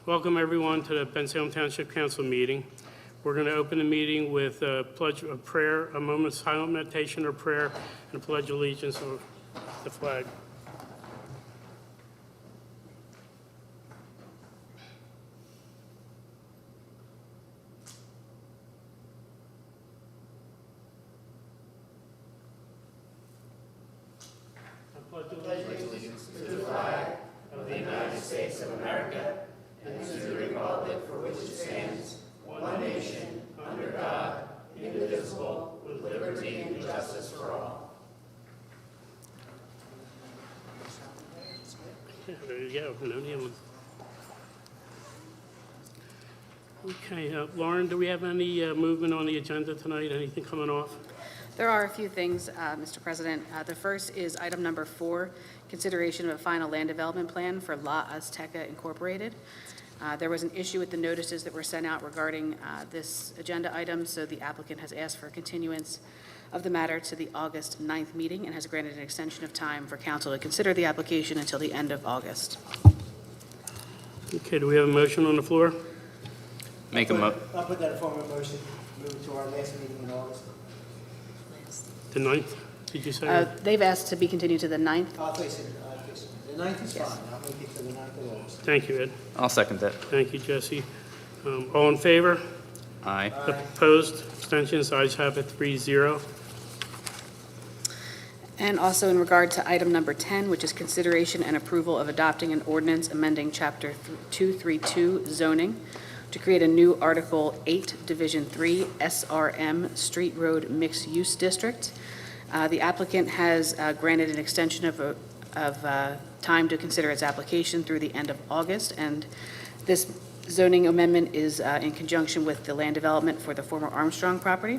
Welcome everyone to the Bensalem Township Council meeting. We're going to open the meeting with a pledge of prayer, a moment of silent meditation or prayer, and a pledge of allegiance of the flag. There you go. No kneeling. Okay, Lauren, do we have any movement on the agenda tonight? Anything coming off? There are a few things, Mr. President. The first is item number 4, consideration of a final land development plan for La Azteca Incorporated. There was an issue with the notices that were sent out regarding this agenda item, so the applicant has asked for a continuance of the matter to the August 9th meeting and has granted an extension of time for council to consider the application until the end of August. Okay, do we have a motion on the floor? I'll put that in form of a motion, move it to our last meeting in August. The 9th, did you say? They've asked to be continued to the 9th. The 9th is fine, I'll make it to the 9th of August. Thank you, Ed. I'll second that. Thank you, Jesse. All in favor? Aye. Opposed? Abstentions? Ayes have it, 3-0. And also in regard to item number 10, which is consideration and approval of adopting an ordinance amending Chapter 232 zoning to create a new Article 8, Division 3, SRM, Street Road Mixed Use District. The applicant has granted an extension of time to consider its application through the end of August, and this zoning amendment is in conjunction with the land development for the former Armstrong property.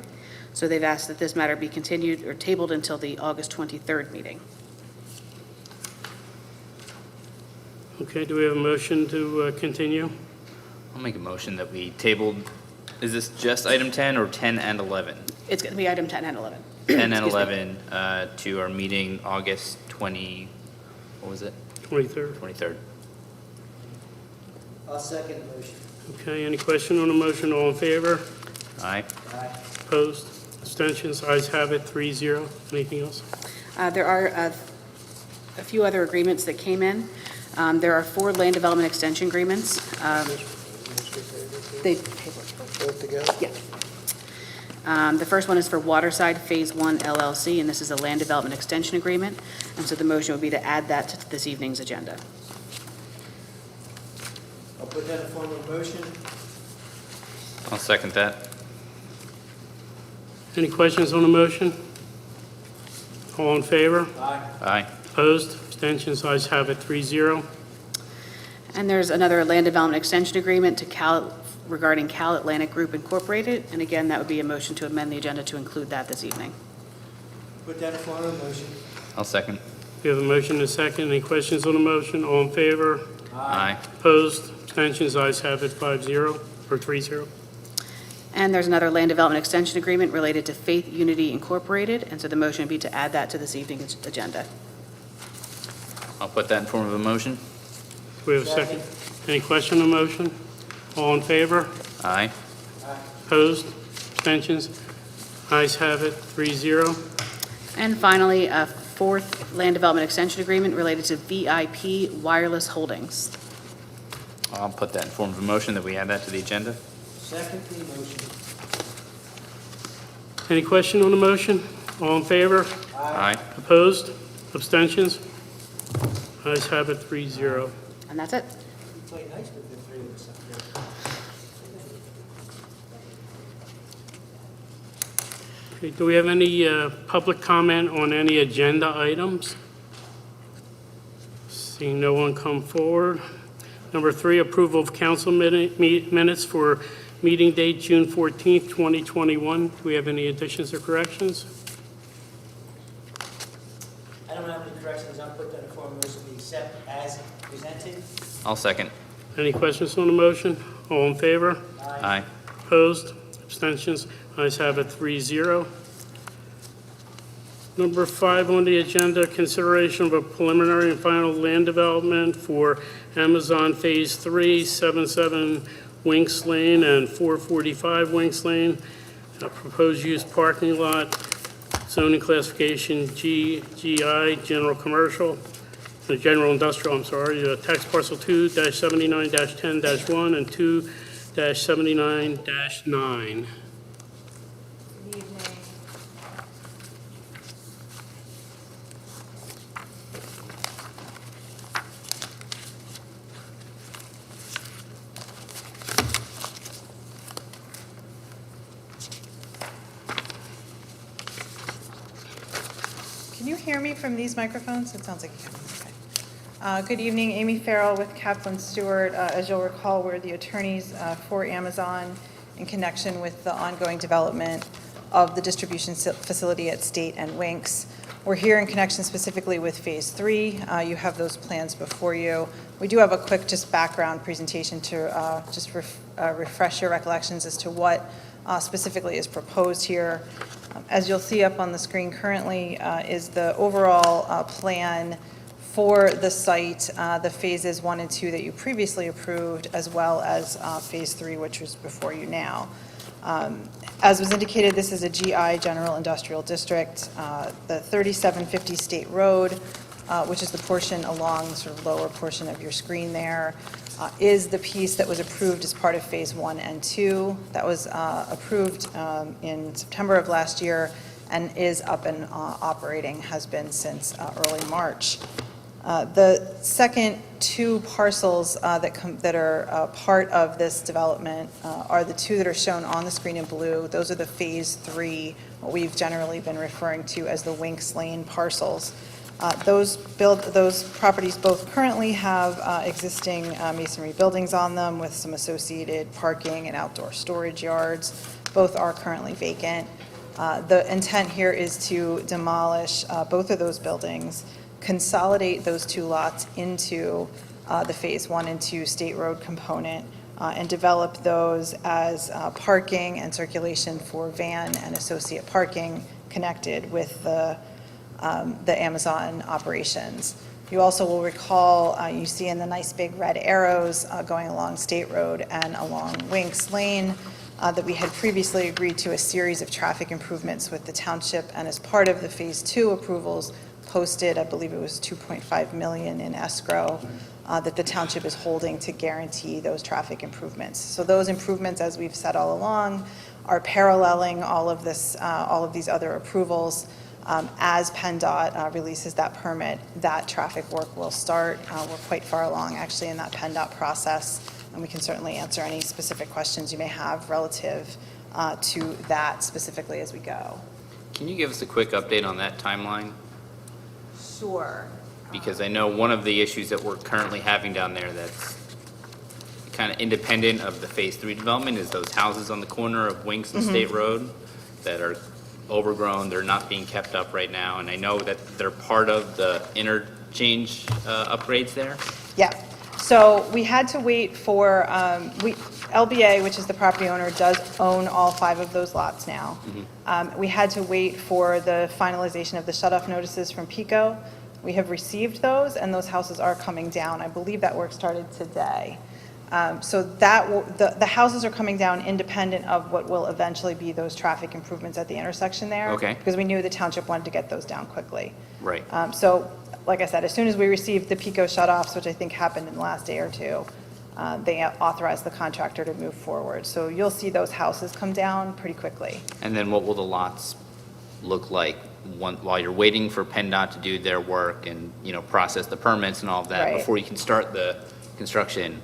So they've asked that this matter be continued or tabled until the August 23rd meeting. Okay, do we have a motion to continue? I'll make a motion that we tabled, is this just item 10 or 10 and 11? It's going to be item 10 and 11. 10 and Excuse me. 11 to our meeting August 20, what was it? 23rd. 23rd. I'll second the motion. Okay, any question on the motion? All in favor? Aye. Aye. Opposed? Abstentions? Ayes have it, 3-0. Anything else? There are a few other agreements that came in. There are 4 land development extension agreements. They Both together? Yeah. The first one is for Waterside Phase 1 LLC, and this is a land development extension agreement. And so the motion would be to add that to this evening's agenda. I'll put that in form of a motion. I'll second that. Any questions on the motion? All in favor? Aye. Aye. Opposed? Abstentions? Ayes have it, 3-0. And there's another land development extension agreement to regarding Cal Atlantic Group Incorporated. And again, that would be a motion to amend the agenda to include that this evening. Put that in form of a motion. I'll second. We have a motion and a second. Any questions on the motion? All in favor? Aye. Opposed? Abstentions? Ayes have it, 5-0 or 3-0. And there's another land development extension agreement related to Faith Unity Incorporated. And so the motion would be to add that to this evening's agenda. I'll put that in form of a motion. We have a second. Any question on the motion? All in favor? Aye. Aye. Opposed? Abstentions? Ayes have it, 3-0. And finally, a 4th land development extension agreement related to VIP Wireless Holdings. I'll put that in form of a motion that we add that to the agenda. Second the motion. Any question on the motion? All in favor? Aye. Opposed? Abstentions? Ayes have it, 3-0. And that's it. You play nice with the 3 of us up there. Okay, do we have any public comment on any agenda items? Seeing no one come forward. Number 3, approval of council minutes for meeting date June 14th, 2021. Do we have any additions or corrections? I don't have any corrections, I'll put that in form of a motion, we accept as presented. I'll second. Any questions on the motion? All in favor? Aye. Opposed? Abstentions? Ayes have it, 3-0. Number 5 on the agenda, consideration of a preliminary and final land development for Amazon Phase 3, 77 Winx Lane and 445 Winx Lane. Proposed use parking lot, zoning classification GI, general commercial, general industrial, I'm sorry, tax parcel 2-79-10-1 and 2-79-9. Good evening. Can you hear me from these microphones? It sounds like you can. Okay. Good evening, Amy Farrell with Kaplan Stewart. As you'll recall, we're the attorneys for Amazon in connection with the ongoing development of the distribution facility at State and Winx. We're here in connection specifically with Phase 3. You have those plans before you. We do have a quick just background presentation to just refresh your recollections as to what specifically is proposed here. As you'll see up on the screen currently is the overall plan for the site, the phases 1 and 2 that you previously approved, as well as Phase 3, which was before you now. As was indicated, this is a GI, General Industrial District. The 3750 State Road, which is the portion along the sort of lower portion of your screen there, is the piece that was approved as part of Phase 1 and 2. That was approved in September of last year and is up and operating, has been since early March. The second 2 parcels that are part of this development are the 2 that are shown on the screen in blue. Those are the Phase 3, what we've generally been referring to as the Winx Lane parcels. Those properties both currently have existing masonry buildings on them with some associated parking and outdoor storage yards. Both are currently vacant. The intent here is to demolish both of those buildings, consolidate those 2 lots into the Phase 1 and 2 State Road component, and develop those as parking and circulation for van and associate parking connected with the Amazon operations. You also will recall, you see in the nice big red arrows going along State Road and along Winx Lane, that we had previously agreed to a series of traffic improvements with the township, and as part of the Phase 2 approvals, posted, I believe it was $2.5 million in escrow that the township is holding to guarantee those traffic improvements. So those improvements, as we've said all along, are paralleling all of these other approvals. As PennDOT releases that permit, that traffic work will start. We're quite far along, actually, in that PennDOT process, and we can certainly answer any specific questions you may have relative to that specifically as we go. Can you give us a quick update on that timeline? Sure. Because I know one of the issues that we're currently having down there that's kind of independent of the Phase 3 development is those houses on the corner of Winx and State Road that are overgrown. They're not being kept up right now, and I know that they're part of the interchange upgrades there. Yeah. So we had to wait for, LBA, which is the property owner, does own all 5 of those lots now. We had to wait for the finalization of the shut-off notices from PICO. We have received those, and those houses are coming down. I believe that work started today. So that the houses are coming down independent of what will eventually be those traffic improvements at the intersection there. Okay. Because we knew the township wanted to get those down quickly. Right. So, like I said, as soon as we received the PICO shutoffs, which I think happened in the last day or 2, they authorized the contractor to move forward. So you'll see those houses come down pretty quickly. And then what will the lots look like while you're waiting for PennDOT to do their work and, process the permits and all of that Right. before you can start the construction?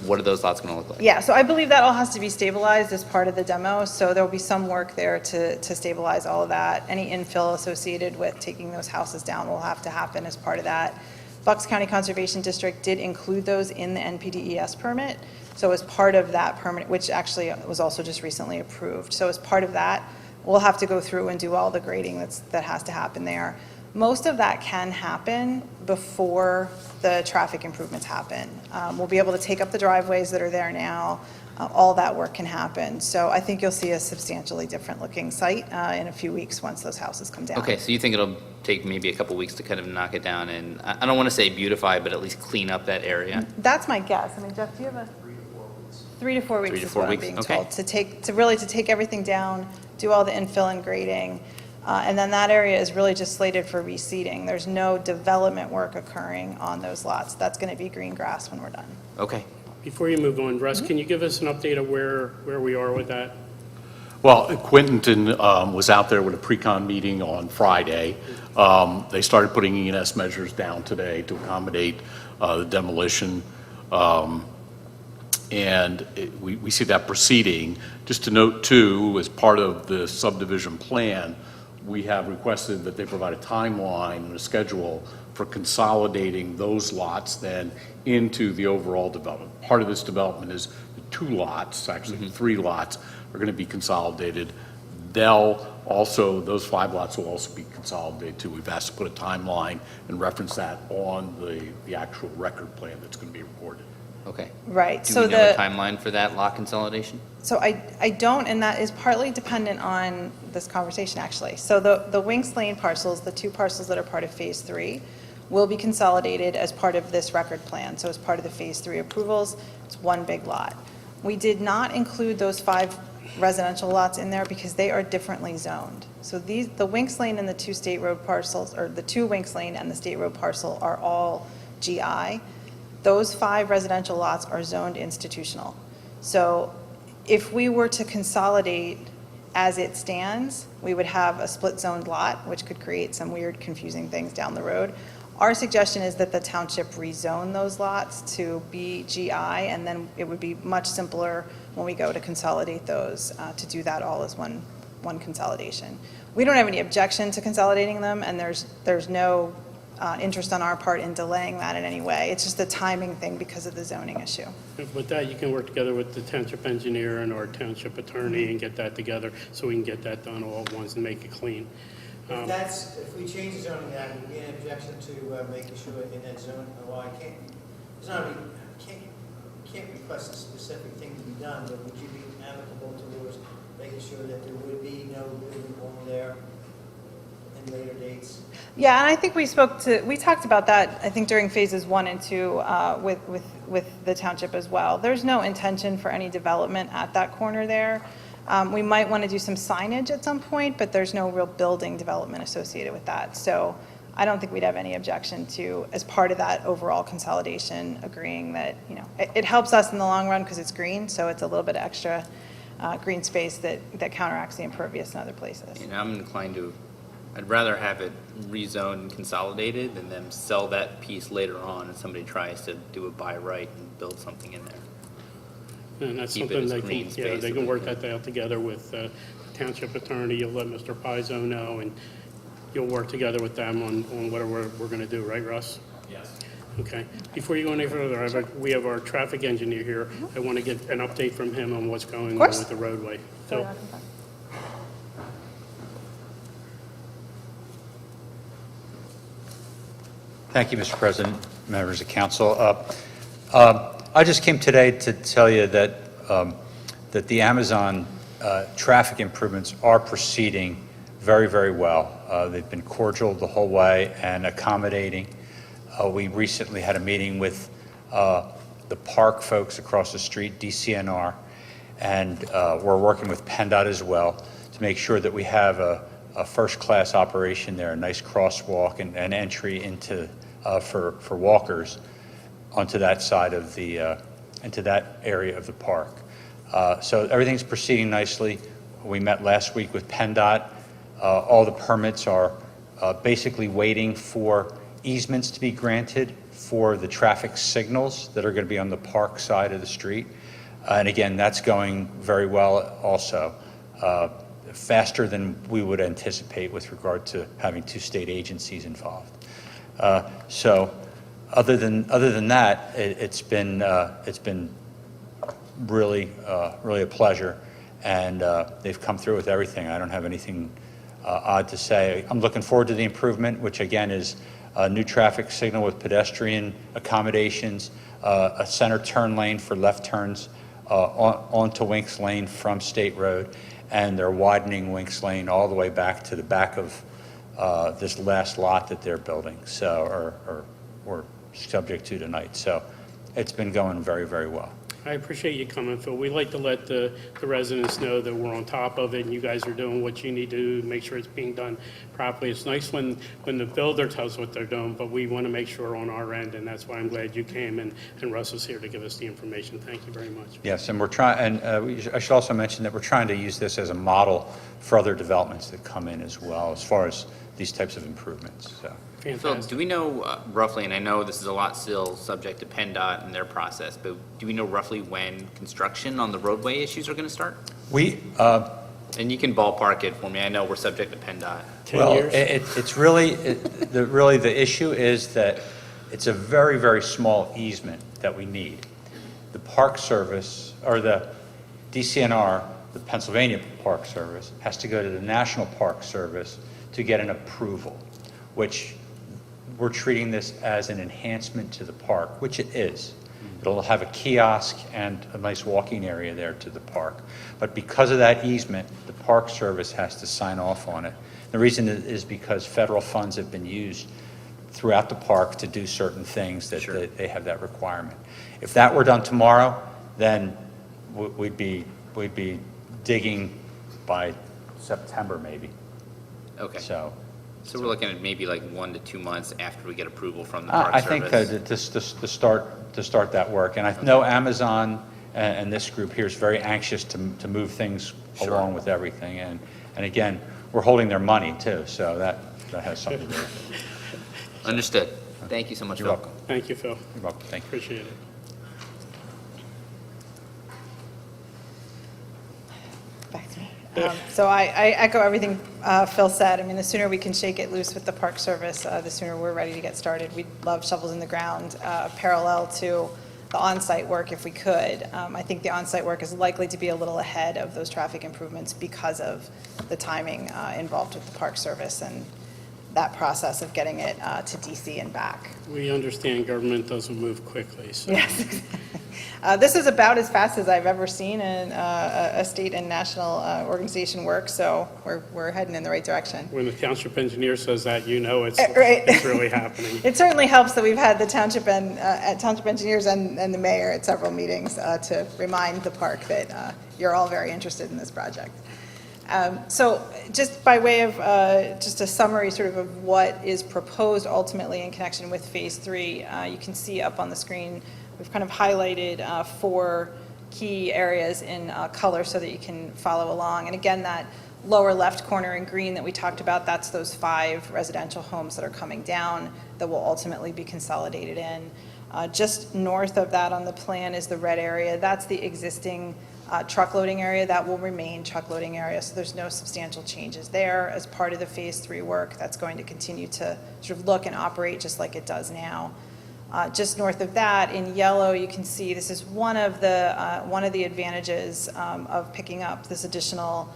What are those lots going to look like? Yeah, so I believe that all has to be stabilized as part of the demo, so there'll be some work there to stabilize all of that. Any infill associated with taking those houses down will have to happen as part of that. Bucks County Conservation District did include those in the NPDES permit, so as part of that permit, which actually was also just recently approved. So as part of that, we'll have to go through and do all the grading that has to happen there. Most of that can happen before the traffic improvements happen. We'll be able to take up the driveways that are there now. All that work can happen. So I think you'll see a substantially different looking site in a few weeks once those houses come down. Okay, so you think it'll take maybe a couple weeks to kind of knock it down and, I don't want to say beautify, but at least clean up that area? That's my guess. I mean, Jeff, do you have a? 3 to 4 weeks. 3 to is 4 what I'm weeks, being okay. told, to take everything down, do all the infill and grading. And then that area is really just slated for reseeding. There's no development work occurring on those lots. That's going to be green grass when we're done. Okay. Before you move on, Russ, can you give us an update of where we are with that? Well, Quinton was out there with a pre-con meeting on Friday. They started putting E&S measures down today to accommodate the demolition. We see that proceeding. Just to note, too, as part of the subdivision plan, we have requested that they provide a timeline and a schedule for consolidating those lots then into the overall development. Part of this development is the 2 lots, actually 3 lots, are going to be consolidated. Those 5 lots will also be consolidated too. We've asked to put a timeline and reference that on the actual record plan that's going to be recorded. Okay. Right. Do So we know a timeline for that lot consolidation? So I don't, and that is partly dependent on this conversation, actually. So the Winx Lane parcels, the 2 parcels that are part of Phase 3, will be consolidated as part of this record plan. So as part of the Phase 3 approvals, it's one big lot. We did not include those 5 residential lots in there because they are differently zoned. So the Winx Lane and the 2 State Road parcels, or the 2 Winx Lane and the State Road parcel are all GI. Those 5 residential lots are zoned institutional. So if we were to consolidate as it stands, we would have a split zoned lot, which could create some weird, confusing things down the road. Our suggestion is that the township rezone those lots to be GI, and then it would be much simpler when we go to consolidate those to do that all as one consolidation. We don't have any objection to consolidating them, and there's no interest on our part in delaying that in any way. It's just a timing thing because of the zoning issue. With that, you can work together with the township engineer and our township attorney and get that together so we can get that done all at once and make it clean. If we change the zoning, that would be an objection to making sure in that zone, well, can't request a specific thing to be done, but would you be amicable towards making sure that there would be no building on there in later dates? Yeah, and I think we talked about that, I think during phases 1 and 2 with the township as well. There's no intention for any development at that corner there. We might want to do some signage at some point, but there's no real building development associated with that. So I don't think we'd have any objection to, as part of that overall consolidation, agreeing that, it helps us in the long run because it's green, so it's a little bit extra green space that counteracts the impervious in other places. I'm inclined to, I'd rather have it rezoned and consolidated than them sell that piece later on and somebody tries to do a by right and build something in there. And that's Keep it something as they green can, space they if can we work can. that out together with the township attorney. You'll let Mr. Pizzo know, and you'll work together with them on whatever we're going to do, right, Russ? Yes. Okay. Before you go any further, we have our traffic engineer here. I want to get an update from him on what's going on course. with the roadway. So, Thank you, Mr. President, members of council. I just came today to tell you that that the Amazon traffic improvements are proceeding very, very well. They've been cordial the whole way and accommodating. We recently had a meeting with the park folks across the street, DCNR, and we're working with PennDOT as well to make sure that we have a first-class operation there, a nice crosswalk and entry into for walkers onto that side of the into that area of the park. So everything's proceeding nicely. We met last week with PennDOT. All the permits are basically waiting for easements to be granted for the traffic signals that are going to be on the park side of the street. And again, that's going very well also. Faster than we would anticipate with regard to having 2 state agencies involved. So other than that, it's been really a pleasure, and they've come through with everything. I don't have anything odd to say. I'm looking forward to the improvement, which again is a new traffic signal with pedestrian accommodations, a center turn lane for left turns onto Winx Lane from State Road, and they're widening Winx Lane all the way back to the back of this last lot that they're building, so, or subject to tonight. So it's been going very, very well. I appreciate you coming, Phil. We like to let the residents know that we're on top of it, and you guys are doing what you need to do to make sure it's being done properly. It's nice when the builder tells what they're doing, but we want to make sure on our end, and that's why I'm glad you came, and Russ is here to give us the information. Thank you very much. Yes, and we're trying, and I should also mention that we're trying to use this as a model for other developments that come in as well, as far as these types of improvements, so. Phil, Fantastic. do we know roughly, and I know this is a lot still subject to PennDOT and their process, but do we know roughly when construction on the roadway issues are going to start? We, And you can ballpark it for me. I know we're subject to PennDOT. 10 well, years? it's really, the issue is that it's a very, very small easement that we need. The Park Service, or the DCNR, the Pennsylvania Park Service, has to go to the National Park Service to get an approval, which we're treating this as an enhancement to the park, which it is. It'll have a kiosk and a nice walking area there to the park. But because of that easement, the Park Service has to sign off on it. The reason is because federal funds have been used throughout the park to do certain things that Sure. they have that requirement. If that were done tomorrow, then we'd be digging by September maybe. Okay. So So we're looking at maybe like 1 to 2 months after we get approval from the Park I Service. think to start that work, and I know Amazon and this group here is very anxious to move things Sure. along with everything, and again, we're holding their money too, so that has something to do with it. Understood. Thank you so much, You're Phil. welcome. Thank you, Phil. You're welcome. Thank you. Appreciate it. Back to me. So I echo everything Phil said. I mean, the sooner we can shake it loose with the Park Service, the sooner we're ready to get started. We'd love shovels in the ground parallel to the on-site work if we could. I think the on-site work is likely to be a little ahead of those traffic improvements because of the timing involved with the Park Service and that process of getting it to DC and back. We understand government doesn't move quickly, so. Yes. This is about as fast as I've ever seen a state and national organization work, so we're heading in the right direction. When the township engineer says that, you know it's Right. it's really happening. It certainly helps that we've had the township and township engineers and the mayor at several meetings to remind the park that you're all very interested in this project. So just by way of just a summary sort of what is proposed ultimately in connection with Phase 3, you can see up on the screen, we've kind of highlighted 4 key areas in color so that you can follow along. And again, that lower left corner in green that we talked about, that's those 5 residential homes that are coming down that will ultimately be consolidated in. Just north of that on the plan is the red area. That's the existing truck loading area. That will remain truck loading area, so there's no substantial changes there. As part of the Phase 3 work, that's going to continue to sort of look and operate just like it does now. Just north of that, in yellow, you can see this is one of the advantages of picking up this additional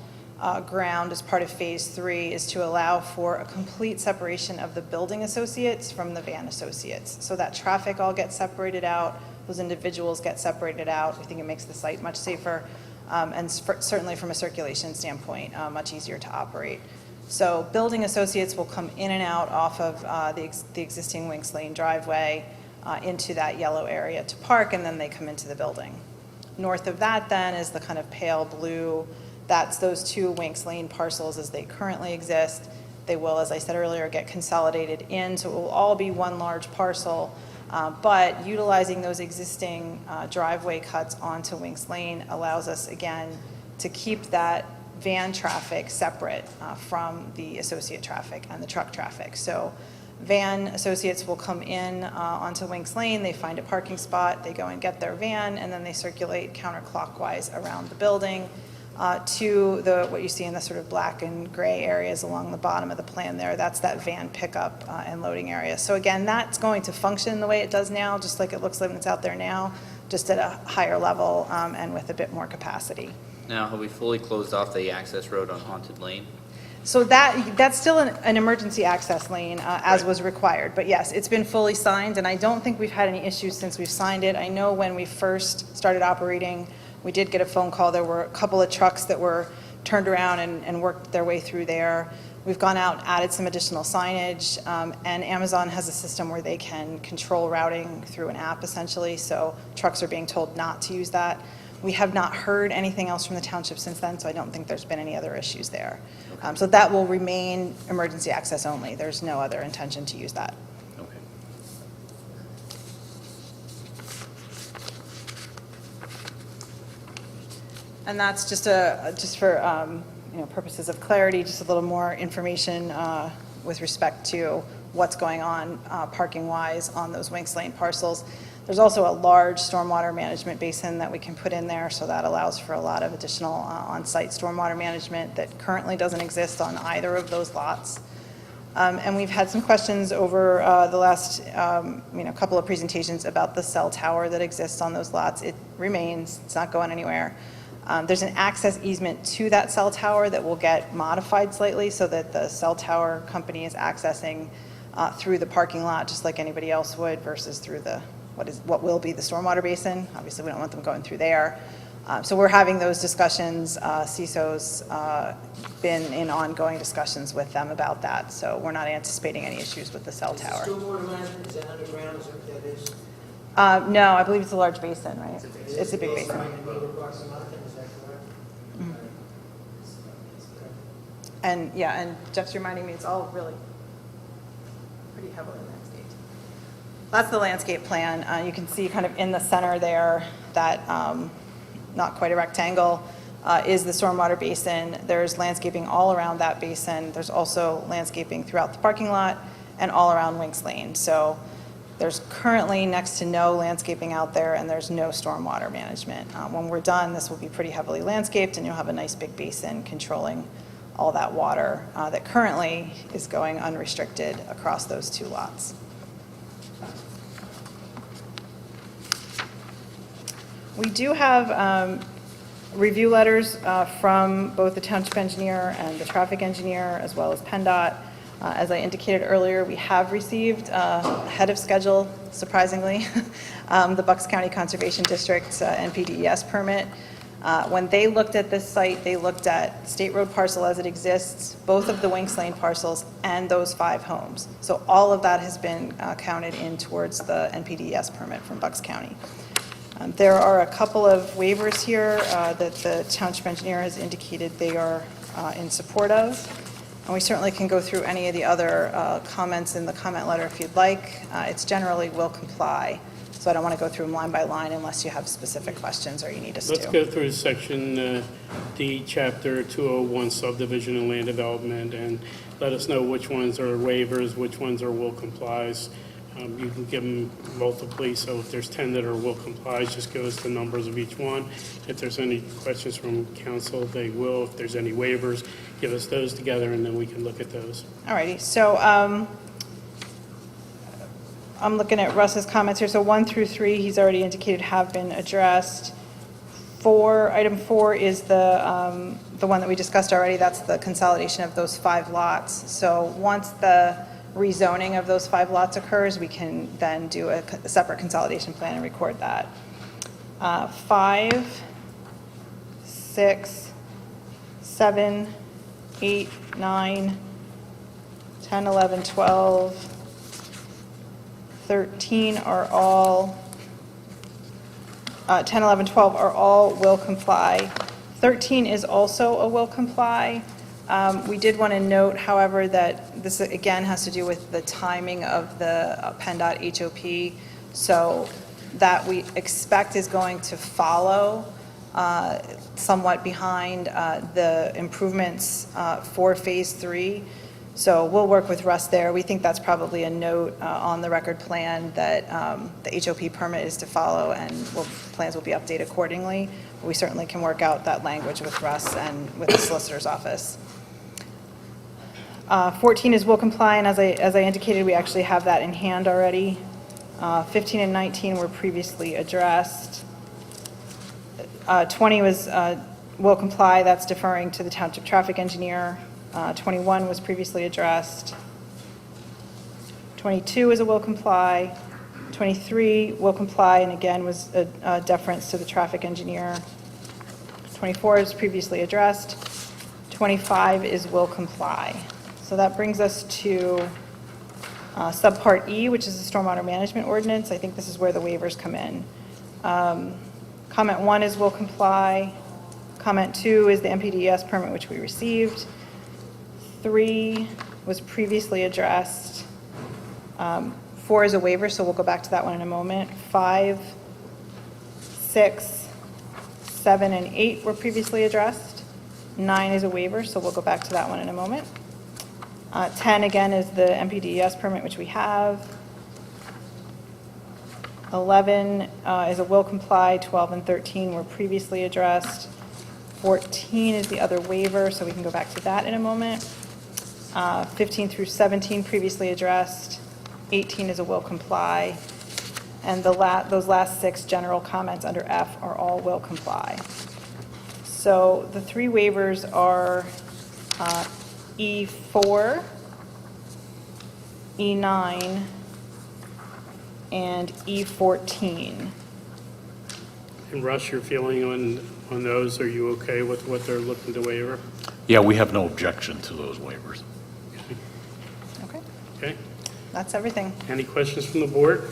ground as part of Phase 3 is to allow for a complete separation of the building associates from the van associates. So that traffic all gets separated out, those individuals get separated out. We think it makes the site much safer and certainly from a circulation standpoint, much easier to operate. So building associates will come in and out off of the existing Winx Lane driveway into that yellow area to park, and then they come into the building. North of that then is the kind of pale blue. That's those 2 Winx Lane parcels as they currently exist. They will, as I said earlier, get consolidated in, so it will all be one large parcel. But utilizing those existing driveway cuts onto Winx Lane allows us, again, to keep that van traffic separate from the associate traffic and the truck traffic. So van associates will come in onto Winx Lane, they find a parking spot, they go and get their van, and then they circulate counterclockwise around the building to what you see in the sort of black and gray areas along the bottom of the plan there. That's that van pickup and loading area. So again, that's going to function the way it does now, just like it looks like it's out there now, just at a higher level and with a bit more capacity. Now, have we fully closed off the access road on Haunted Lane? So that's still an emergency access lane, as was required. But yes, it's been fully signed, and I don't think we've had any issues since we've signed it. I know when we first started operating, we did get a phone call. There were a couple of trucks that were turned around and worked their way through there. We've gone out, added some additional signage, and Amazon has a system where they can control routing through an app, essentially, so trucks are being told not to use that. We have not heard anything else from the township since then, so I don't think there's been any other issues there. So that will remain emergency access only. There's no other intention to use that. Okay. And that's just for purposes of clarity, just a little more information with respect to what's going on parking-wise on those Winx Lane parcels. There's also a large stormwater management basin that we can put in there, so that allows for a lot of additional on-site stormwater management that currently doesn't exist on either of those lots. And we've had some questions over the last couple of presentations about the cell tower that exists on those lots. It remains, it's not going anywhere. There's an access easement to that cell tower that will get modified slightly so that the cell tower company is accessing through the parking lot just like anybody else would versus through the what will be the stormwater basin. Obviously, we don't want them going through there. So we're having those discussions. CISO's been in ongoing discussions with them about that, so we're not anticipating any issues with the cell tower. Stormwater management, is that underground, is that what that is? No, I believe it's a large basin, right? It's a big basin. Right in the middle of Parks and Mountain, is that correct? And yeah, and Jeff's reminding me, it's all really pretty heavily landscaped. That's the landscape plan. You can see kind of in the center there, that not quite a rectangle, is the stormwater basin. There's landscaping all around that basin. There's also landscaping throughout the parking lot and all around Winx Lane. So there's currently next to no landscaping out there, and there's no stormwater management. When we're done, this will be pretty heavily landscaped, and you'll have a nice big basin controlling all that water that currently is going unrestricted across those two lots. We do have review letters from both the township engineer and the traffic engineer, as well as PennDOT. As I indicated earlier, we have received ahead of schedule, surprisingly, the Bucks County Conservation District's NPDES permit. When they looked at this site, they looked at State Road parcel as it exists, both of the Winx Lane parcels, and those 5 homes. So all of that has been counted in towards the NPDES permit from Bucks County. There are a couple of waivers here that the township engineer has indicated they are in support of. And we certainly can go through any of the other comments in the comment letter if you'd like. It's generally will comply, so I don't want to go through them line by line unless you have specific questions or you need us to. Let's go through section D, chapter 201, subdivision and land development, and let us know which ones are waivers, which ones are will complies. You can give them multiply, so if there's 10 that are will comply, just give us the numbers of each one. If there's any questions from council, they will. If there's any waivers, give us those together, and then we can look at those. All righty, so I'm looking at Russ's comments here. So 1 through 3, he's already indicated have been addressed. Item 4 is the one that we discussed already. That's the consolidation of those 5 lots. So once the rezoning of those 5 lots occurs, we can then do a separate consolidation plan and record that. 5, 6, 7, 8, 9, 10, 11, 12, 13 are all, 10, 11, 12 are all will comply. 13 is also a will comply. We did want to note, however, that this again has to do with the timing of the PennDOT HOP. So that we expect is going to follow somewhat behind the improvements for Phase 3. So we'll work with Russ there. We think that's probably a note on the record plan that the HOP permit is to follow, and plans will be updated accordingly. We certainly can work out that language with Russ and with the solicitor's office. 14 is will comply, and as I indicated, we actually have that in hand already. 15 and 19 were previously addressed. 20 was will comply, that's deferring to the township traffic engineer. 21 was previously addressed. 22 is a will comply. 23 will comply, and again was a deference to the traffic engineer. 24 is previously addressed. 25 is will comply. So that brings us to subpart E, which is the stormwater management ordinance. I think this is where the waivers come in. Comment 1 is will comply. Comment 2 is the MPDES permit, which we received. 3 was previously addressed. 4 is a waiver, so we'll go back to that one in a moment. 5, 6, 7, and 8 were previously addressed. 9 is a waiver, so we'll go back to that one in a moment. 10, again, is the MPDES permit, which we have. 11 is a will comply. 12 and 13 were previously addressed. 14 is the other waiver, so we can go back to that in a moment. 15 through 17 previously addressed. 18 is a will comply. And those last 6 general comments under F are all will comply. So the 3 waivers are E4, E9, and E14. And Russ, your feeling on those, are you okay with what they're looking to waiver? Yeah, we have no objection to those waivers. Okay, Okay, that's everything. any questions from the board?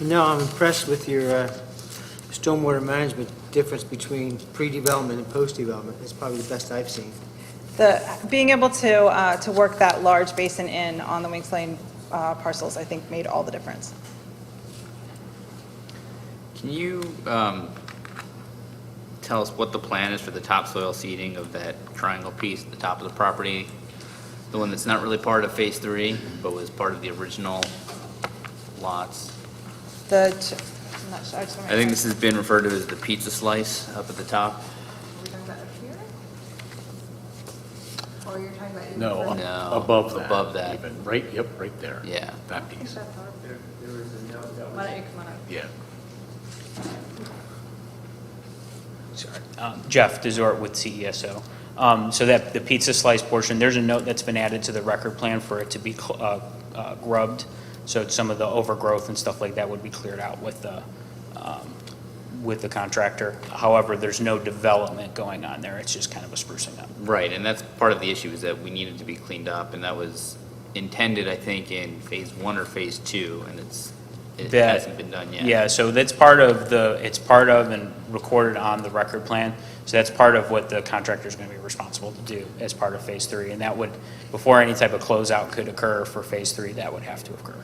No, I'm impressed with your stormwater management difference between pre-development and post-development. It's probably the best I've seen. Being able to work that large basin in on the Winx Lane parcels, I think, made all the difference. Can you tell us what the plan is for the topsoil seeding of that triangle piece at the top of the property? The one that's not really part of Phase 3, but was part of the original lots? I'm not sure, I just want to. I think this has been referred to as the pizza slice up at the top. Are we talking about up here? Or you're talking about? No, No, above that. above that. Even. Right, yep, right there. Yeah. That piece, Why don't you come on up? yeah. Sorry. Jeff Desort with CESO. So that the pizza slice portion, there's a note that's been added to the record plan for it to be grubbed. So some of the overgrowth and stuff like that would be cleared out with the contractor. However, there's no development going on there. It's just kind of a sprucing up. Right, and that's part of the issue, is that we needed to be cleaned up, and that was intended, I think, in Phase 1 or Phase 2, and it That- hasn't been done yet. Yeah, so that's part of it's part of and recorded on the record plan. So that's part of what the contractor is going to be responsible to do as part of Phase 3. And that would, before any type of closeout could occur for Phase 3, that would have to occur.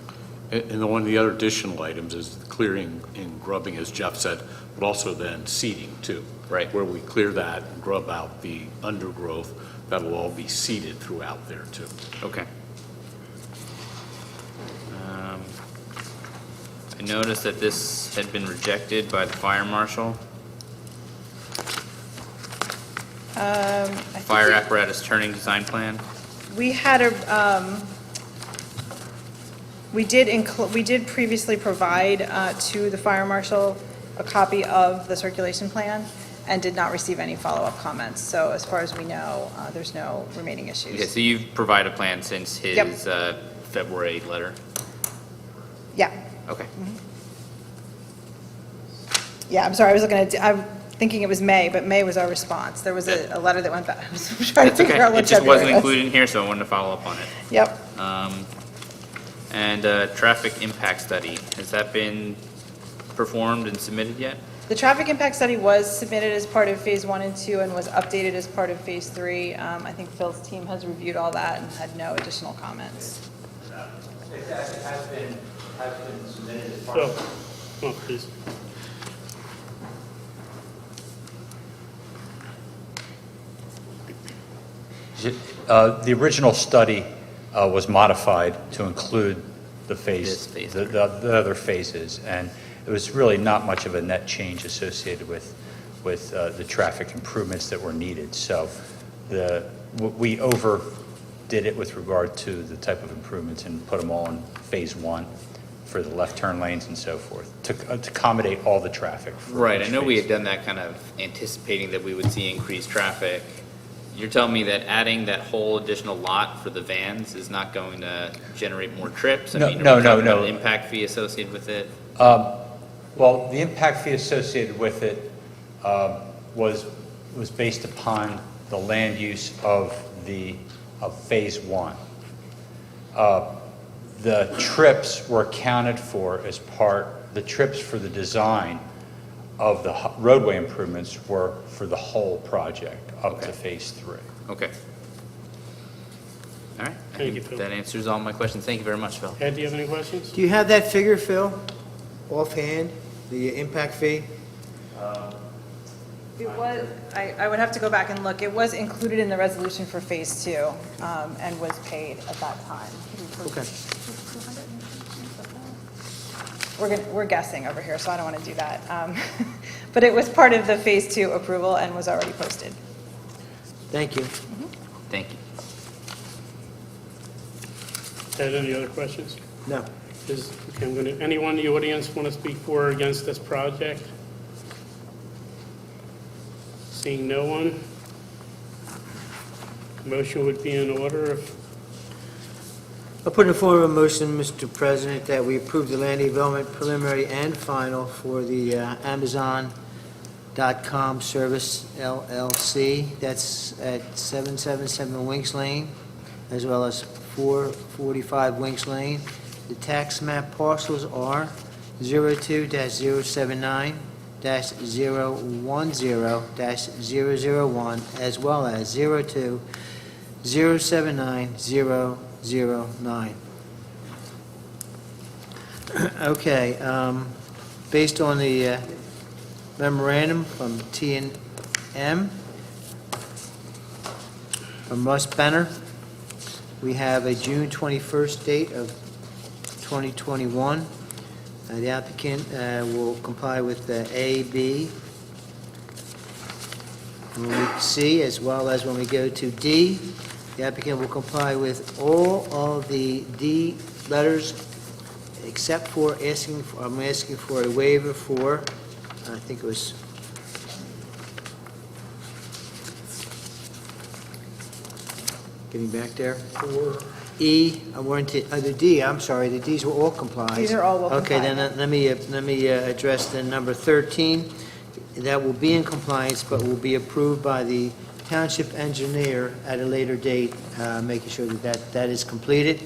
And one of the other additional items is clearing and grubbing, as Jeff said, but also then seeding too. Right. Where we clear that and grub out the undergrowth, that'll all be seeded throughout there too. Okay. I noticed that this had been rejected by the fire marshal. I think Fire apparatus turning design plan. We had we did previously provide to the fire marshal a copy of the circulation plan and did not receive any follow-up comments. So as far as we know, there's no remaining issues. Okay, so you've provided a plan since his Yep. February letter? Yeah, Okay. yeah, I'm sorry, I'm thinking it was May, but May was our response. There was a letter that went back. I was trying to That's okay. figure out It what just wasn't February was. included in here, so I wanted to follow up on it. Yep. And traffic impact study, has that been performed and submitted yet? The traffic impact study was submitted as part of Phase 1 and 2 and was updated as part of Phase 3. I think Phil's team has reviewed all that and had no additional comments. It has been submitted as part So, come on, please. The original study was modified to include the This phase, phase. the other phases, and it was really not much of a net change associated with the traffic improvements that were needed. So we overdid it with regard to the type of improvements and put them all in Phase 1 for the left turn lanes and so forth, to accommodate all the traffic. for Right, I each know we phase. had done that kind of anticipating that we would see increased traffic, You're telling me that adding that whole additional lot for the vans is not going to generate more trips? I No, mean, are no, we no, talking about no. an impact fee associated with it? Well, the impact fee associated with it was based upon the land use of Phase 1. The trips were accounted for as the trips for the design of the roadway improvements were for the whole project up to Phase 3. Okay. All right. I Thank think you, Phil. that answers all my questions. Thank you very much, Phil. Ed, do you have any questions? Do you have that figure, Phil, offhand, the impact fee? It was, I would have to go back and look. It was included in the resolution for Phase 2 and was paid at that time. Okay. We're guessing over here, so I don't want to do that. But it was part of the Phase 2 approval and was already posted. Thank you. Thank you. Ed, any other questions? No. Okay, anyone in the audience want to speak for or against this project? Seeing no one, motion would be in order if, I'll put in form of a motion, Mr. President, that we approve the land development preliminary and final for the Amazon.com Service LLC. That's at 777 Winx Lane, as well as 445 Winx Lane. The tax map parcels are 02-079-010-001, as well as 02-079-009. Okay, based on the memorandum from T&M, from Russ Benner, we have a June 21st date of 2021. The applicant will comply with A, B, when we C, as well as when we go to D, the applicant will comply with all of the D letters, except for I'm asking for a waiver for, I think it was, getting back there. E, we're into, the D, I'm sorry, the Ds were all complied. These are all will Okay, comply. then let me address the number 13. That will be in compliance, but will be approved by the township engineer at a later date, making sure that is completed.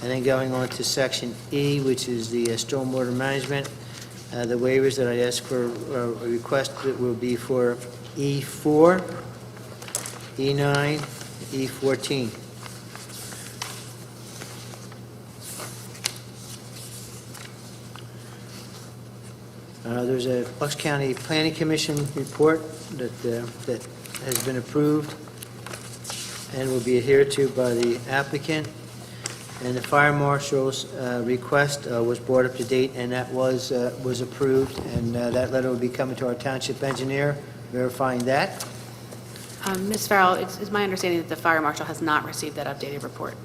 And then going on to section E, which is the stormwater management, the waivers that I asked for, request will be for E4, E9, E14. There's a Bucks County Planning Commission report that has been approved and will be adhered to by the applicant. And the fire marshal's request was brought up to date, and that was approved. And that letter will be coming to our township engineer, verifying that. Ms. Farrell, it's my understanding that the fire marshal has not received that updated report.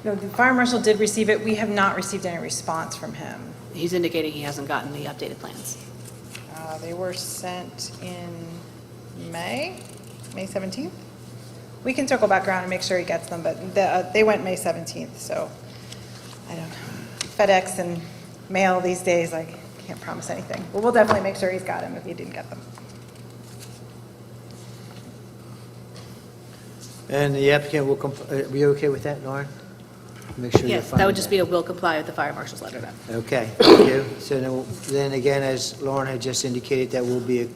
No, the fire marshal did receive it. We have not received any response from him. He's indicating he hasn't gotten the updated plans. They were sent in May 17th? We can circle back around and make sure he gets them, but they went May 17th, so I don't know. FedEx and mail these days, I can't promise anything. But we'll definitely make sure he's got them if he didn't get them. And the applicant will, are you okay with that, Lauren? Make sure you're Yes, fine that would with just be a will comply with the fire marshal's letter then. Okay, thank you. So then again, as Lauren had just indicated, that will be,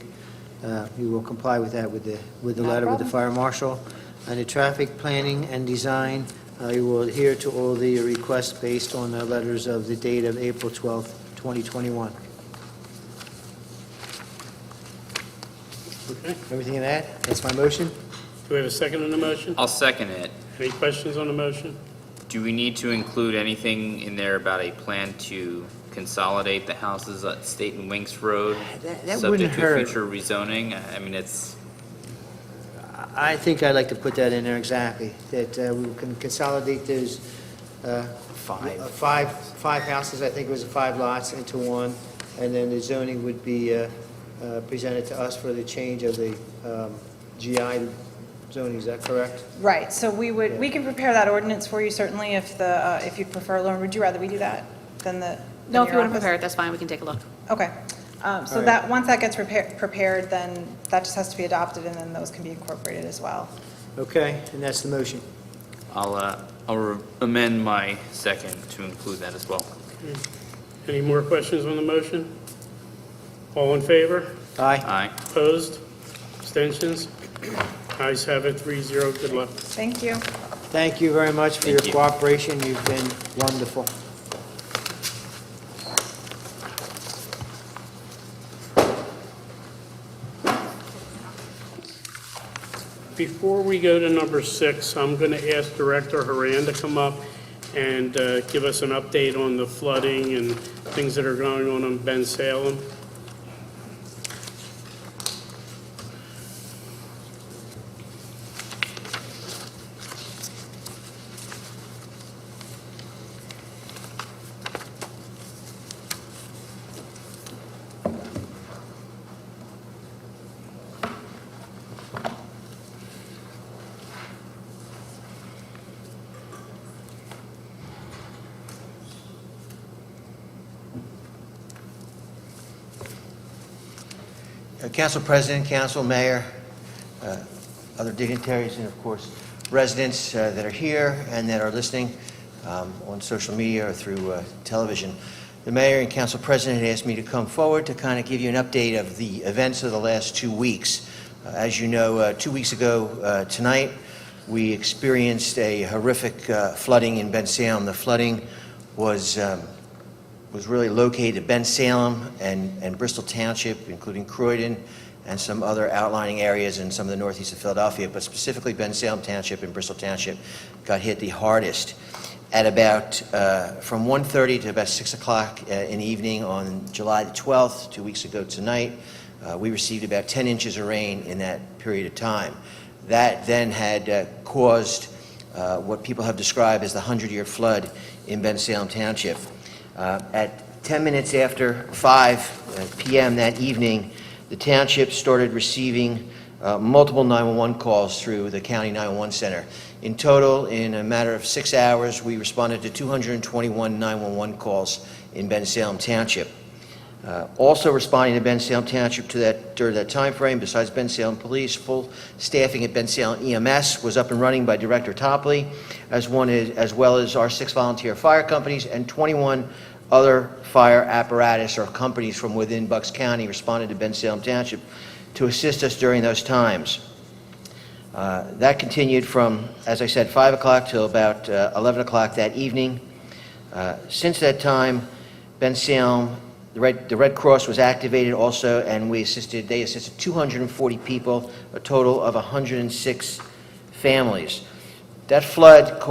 we will comply with that with the Not a letter with the problem. fire marshal. And the traffic planning and design, you will adhere to all the requests based on the letters of the date of April 12th, 2021. okay. Everything in that? That's my motion? Do we have a second on the motion? I'll second it. Any questions on the motion? Do we need to include anything in there about a plan to consolidate the houses at State and Winx Road? That wouldn't hurt. Subject to future rezoning? I mean, it's, I think I'd like to put that in there exactly, that we can consolidate those five houses, I think it was 5 lots, into one, and then the zoning would be presented to us for the change of the GI zoning, is that correct? Right, so we can prepare that ordinance for you certainly if you'd prefer. Lauren, would you rather we do that than the? No, than if your you want to office? prepare it, that's fine, we can take a look. Okay. So that, once that gets prepared, then that just has to be adopted, and then those can be incorporated as well. Okay, and that's the motion. I'll amend my second to include that as well. Any more questions on the motion? All in favor? Aye. Aye. Opposed? Abstentions? Ayes have it, 3-0. Good luck. Thank you. Thank you very much for your Thank you. cooperation. You've been wonderful. Before we go to number 6, I'm going to ask Director Haran to come up and give us an update on the flooding and things that are going on in Bensalem. Council President, Council Mayor, other dignitaries, and of course, residents that are here and that are listening on social media or through television. The Mayor and Council President had asked me to come forward to kind of give you an update of the events of the last 2 weeks. As you know, 2 weeks ago tonight, we experienced a horrific flooding in Bensalem. The flooding was really located at Bensalem and Bristol Township, including Croydon and some other outlying areas in some of the northeast of Philadelphia, but specifically Bensalem Township and Bristol Township got hit the hardest. At about, from 1:30 to about 6 o'clock in the evening on July the 12th, 2 weeks ago tonight, we received about 10 inches of rain in that period of time. That then had caused what people have described as the 100-year flood in Bensalem Township. At 10 minutes after 5 p.m. that evening, the township started receiving multiple 911 calls through the county 911 center. In total, in a matter of 6 hours, we responded to 221 911 calls in Bensalem Township. Also responding to Bensalem Township during that time frame, besides Bensalem Police, full staffing at Bensalem EMS was up and running by Director Topley, as well as our 6 volunteer fire companies and 21 other fire apparatus or companies from within Bucks County responded to Bensalem Township to assist us during those times. That continued from, as I said, 5 o'clock till about 11 o'clock that evening. Since that time, Bensalem, the Red Cross was activated also, and they assisted 240 people, a total of 106 families. That flood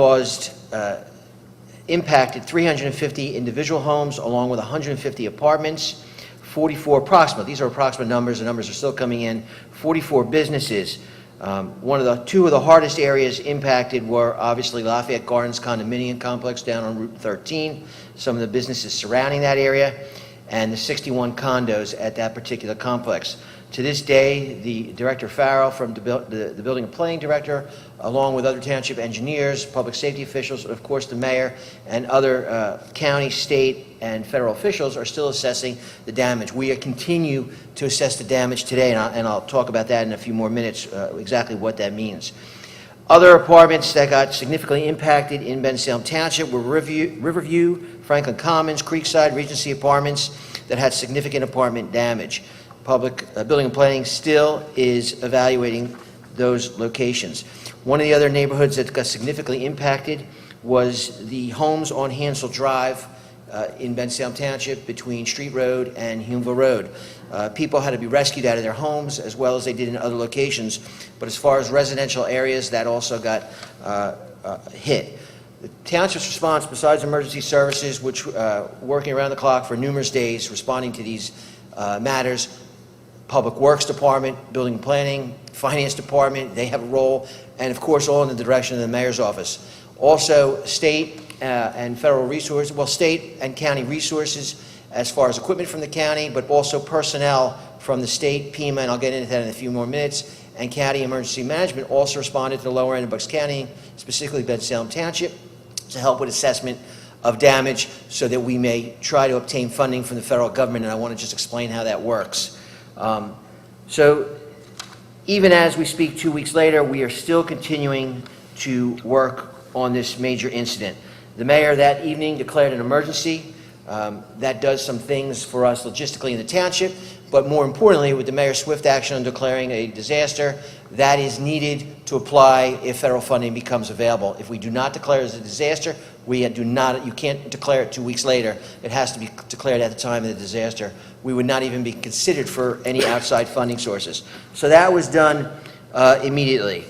impacted 350 individual homes along with 150 apartments, 44 approximate, these are approximate numbers, the numbers are still coming in, 44 businesses. Two of the hardest areas impacted were obviously Lafayette Gardens condominium complex down on Route 13, some of the businesses surrounding that area, and the 61 condos at that particular complex. To this day, the Director Farrell from the Building and Planning Director, along with other township engineers, public safety officials, and of course the mayor and other county, state, and federal officials are still assessing the damage. We continue to assess the damage today, and I'll talk about that in a few more minutes, exactly what that means. Other apartments that got significantly impacted in Bensalem Township were Riverview, Franklin Commons, Creekside, Regency Apartments that had significant apartment damage. Public Building and Planning still is evaluating those locations. One of the other neighborhoods that got significantly impacted was the homes on Hansel Drive in Bensalem Township between Street Road and Humeville Road. People had to be rescued out of their homes as well as they did in other locations, but as far as residential areas, that also got hit. The township's response, besides emergency services, which working around the clock for numerous days responding to these matters, Public Works Department, Building and Planning, Finance Department, they have a role, and of course all in the direction of the Mayor's office. Also state and federal resources, well state and county resources as far as equipment from the county, but also personnel from the state, PEMA, and I'll get into that in a few more minutes, and County Emergency Management also responded to the lower end of Bucks County, specifically Bensalem Township, to help with assessment of damage so that we may try to obtain funding from the federal government, and I want to just explain how that works. So even as we speak 2 weeks later, we are still continuing to work on this major incident. The mayor that evening declared an emergency. That does some things for us logistically in the township, but more importantly, with the mayor's swift action on declaring a disaster, that is needed to apply if federal funding becomes available. If we do not declare it as a disaster, you can't declare it 2 weeks later. It has to be declared at the time of the disaster. We would not even be considered for any outside funding sources. So that was done immediately.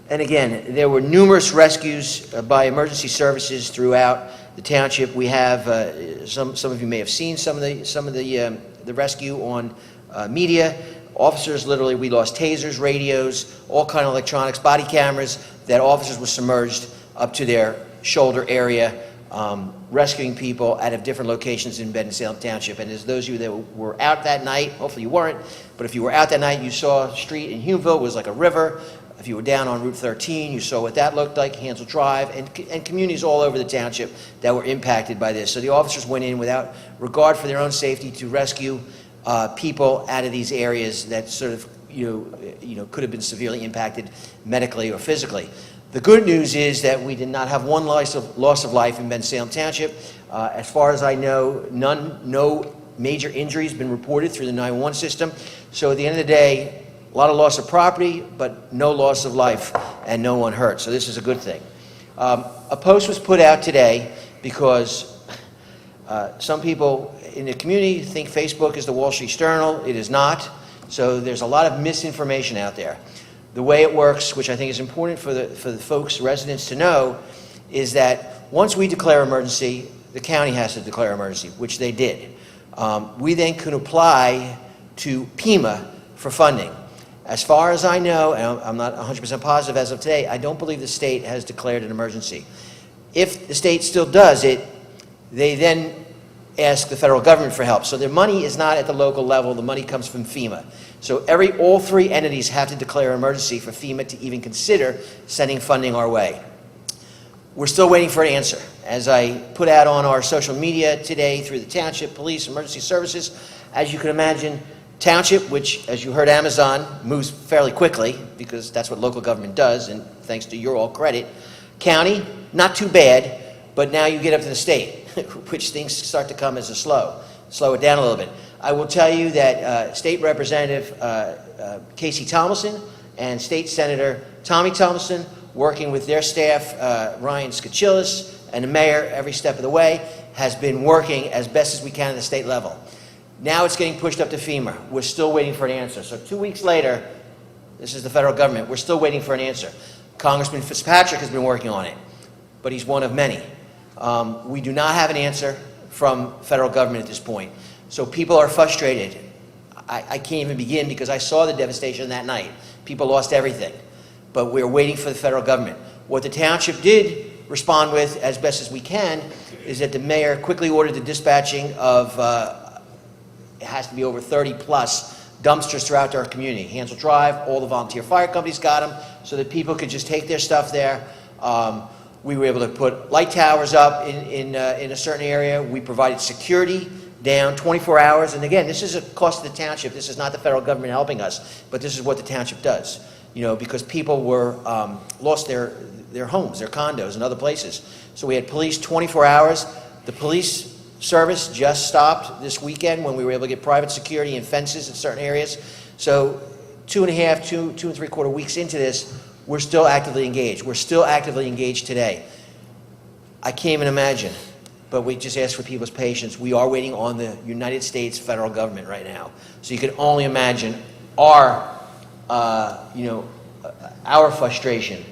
And again, there were numerous rescues by emergency services throughout the township. We have some of you may have seen some of the rescue on media. Officers, literally, we lost tasers, radios, all kind of electronics, body cameras. That officers were submerged up to their shoulder area, rescuing people out of different locations in Bensalem Township. And as those of you that were out that night, hopefully you weren't, but if you were out that night, you saw a street in Humeville was like a river. If you were down on Route 13, you saw what that looked like, Hansel Drive, and communities all over the township that were impacted by this. So the officers went in without regard for their own safety to rescue people out of these areas that sort of could have been severely impacted medically or physically. The good news is that we did not have one loss of life in Bensalem Township. As far as I know, no major injuries been reported through the 911 system. So at the end of the day, a lot of loss of property, but no loss of life and no one hurt. So this is a good thing. A post was put out today because some people in the community think Facebook is the Wall Street Journal. It is not. So there's a lot of misinformation out there. The way it works, which I think is important for the folks, residents to know, is that once we declare emergency, the county has to declare emergency, which they did. We then can apply to PEMA for funding. As far as I know, and I'm not 100% positive as of today, I don't believe the state has declared an emergency. If the state still does it, they then ask the federal government for help. So their money is not at the local level, the money comes from FEMA. So all three entities have to declare an emergency for FEMA to even consider sending funding our way. We're still waiting for an answer. As I put out on our social media today through the township, police, emergency services, as you can imagine, township, which, as you heard, Amazon moves fairly quickly because that's what local government does, and thanks to your all credit. County, not too bad, but now you get up to the state, which things start to come as a slow it down a little bit. I will tell you that State Representative Casey Thomason and State Senator Tommy Thomason, working with their staff, Ryan Skachillis, and the mayor every step of the way, has been working as best as we can at the state level. Now it's getting pushed up to FEMA. We're still waiting for an answer. So 2 weeks later, this is the federal government, we're still waiting for an answer. Congressman Fitzpatrick has been working on it, but he's one of many. We do not have an answer from federal government at this point. So people are frustrated. I can't even begin because I saw the devastation that night. People lost everything, but we're waiting for the federal government. What the township did respond with, as best as we can, is that the mayor quickly ordered the dispatching of it has to be over 30 plus dumpsters throughout our community. Hansel Drive, all the volunteer fire companies got them so that people could just take their stuff there. We were able to put light towers up in a certain area. We provided security down 24 hours. And again, this is a cost of the township. This is not the federal government helping us, but this is what the township does. Because people were lost their homes, their condos, and other places. So we had police 24 hours. The police service just stopped this weekend when we were able to get private security and fences in certain areas. So 2.5, 2 3/4 weeks into this, we're still actively engaged. We're still actively engaged today. I can't even imagine, but we just ask for people's patience. We are waiting on the United States federal government right now. So you can only imagine our frustration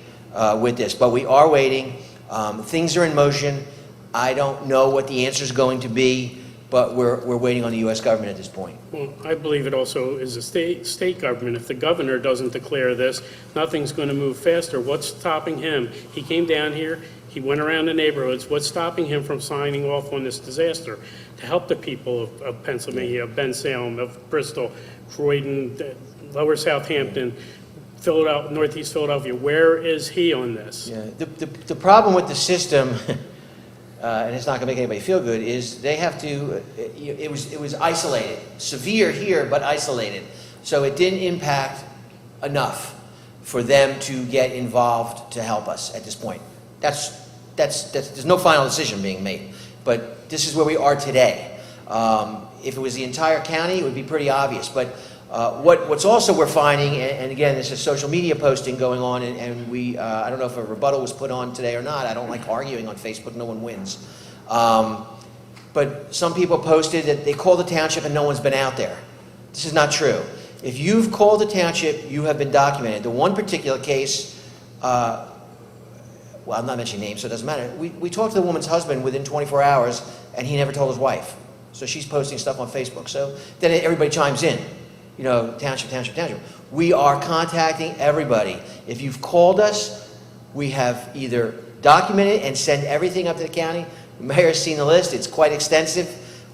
with this, but we are waiting. Things are in motion. I don't know what the answer is going to be, but we're waiting on the U.S. government at this point. Well, I believe it also is a state government. If the governor doesn't declare this, nothing's going to move faster. What's stopping him? He came down here, he went around the neighborhoods. What's stopping him from signing off on this disaster to help the people of Pennsylvania, of Bensalem, of Bristol, Croydon, Lower Southampton? Philadelphia, Northeast Philadelphia. Where is he on this? Yeah, the problem with the system, and it's not going to make anybody feel good, is they have to, it was isolated. Severe here, but isolated. So it didn't impact enough for them to get involved to help us at this point. There's no final decision being made, but this is where we are today. If it was the entire county, it would be pretty obvious, but what's also we're finding, and again, this is social media posting going on, and we, I don't know if a rebuttal was put on today or not. I don't like arguing on Facebook, no one wins. But some people posted that they called the township and no one's been out there. This is not true. If you've called the township, you have been documented. The one particular case, well, I'm not mentioning names, so it doesn't matter. We talked to the woman's husband within 24 hours, and he never told his wife. So she's posting stuff on Facebook. So then everybody chimes in. You know, township. We are contacting everybody. If you've called us, we have either documented and sent everything up to the county. The mayor's seen the list. It's quite extensive.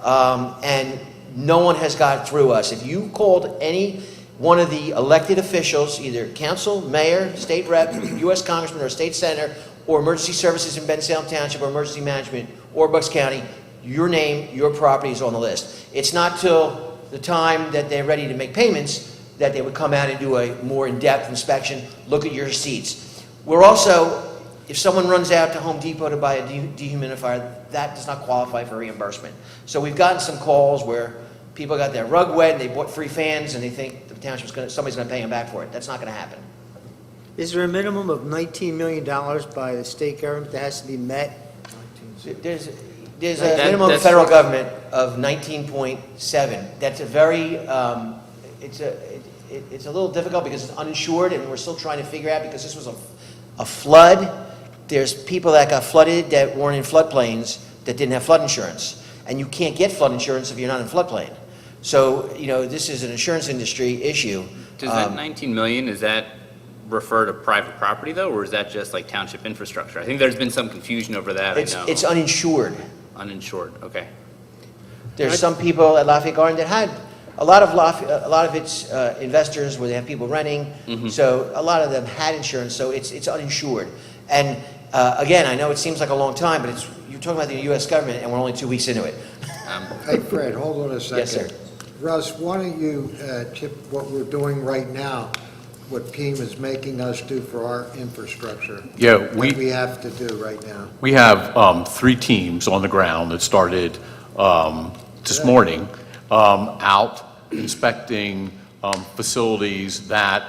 And no one has got through us. If you called any one of the elected officials, either council, mayor, state rep, U.S. congressman, or state senator, or emergency services in Bensalem Township, or emergency management, or Bucks County, your name, your property is on the list. It's not till the time that they're ready to make payments that they would come out and do a more in-depth inspection, look at your receipts. We're also, if someone runs out to Home Depot to buy a dehumidifier, that does not qualify for reimbursement. So we've gotten some calls where people got their rug wet, and they bought free fans, and they think the township's somebody's going to pay them back for it. That's not going to happen. Is there a minimum of $19 million by the state government that has to be met? There's a minimum of federal government of 19.7. That's a very, it's a little difficult because it's uninsured, and we're still trying to figure out, because this was a flood. There's people that got flooded that weren't in floodplains that didn't have flood insurance, and you can't get flood insurance if you're not in floodplain. So, you know, this is an insurance industry issue. Does that 19 million, is that refer to private property though, or is that just like township infrastructure? I think there's been some confusion over that, I know. It's uninsured. Uninsured, okay. There's some people at Lafayette Garden that had a lot of its investors where they have people renting. So a lot of them had insurance, so it's uninsured. And again, I know it seems like a long time, but you're talking about the U.S. government, and we're only 2 weeks into it. Hey, Fred, hold on a second. Yes, sir. Russ, why don't you tip what we're doing right now, what PEEM is making us do for our infrastructure? Yeah, what we have to do right now. We have 3 teams on the ground that started this morning out inspecting facilities that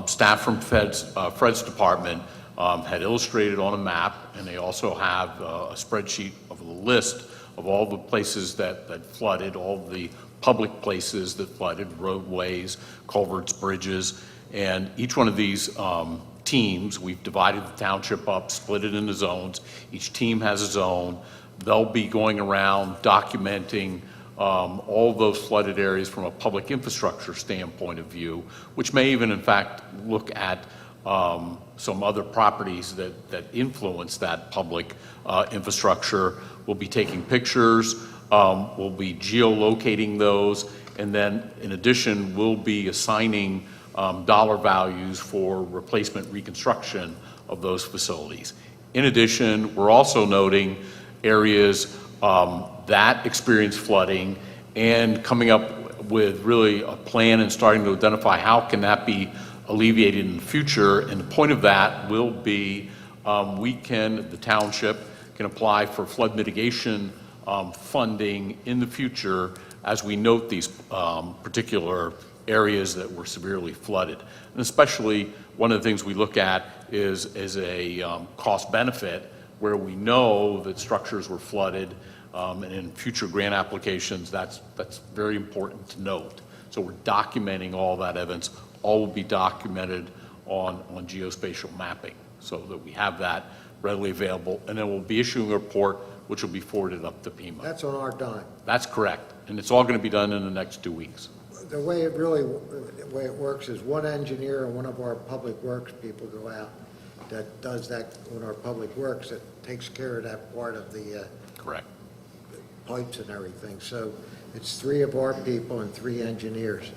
staff from Fred's department had illustrated on a map, and they also have a spreadsheet of a list of all the places that flooded, all the public places that flooded, roadways, culverts, bridges, and each one of these teams, we've divided the township up, split it into zones. Each team has its own. They'll be going around documenting all those flooded areas from a public infrastructure standpoint of view, which may even, in fact, look at some other properties that influence that public infrastructure. We'll be taking pictures, we'll be geolocating those, and then in addition, we'll be assigning dollar values for replacement reconstruction of those facilities. In addition, we're also noting areas that experience flooding and coming up with really a plan and starting to identify how can that be alleviated in the future. And the point of that will be the township can apply for flood mitigation funding in the future as we note these particular areas that were severely flooded. And especially one of the things we look at is a cost benefit where we know that structures were flooded, and in future grant applications, that's very important to note. So we're documenting all that evidence. All will be documented on geospatial mapping so that we have that readily available, and then we'll be issuing a report which will be forwarded up to PEMA. That's on our dime. That's correct, and it's all going to be done in the next 2 weeks. The way it works is one engineer and one of our public works people go out that does that on our public works, that takes care of that part of the Correct. pipes and everything. So it's 3 of our people and 3 engineers.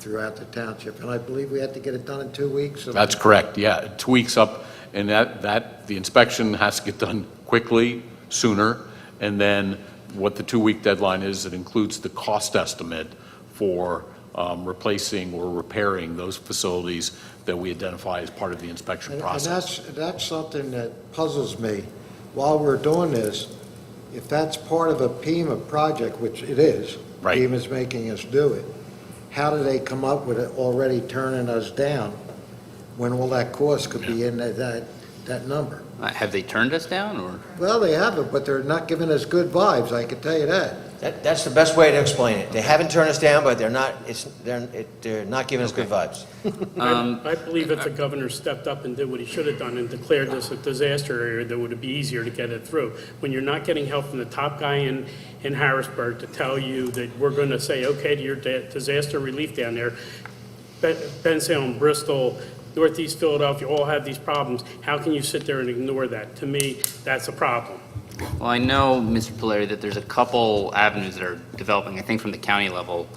throughout the township. And I believe we had to get it done in 2 weeks. so- That's correct, yeah. 2 weeks up, and the inspection has to get done quickly, sooner, and then what the 2-week deadline is, it includes the cost estimate for replacing or repairing those facilities that we identify as part of the inspection And process. that's something that puzzles me. While we're doing this, if that's part of a PEMA project, which it is, Right. PEMA's making us do it, how do they come up with it already turning us down when all that cost could be in that number? Have they turned us down, or? Well, they haven't, but they're not giving us good vibes, I can tell you that. That's the best way to explain it. They haven't turned us down, but they're not giving us good vibes. I believe if the governor stepped up and did what he should have done and declared this a disaster area, that would be easier to get it through. When you're not getting help from the top guy in Harrisburg to tell you that we're going to say, okay, to your disaster relief down there, Bensalem, Bristol, Northeast Philadelphia, all have these problems. How can you sit there and ignore that? To me, that's a problem. Well, I know, Mr. Polari, that there's a couple avenues that are developing, I think from the county level.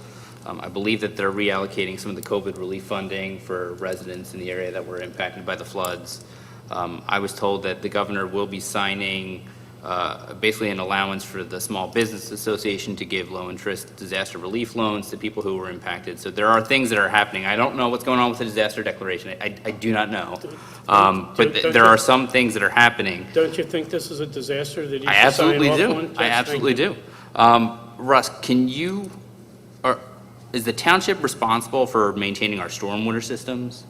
I believe that they're reallocating some of the COVID relief funding for residents in the area that were impacted by the floods. I was told that the governor will be signing basically an allowance for the Small Business Association to give low-interest disaster relief loans to people who were impacted. So there are things that are happening. I don't know what's going on with the disaster declaration. I do not know. But there are some things that are happening. Don't you think this is a disaster that he I should sign absolutely off do. on? I Yes, absolutely thank do. Russ, is the township responsible for maintaining our stormwater systems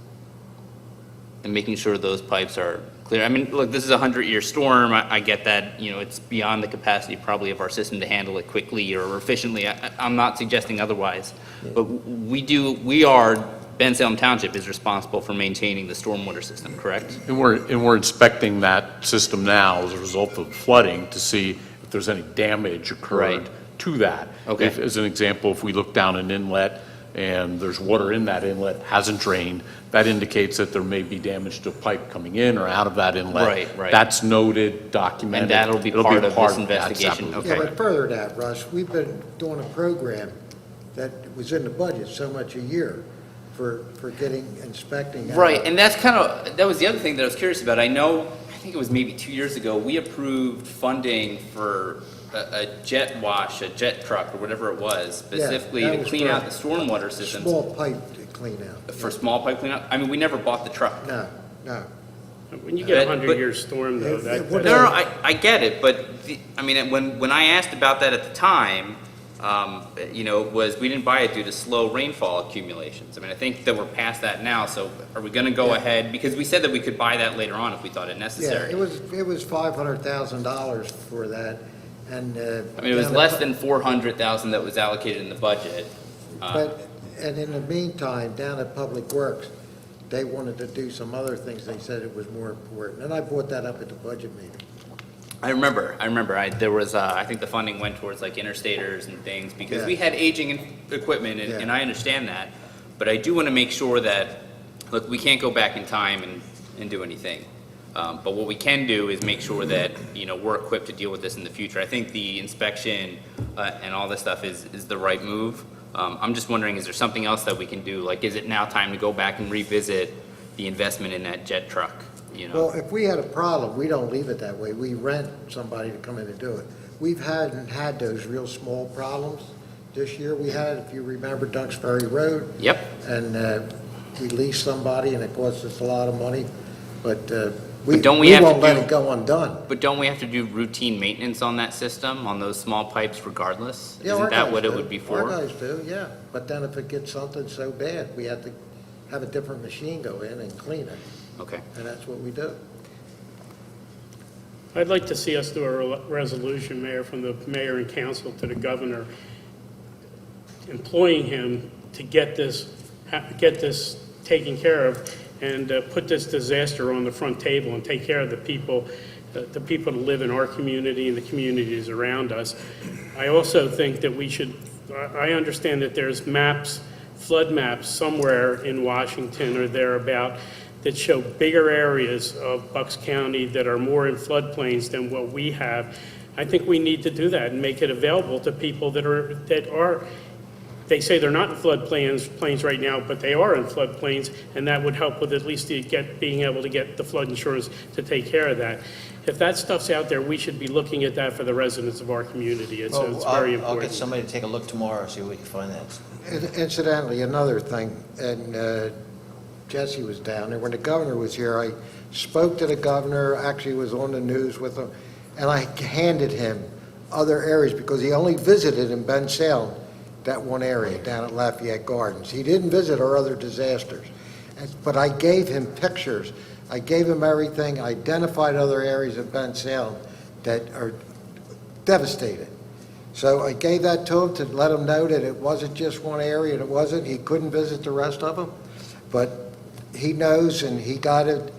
and making sure those pipes are clear? I mean, look, this is a 100-year storm. I get that, it's beyond the capacity probably of our system to handle it quickly or efficiently. I'm not suggesting otherwise. But Bensalem Township is responsible for maintaining the stormwater system, correct? And we're inspecting that system now as a result of flooding to see if there's any damage occurred Right. to that. Okay. As an example, if we look down an inlet and there's water in that inlet, hasn't drained, that indicates that there may be damage to a pipe coming in or out of that inlet. Right. That's noted, documented. And that'll be It'll part of this that's investigation. absolutely Okay. Yeah, but further to that, Russ, we've been doing a program that was in the budget so much a year for inspecting. Right, and that was the other thing that I was curious about. I think it was maybe 2 years ago, we approved funding for a jet truck, or whatever it was, specifically that to was clean for out the stormwater system. Small pipe to clean out. For small pipe cleanup? I mean, we never bought the truck. No. you. When you get a But- 100-year storm, though, that. What- No, I get it, but, when I asked about that at the time, we didn't buy it due to slow rainfall accumulations. I think that we're past that now, so are we gonna go ahead? Because we said that we could buy that later on if we thought it Yeah, necessary. it was $500,000 for that, and. It was less than 400,000 that was allocated in the budget. And in the meantime, down at Public Works, they wanted to do some other things. They said it was more important, and I brought that up at the budget meeting. I remember. There was, I think the funding went towards like interstators and things, because Yeah. we had aging equipment, and Yeah. I understand that. But I do want to make sure that, look, we can't go back in time and do anything. But what we can do is make sure that, we're equipped to deal with this in the future. I think the inspection and all this stuff is the right move. I'm just wondering, is there something else that we can do? Like, is it now time to go back and revisit the investment in that jet truck? Well, if we had a problem, we don't leave it that way. We rent somebody to come in and do it. We've hadn't had those real small problems this year. We had, if you remember, Duxbury Road. Yep. And we leased somebody, and it cost us a lot of money, but But don't we have to won't let do- it go undone. But don't we have to do routine maintenance on that system, on those small pipes regardless? Yeah, our Isn't that guys what it do. would be Our for? guys do, yeah. But then if it gets something so bad, we have to have a different machine go in and clean it, Okay. and that's what we do. I'd like to see us do a resolution, Mayor, from the mayor and council to the governor, employing him to get this taken care of and put this disaster on the front table and take care of the people that live in our community and the communities around us. I also think that I understand that there's maps, flood maps somewhere in Washington or thereabout that show bigger areas of Bucks County that are more in floodplains than what we have. I think we need to do that and make it available to people that are they say they're not in plains right now, but they are in floodplains, and that would help with at least being able to get the flood insurance to take care of that. If that stuff's out there, we should be looking at that for the residents of our community. It's very I'll important. get somebody to take a look tomorrow, see if we can find that. Incidentally, another thing, and Jesse was down there, when the governor was here, I spoke to the governor, actually was on the news with him, and I handed him other areas, because he only visited in Bensalem, that one area down at Lafayette Gardens. He didn't visit our other disasters. But I gave him pictures. I gave him everything, identified other areas of Bensalem that are devastated. So I gave that to him to let him know that it wasn't just one area, he couldn't visit the rest of them. But he knows, and he got a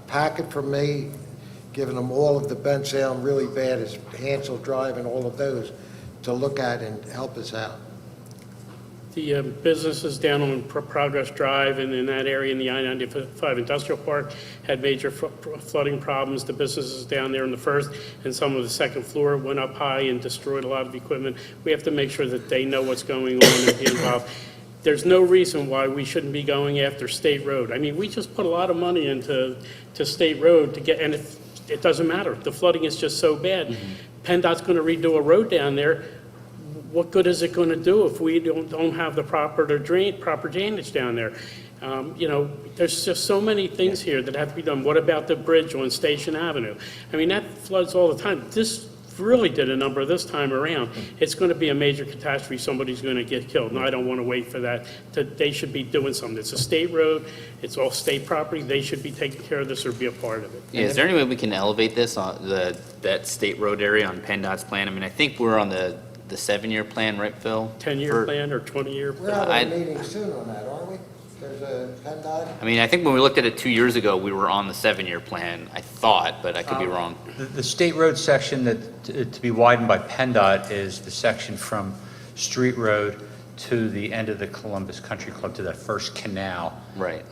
packet from me, giving him all of the Bensalem really bad, as Hansel Drive and all of those, to look at and help us out. The businesses down on Progress Drive and in that area in the I-95 Industrial Park had major flooding problems. The businesses down there in the first and some of the second floor went up high and destroyed a lot of equipment. We have to make sure that they know what's going on and be involved. There's no reason why we shouldn't be going after State Road. I mean, we just put a lot of money into State Road to get, and it doesn't matter. The flooding is just so bad. PennDOT's going to redo a road down there. What good is it going to do if we don't have the proper drainage down there? There's just so many things here that have to be done. What about the bridge on Station Avenue? I mean, that floods all the time. This really did a number this time around. It's going to be a major catastrophe. Somebody's going to get killed. No, I don't want to wait for that. They should be doing something. It's a state road. It's all state property. They should be taking care of this or be a part of it. Yeah, is there any way we can elevate this on that state road area on PennDOT's plan? I mean, I think we're on the 7-year plan, right, Phil? 10-year plan or 20-year We're plan? having a meeting soon on that, aren't we? There's a PennDOT. I mean, I think when we looked at it 2 years ago, we were on the 7-year plan, I thought, but I could be wrong. The state road section that, to be widened by PennDOT is the section from Street Road to the end of the Columbus Country Club, to that first canal. Right.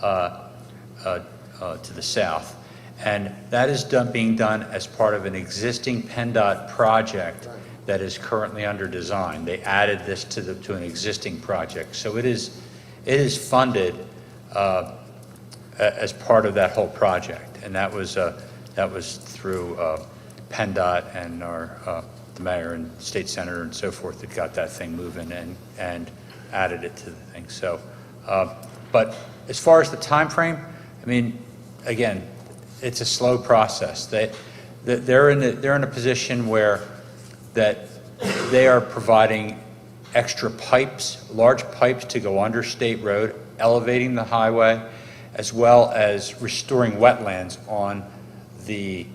To the south. And that is being done as part of an existing PennDOT project that is currently under design. They added this to an existing project. So it is funded as part of that whole project. And that was through PennDOT and the mayor and state senator and so forth that got that thing moving and added it to the thing. So, but as far as the time frame, I mean, again, it's a slow process. They're in a position where that they are providing extra pipes, large pipes to go under State Road, elevating the highway, as well as restoring wetlands on the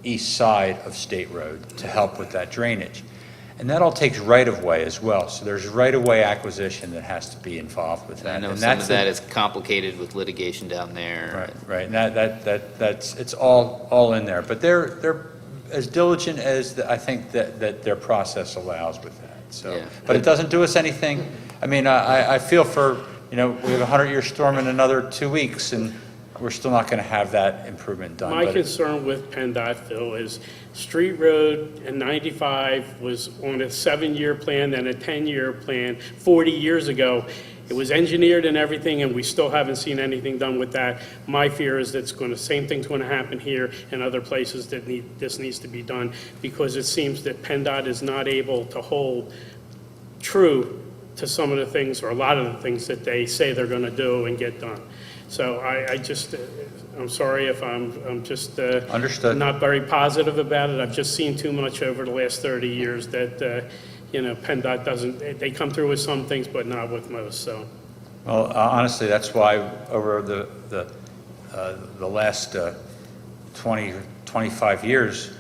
east side of State Road to help with that drainage. And that all takes right-of-way as well. So there's right-of-way acquisition that has to be involved with that. I know and some of that is complicated with litigation down there. Right. And that's it's all in there. But they're as diligent as I think that their process allows with that. So, Yeah. but it doesn't do us anything. I mean, I feel for, we have a 100-year storm in another 2 weeks, and we're still not going to have that improvement done. My But concern with PennDOT, Phil, is Street Road and 95 was on a 7-year plan, then a 10-year plan 40 years ago. It was engineered and everything, and we still haven't seen anything done with that. My fear is that same thing's going to happen here and other places that this needs to be done, because it seems that PennDOT is not able to hold true to some of the things, or a lot of the things that they say they're going to do and get done. So I'm sorry if I'm just Understood. not very positive about it. I've just seen too much over the last 30 years that, PennDOT they come through with some things, but not with most, so. Well, honestly, that's why over the last 20, 25 years,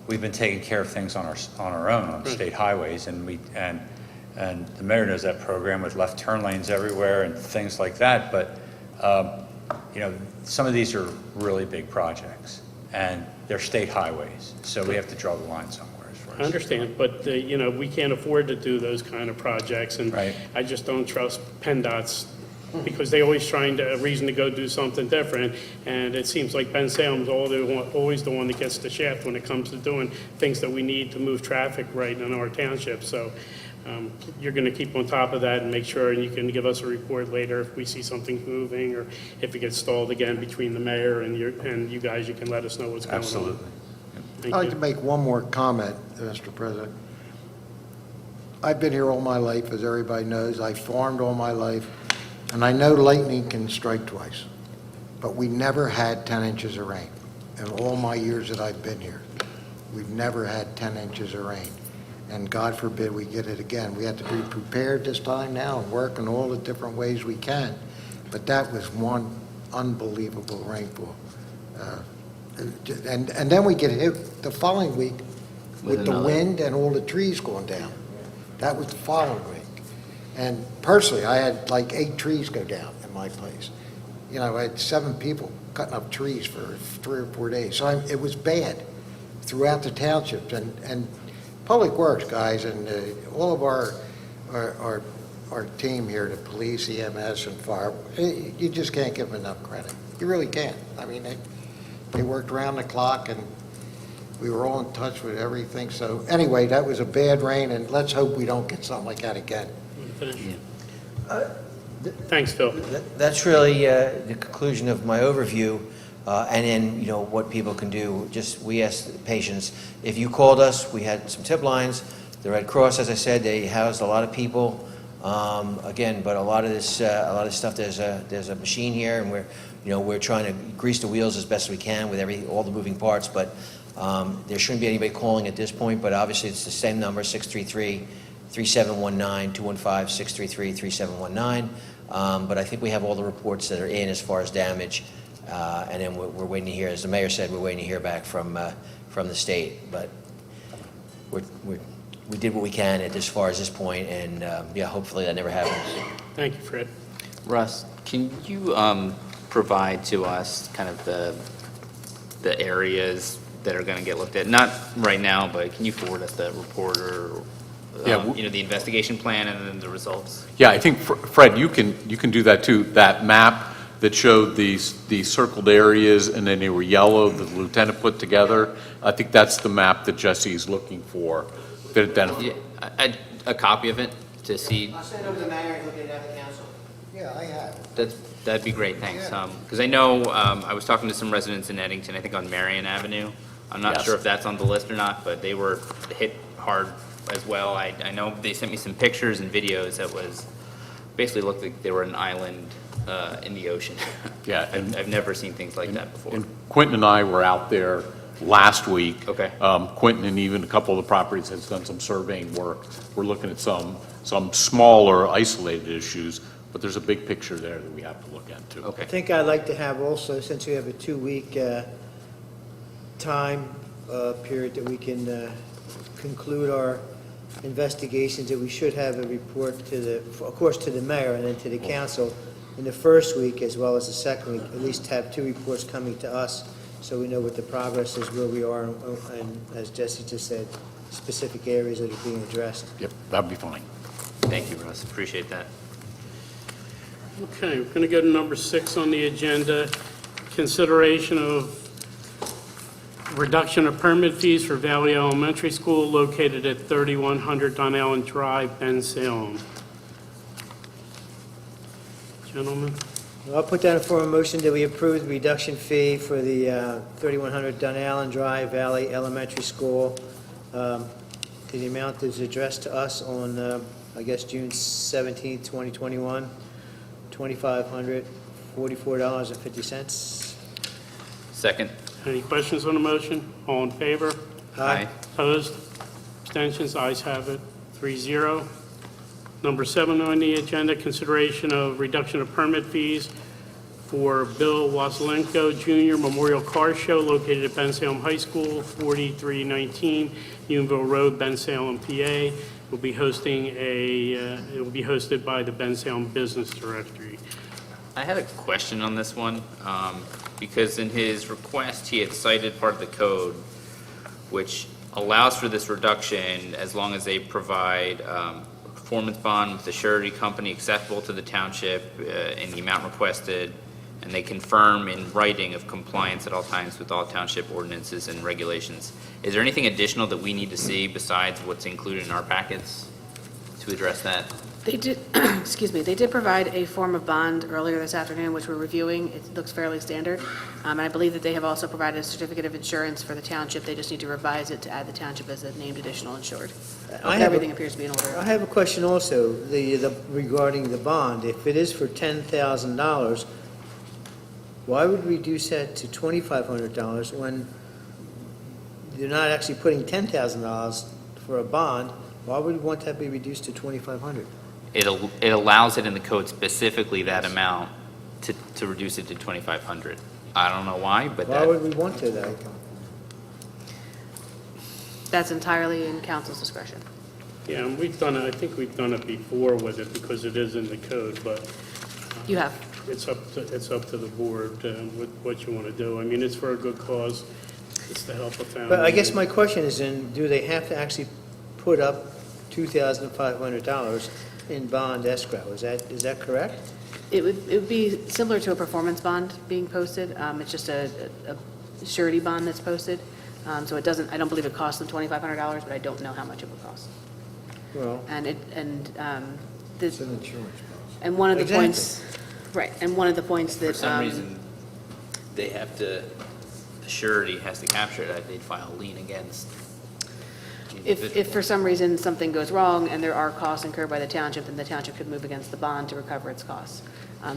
we've been taking care of things on our own on state highways, and the mayor knows that program with left turn lanes everywhere and things like that. But some of these are really big projects, and they're state highways, so we have to draw the line somewhere. I understand, but, we can't afford to do those kind of projects, and Right. I just don't trust PennDOT's, because they always find a reason to go do something different, and it seems like Bensalem's always the one that gets the shaft when it comes to doing things that we need to move traffic right in our township. So you're going to keep on top of that and make sure, and you can give us a report later if we see something moving, or if it gets stalled again between the mayor and you guys, you can let us know what's going on. Absolutely. Thank I'd like you. to make one more comment, Mr. President. I've been here all my life, as everybody knows. I farmed all my life, and I know lightning can strike twice, but we never had 10 inches of rain in all my years that I've been here. We've never had 10 inches of rain, and God forbid we get it again. We have to be prepared this time now and work in all the different ways we can, but that was one unbelievable rainfall. And then we get hit the following week with the another. wind and all the trees going down. That was the following week. And personally, I had like 8 trees go down in my place. You know, I had 7 people cutting up trees for 3 or 4 days. So it was bad throughout the township. And Public Works guys and all of our team here, the police, EMS, and fire, you just can't give them enough credit. You really can't. I mean, they worked around the clock, and we were all in touch with everything. So anyway, that was a bad rain, and let's hope we don't get something like that again. Finish. Thanks, Phil. That's really the conclusion of my overview, and then, you know, what people can do. Just, we asked patients, if you called us, we had some tip lines. The Red Cross, as I said, they housed a lot of people. Again, but a lot of this stuff, there's a machine here, and we're trying to grease the wheels as best we can with all the moving parts, but there shouldn't be anybody calling at this point, but obviously it's the same number, 633-3719, 215-633-3719. But I think we have all the reports that are in as far as damage, and then we're waiting to hear, as the mayor said, we're waiting to hear back from the state. But we did what we can as far as this point, and yeah, hopefully that never happens. Thank you, Fred. Russ, can you provide to us kind of the areas that are going to get looked at? Not right now, but can you forward us that report or the investigation plan and then the results? Yeah, I think, Fred, you can do that too. That map that showed these circled areas, and then they were yellow, the lieutenant put together, I think that's the map that Jesse's looking for. Yeah, a copy of it to see. I'll send it over to the mayor and look at it at the council. Yeah, I have. That'd be great, thanks. Because I know I was talking to some residents in Eddington, I think on Marion Avenue. I'm not Yes. sure if that's on the list or not, but they were hit hard as well. I know they sent me some pictures and videos that was, basically looked like they were an island in the ocean. Yeah, and- I've never seen things like that before. And Quentin and I were out there last week. Okay. Quentin and even a couple of the properties has done some surveying work. We're looking at some smaller isolated issues, but there's a big picture there that we have to look at too. Okay. I think I'd like to have also, since we have a 2-week time period that we can conclude our investigations, that we should have a report of course, to the mayor and then to the council in the first week as well as the second week, at least have 2 reports coming to us so we know what the progress is, where we are, and as Jesse just said, specific areas that are being addressed. Yep, that'd be fine. Thank you, Russ, appreciate that. Okay, we're going to go to number 6 on the agenda, consideration of reduction of permit fees for Valley Elementary School located at 3100 Donnellan Drive, Bensalem. Gentlemen, I'll put down a form of motion that we approve the reduction fee for the 3100 Dunallen Drive Valley Elementary School. The amount is addressed to us on, I guess, June 17, 2021, $2,544.50. Second. any questions on the motion? All in favor? Aye. Opposed? Abstentions? Ayes have it, 3-0. Number 7 on the agenda, consideration of reduction of permit fees for Bill Wasilenko Jr. Memorial Car Show located at Bensalem High School, 4319 Unionville Road, Bensalem, PA. Will be hosting it will be hosted by the Bensalem Business Directory. I had a question on this one, because in his request, he had cited part of the code, which allows for this reduction as long as they provide performance bond with the surety company acceptable to the township in the amount requested, and they confirm in writing of compliance at all times with all township ordinances and regulations. Is there anything additional that we need to see besides what's included in our packets? to address that? They did, excuse me, they did provide a form of bond earlier this afternoon, which we're reviewing. It looks fairly standard. And I believe that they have also provided a certificate of insurance for the township. They just need to revise it to add the township as a named additional insured. Everything appears to be in order. I have a question also, regarding the bond. If it is for $10,000, why would we reduce that to $2,500 when you're not actually putting $10,000 for a bond? Why would we want that be reduced to $2,500? It allows it in the code specifically that amount to reduce it to 2,500. I don't know why, but Why would we want to, though? That's entirely in council's discretion. Yeah, and we've done it, I think we've done it before with it because it is in the code, but You have. it's up to the board what you want to do. I mean, it's for a good cause. It's to help a family. But I guess my question is then, do they have to actually put up $2,500 in bond escrow? Is that correct? It would be similar to a performance bond being posted. It's just a surety bond that's posted. So it doesn't, I don't believe it costs them $2,500, but I don't know how much it would cost. Well, It's an insurance policy. And one of the Exactly. points, right, and one of the points that. for some reason, they have to, the surety has to capture it, they'd file a lien against. the If individual. for some reason something goes wrong and there are costs incurred by the township, then the township could move against the bond to recover its costs.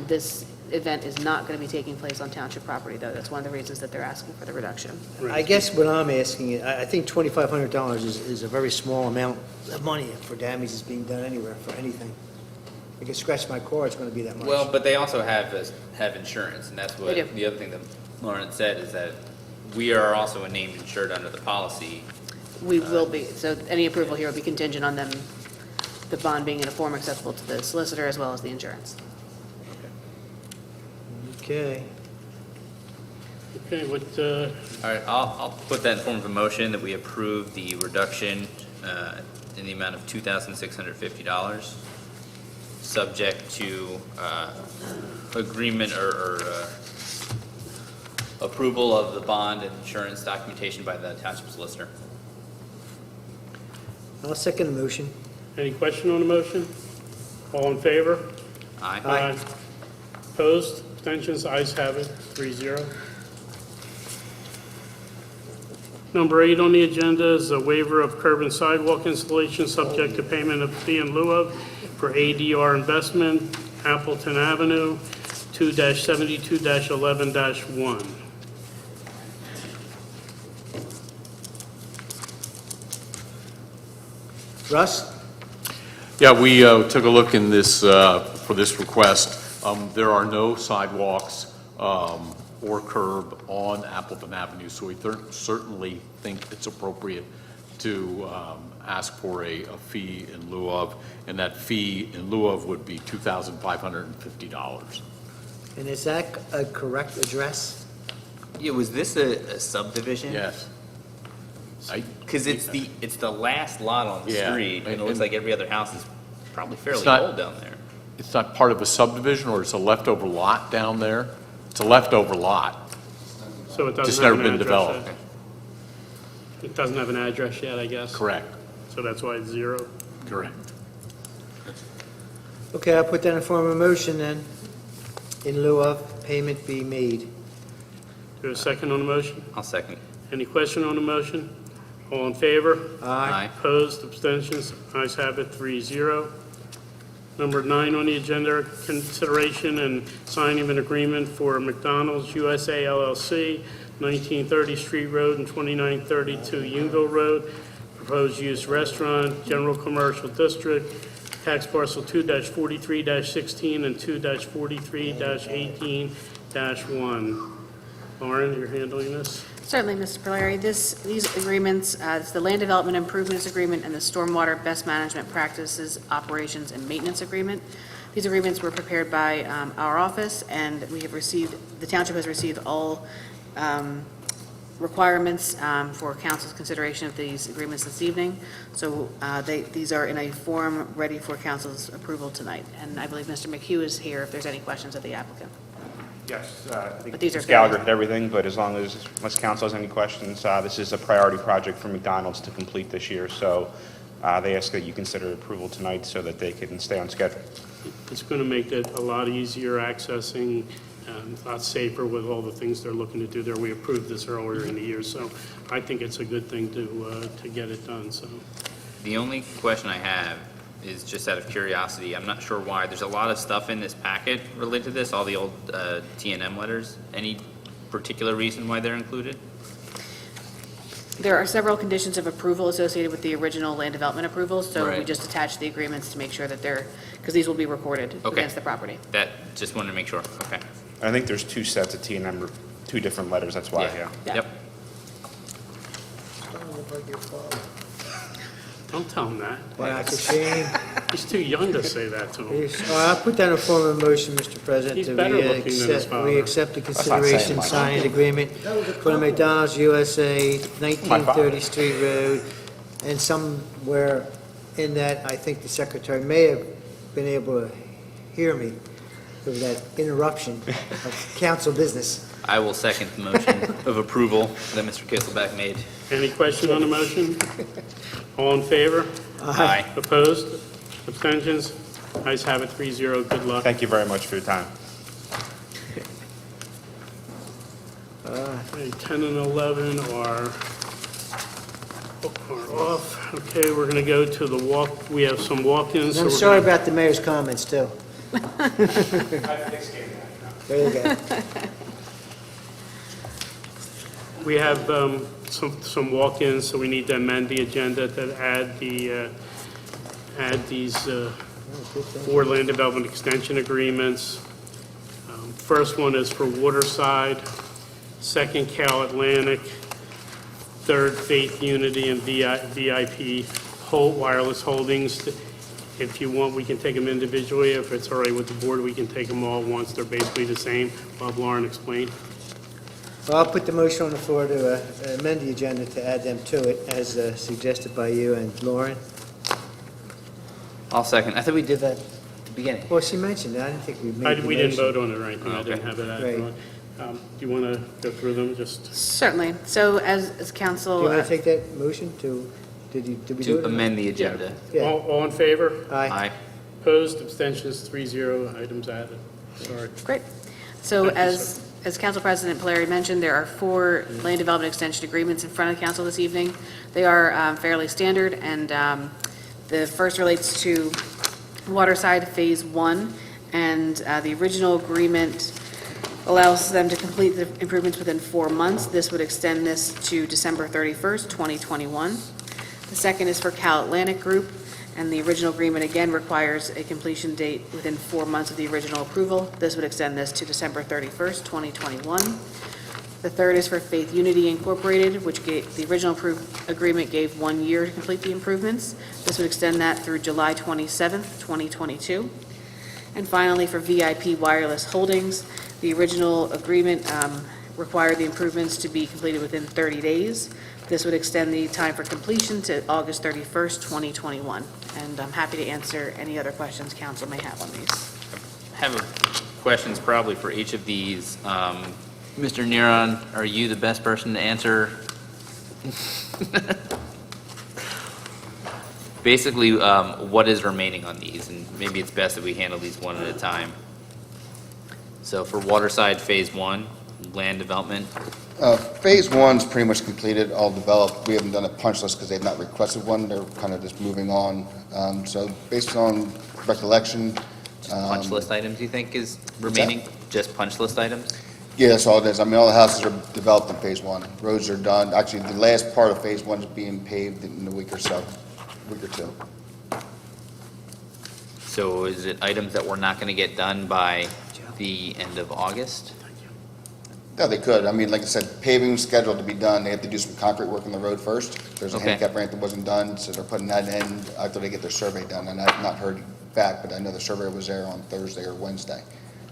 This event is not going to be taking place on township property, though. That's one of the reasons that they're asking for the reduction. I guess what I'm asking, I think $2,500 is a very small amount of money for damages being done anywhere, for anything. I can scratch my car, it's going to be that much. Well, but they also have insurance, and that's what, They do. the other thing that Lauren said is that we are also a named insured under the policy. We will be, so any approval here will be contingent on them, the bond being in a form acceptable to the solicitor as well as the insurance. Okay. Okay, All right, I'll put that in form of a motion that we approve the reduction in the amount of $2,650, subject to agreement or approval of the bond and insurance documentation by the township solicitor. I'll second the motion. any question on the motion? All in favor? Aye. Aye. Opposed? Abstentions? Ayes have it, 3-0. Number 8 on the agenda is a waiver of curb and sidewalk installation subject to payment of fee in lieu of for ADR investment, Appleton Avenue, 2-72-11-1. Russ? Yeah, we took a look in this, for this request. There are no sidewalks or curb on Appleton Avenue, so we certainly think it's appropriate to ask for a fee in lieu of, and that fee in lieu of would be $2,550. And is that a correct address? Yeah, was this a subdivision? Yes. Because it's the last lot on the Yeah, street, and it looks and- like every other house is probably fairly not- old down there. It's not part of a subdivision, or it's a leftover lot down there? It's a leftover lot. So it Just doesn't never have an been address developed. yet? It doesn't have an address yet, I guess? Correct. So that's why it's 0? Correct. Okay, I'll put that in form of a motion then. In lieu of, payment be made. Do a second on the motion? I'll second. Any question on the motion? All in favor? Aye. Opposed, abstentions, ayes have it, 3-0. Number 9 on the agenda, consideration and signing of an agreement for McDonald's USA LLC, 1930 Street Road and 2932 Unville Road, proposed use restaurant, general commercial district, tax parcel 2-43-16 and 2-43-18-1. Lauren, you're handling this? Certainly, Mr. Polari. These agreements, it's the Land Development Improvements Agreement and the Stormwater Best Management Practices Operations and Maintenance Agreement. These agreements were prepared by our office, and we have received, the township has received all requirements for council's consideration of these agreements this evening. So these are in a form ready for council's approval tonight. And I believe Mr. McHugh is here if there's any questions of the applicant. Yes, I But think these are Ms. Gallagher fairly- hit everything, but as long as, unless council has any questions, this is a priority project for McDonald's to complete this year, so they ask that you consider approval tonight so that they can stay on schedule. It's going to make it a lot easier accessing, a lot safer with all the things they're looking to do there. We approved this earlier in the year, so I think it's a good thing to get it done, so. The only question I have is just out of curiosity. I'm not sure why. There's a lot of stuff in this packet related to this, all the old T&M letters. Any particular reason why they're included? There are several conditions of approval associated with the original land development approvals, so we Right. just attached the agreements to make sure that they're, because these will be recorded Okay. against the property. That, just wanted to make sure. Okay. I think there's two sets of T&M, two different letters, that's why, yeah. Yeah. Yep. Don't look like your father. Don't tell him that. Wow, it's a shame. He's too young to say that to him. I'll put down a form of motion, Mr. President. He's that better we looking than his accept- father. We accept the not saying consideration much. signed agreement for the McDonald's USA, 1930 Street Road, and somewhere in that, I think the secretary may have been able to hear me with that interruption of council business. I will second the motion of approval that Mr. Kisselback made. Any question on the motion? All in favor? Aye. Opposed? Abstentions? Ayes have it, 3-0. Good luck. Thank you very much for your time. Okay, 10 and 11 are off. Okay, we're going to go to the walk. We have some walk-ins. And I'm so we're sorry gonna- about the mayor's comments, too. There you go. We have some walk-ins, so we need to amend the agenda to add these 4 land development extension agreements. First one is for Waterside, second Cal Atlantic, third Faith Unity and VIP Wireless Holdings. If you want, we can take them individually. If it's all right with the board, we can take them all at once. They're basically the same. Bob Lauren explained. Well, I'll put the motion on the floor to amend the agenda to add them to it, as suggested by you and Lauren. I'll second. I thought we did that at the beginning. Well, she mentioned it. I didn't think we made the We didn't motion. vote on it or anything. I didn't Okay. have it Right. added on. Do you want to go through them? Just, Certainly. So as council. Do you want to take that motion to, did we do it? To amend the agenda. Yeah. all in favor? Aye. Opposed? Abstentions? 3-0. Items added. Sorry. Great. So Thank you, as Council President Polari mentioned, there are 4 land development extension agreements in front of council this evening. They are fairly standard, and the first relates to Waterside Phase 1, and the original agreement allows them to complete the improvements within 4 months. This would extend this to December 31st, 2021. The second is for Cal Atlantic Group, and the original agreement again requires a completion date within 4 months of the original approval. This would extend this to December 31st, 2021. The third is for Faith Unity Incorporated, which the original agreement gave 1 year to complete the improvements. This would extend that through July 27th, 2022. And finally, for VIP Wireless Holdings, the original agreement required the improvements to be completed within 30 days. This would extend the time for completion to August 31st, 2021. And I'm happy to answer any other questions council may have on these. I have questions probably for each of these. Mr. Neron, are you the best person to answer? Basically, what is remaining on these? And maybe it's best that we handle these one at a time. So for Waterside Phase 1, land development, Phase 1's pretty much completed, all developed. We haven't done a punch list because they've not requested one. They're kind of just moving on. So based on recollection. punch list items you think is remaining? Just punch list items? Yeah, that's all it is. I mean, all the houses are developed in Phase 1. Roads are done. Actually, the last part of Phase 1 is being paved in a week or so, week or two. So is it items that we're not going to get done by the end of August? Yeah, they could. I mean, like I said, paving's scheduled to be done. They have to do some concrete work on the road first. There's a Okay. handicap ramp that wasn't done, so they're putting that in after they get their survey done. And I've not heard back, but I know the surveyor was there on Thursday or Wednesday.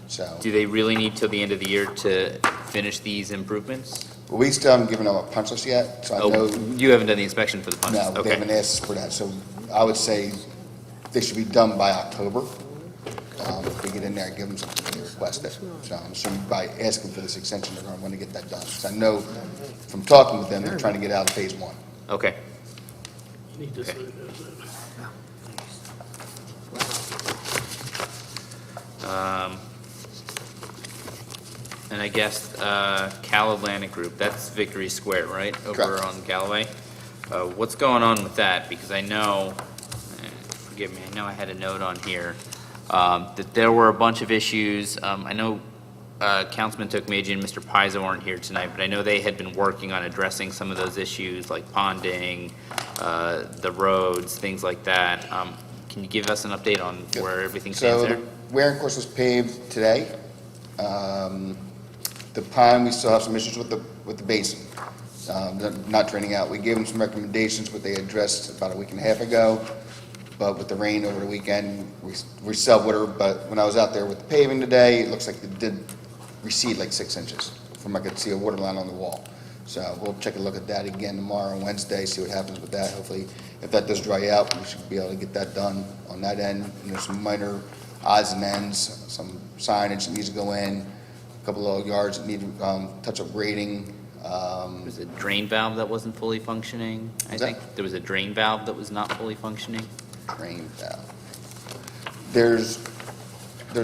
So, Do they really need till the end of the year to finish these improvements? we still haven't given them a punch list yet, so I Oh, know, you haven't done the inspection for the punch list? no, they haven't asked us for that. So I would say they should be done by October. If we get in there and give them something, they request it. So I'm assuming by asking for this extension, they're going to want to get that done. Because I know from talking with them, they're trying to get out of Phase 1. Okay. You need to Okay. sign those. And I guess Cal Atlantic Group, that's Victory Square, right? Over Correct. on Galloway? What's going on with that? Because I know, forgive me, I know I had a note on here, that there were a bunch of issues. I know Councilman Tookmage and Mr. Paizo aren't here tonight, but I know they had been working on addressing some of those issues, like ponding, the roads, things like that. Can you give us an update on where everything stands So there? the wearing course was paved today. The pond, we still have some issues with the basin, they're not draining out. We gave them some recommendations, but they addressed about a week and a half ago. But with the rain over the weekend, we sell water, but when I was out there with the paving today, it looks like it did recede like 6 inches from I could see a water line on the wall. So we'll take a look at that again tomorrow and Wednesday, see what happens with that. Hopefully, if that does dry out, we should be able to get that done on that end. And there's some minor odds and ends, some signage that needs to go in, a couple of yards that need touch-up grading. There was a drain valve that wasn't fully functioning, I What's that? think. There was a drain valve that was not fully functioning. Drain valve. There's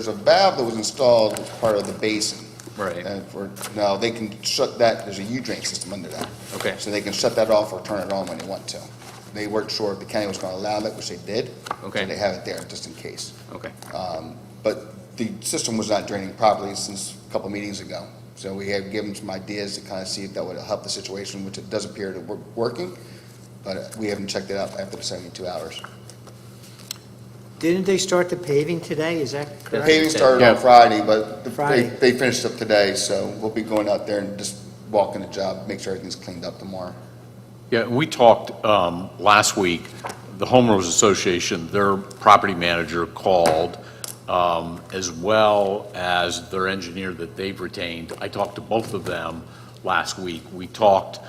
a valve that was installed as part of the basin. Right. Now, they can shut that, there's a U-drain system under that. Okay. So they can shut that off or turn it on when they want to. They weren't sure if the county was going to allow that, which they did. Okay. So they have it there just in case. Okay. But the system was not draining properly since a couple meetings ago. So we have given some ideas to kind of see if that would help the situation, which it does appear to be working, but we haven't checked it out after the 72 hours. Didn't they start the paving today? Is that The correct? paving started Yeah. on Friday, but Friday. they finished up today, so we'll be going out there and just walking the job, make sure everything's cleaned up tomorrow. Yeah, we talked last week, the homeowners association, their property manager called, as well as their engineer that they've retained. I talked to both of them last week. We talked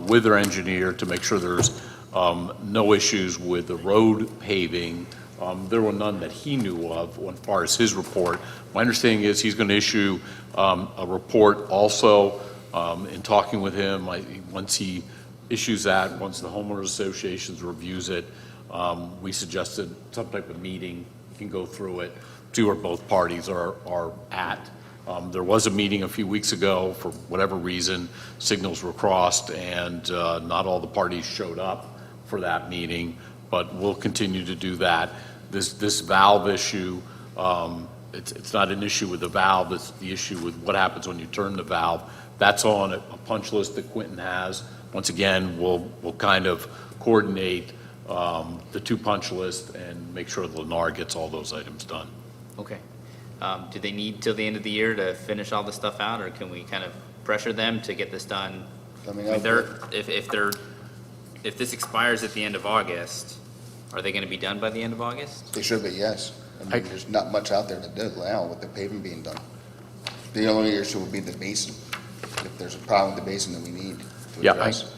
with their engineer to make sure there's no issues with the road paving. There were none that he knew of as far as his report. My understanding is he's going to issue a report also. In talking with him, once he issues that, once the homeowners associations reviews it, we suggested some type of meeting, can go through it, see where both parties are at. There was a meeting a few weeks ago, for whatever reason, signals were crossed, and not all the parties showed up for that meeting, but we'll continue to do that. This valve issue, it's not an issue with the valve, it's the issue with what happens when you turn the valve. That's on a punch list that Quentin has. Once again, we'll kind of coordinate the two punch lists and make sure Lennar gets all those items done. Okay. Do they need till the end of the year to finish all this stuff out, or can we kind of pressure them to get this done? I mean, If this expires at the end of August, are they gonna be done by the end of August? They should be, yes. I mean, there's not much out there to do now with the paving being done. The only issue would be the basin. If there's a problem with the basin that we need to Yeah, address.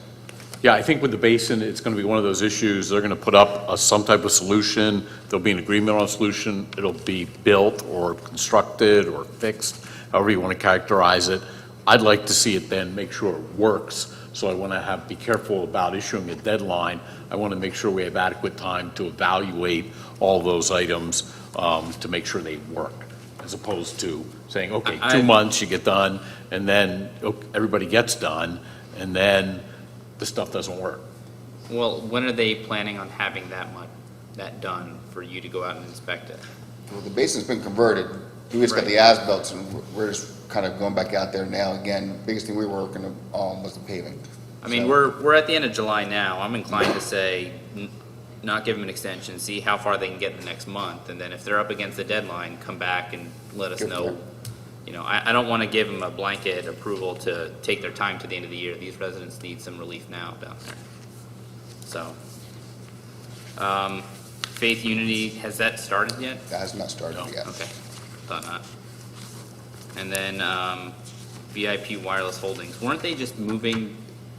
Yeah, I think with the basin, it's going to be one of those issues, they're going to put up some type of solution, there'll be an agreement on a solution, it'll be built or constructed or fixed, however you want to characterize it. I'd like to see it then, make sure it works, so I want to be careful about issuing a deadline. I want to make sure we have adequate time to evaluate all those items to make sure they work, as opposed to saying, okay, 2 months, you get done, and then everybody gets done, and then the stuff doesn't work. Well, when are they planning on having that done for you to go out and inspect it? Well, the basin's been converted. We just got the as-built, and we're just kind of going back out there now. Again, the biggest thing we were working on was the paving. I mean, So- we're at the end of July now. I'm inclined to say, not give them an extension, see how far they can get in the next month, and then if they're up against the deadline, come back and let us Good know. point. You know, I don't want to give them a blanket approval to take their time to the end of the year. These residents need some relief now down there. So, Faith Unity, has that started yet? That has not started No, yet. okay, thought not. And then, VIP Wireless Holdings, weren't they just moving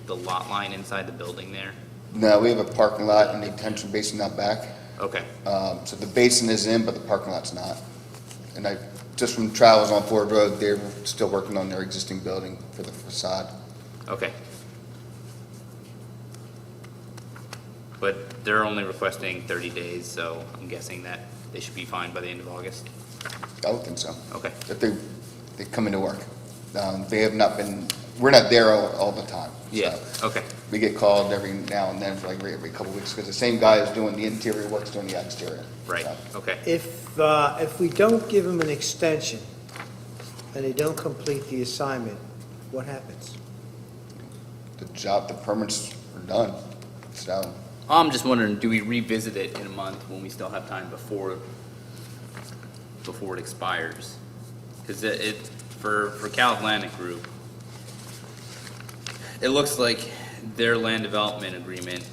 the lot line inside the building there? No, we have a parking lot and the detention basin out back. Okay, So the basin is in, but the parking lot's not. And just from travels on Ford Road, they're still working on their existing building for the facade. okay. But they're only requesting 30 days, so I'm guessing that they should be fine by the end of August. I would think so. Okay. If they come into work. They have not been, we're not there all the time. Yeah, So okay. we get called every now and then for like every couple of weeks, because the same guy is doing the interior works, doing the exterior. Right, So, okay. If we don't give them an extension and they don't complete the assignment, what happens? The permits are done, so. I'm just wondering, do we revisit it in a month when we still have time before it expires? Because for Cal Atlantic Group, it looks like their land development agreement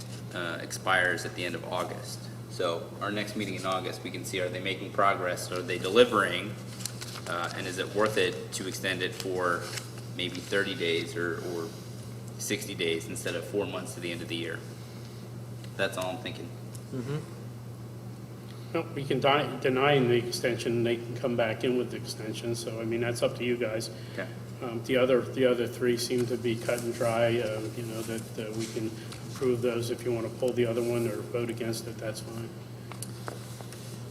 expires at the end of August. So our next meeting in August, we can see, are they making progress? Are they delivering? And is it worth it to extend it for maybe 30 days or 60 days instead of 4 months to the end of the year? That's all I'm thinking. Well, we can deny the extension, they can come back in with the extension, so, I mean, that's up to you guys. Okay. The other three seem to be cut and dry, you know, that we can approve those. If you want to pull the other one or vote against it, that's fine.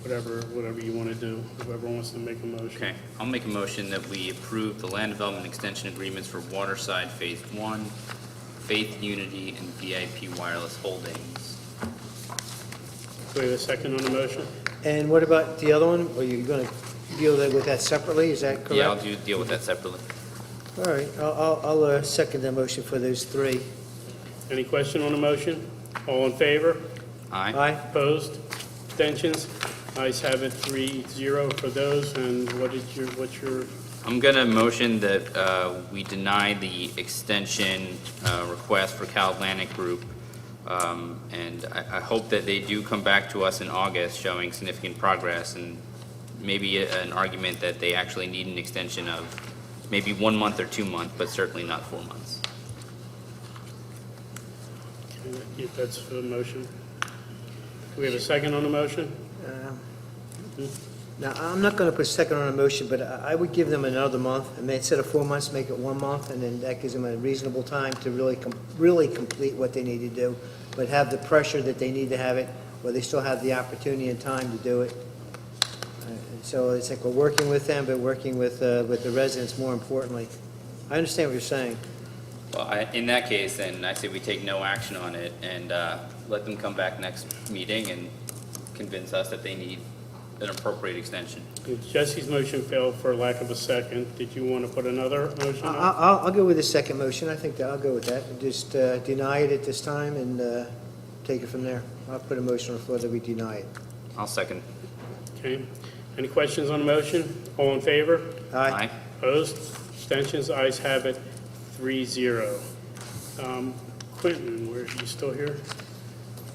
Whatever you want to do, whoever wants to make a motion. Okay, I'll make a motion that we approve the land development extension agreements for Waterside Phase 1, Faith Unity, and VIP Wireless Holdings. Do we have a second on the motion? And what about the other one? Are you going to deal with that separately? Is that correct? Yeah, I'll deal with that separately. All right, I'll second the motion for those three. Any question on the motion? All in favor? Aye. Aye? Opposed? Abstentions? Ayes have it, 3-0 for those, and what's your, I'm gonna motion that we deny the extension request for Cal Atlantic Group. And I hope that they do come back to us in August showing significant progress and maybe an argument that they actually need an extension of maybe 1 month or 2 months, but certainly not 4 months. if that's the motion? Do we have a second on the motion? Now, I'm not going to put second on a motion, but I would give them another month, and instead of 4 months, make it 1 month, and then that gives them a reasonable time to really complete what they need to do, but have the pressure that they need to have it, where they still have the opportunity and time to do it. And so it's like we're working with them, but working with the residents more importantly. I understand what you're saying. Well, in that case, then I say we take no action on it and let them come back next meeting and convince us that they need an appropriate extension. Jesse's motion failed for lack of a second. Did you want to put another motion on? I'll go with the second motion. I think that I'll go with that. Just deny it at this time and take it from there. I'll put a motion on the floor that we deny it. I'll second. Okay. Any questions on the motion? All in favor? Aye. Opposed? Abstentions? Ayes have it, 3-0. Quentin, are you still here?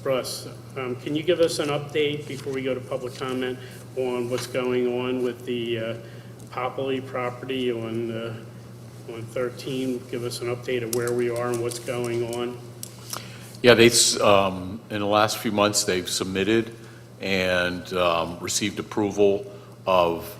Russ, can you give us an update before we go to public comment on what's going on with the Popley property on 13? Give us an update of where we are and what's going on. Yeah, in the last few months, they've submitted and received approval of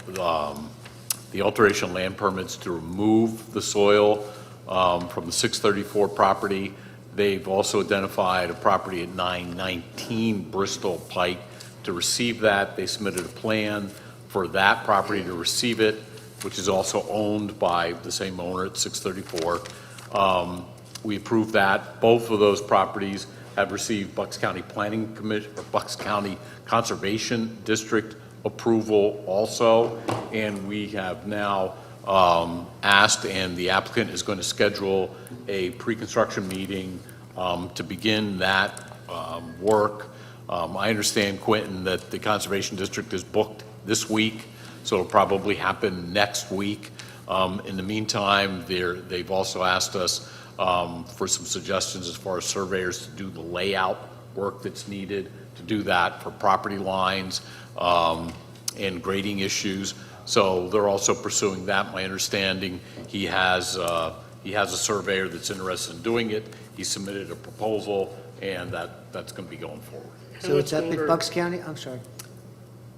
the alteration of land permits to remove the soil from the 634 property. They've also identified a property at 919 Bristol Pike to receive that. They submitted a plan for that property to receive it, which is also owned by the same owner at 634. We approved that. Both of those properties have received Bucks County Planning Commission or Bucks County Conservation District approval also, and we have now asked, and the applicant is going to schedule a pre-construction meeting to begin that work. I understand, Quentin, that the Conservation District is booked this week, so it'll probably happen next week. In the meantime, they've also asked us for some suggestions as far as surveyors to do the layout work that's needed to do that for property lines and grading issues. So they're also pursuing that. My understanding, he has a surveyor that's interested in doing it. He submitted a proposal, and that's going to be going forward. So it's up in Bucks County? I'm sorry.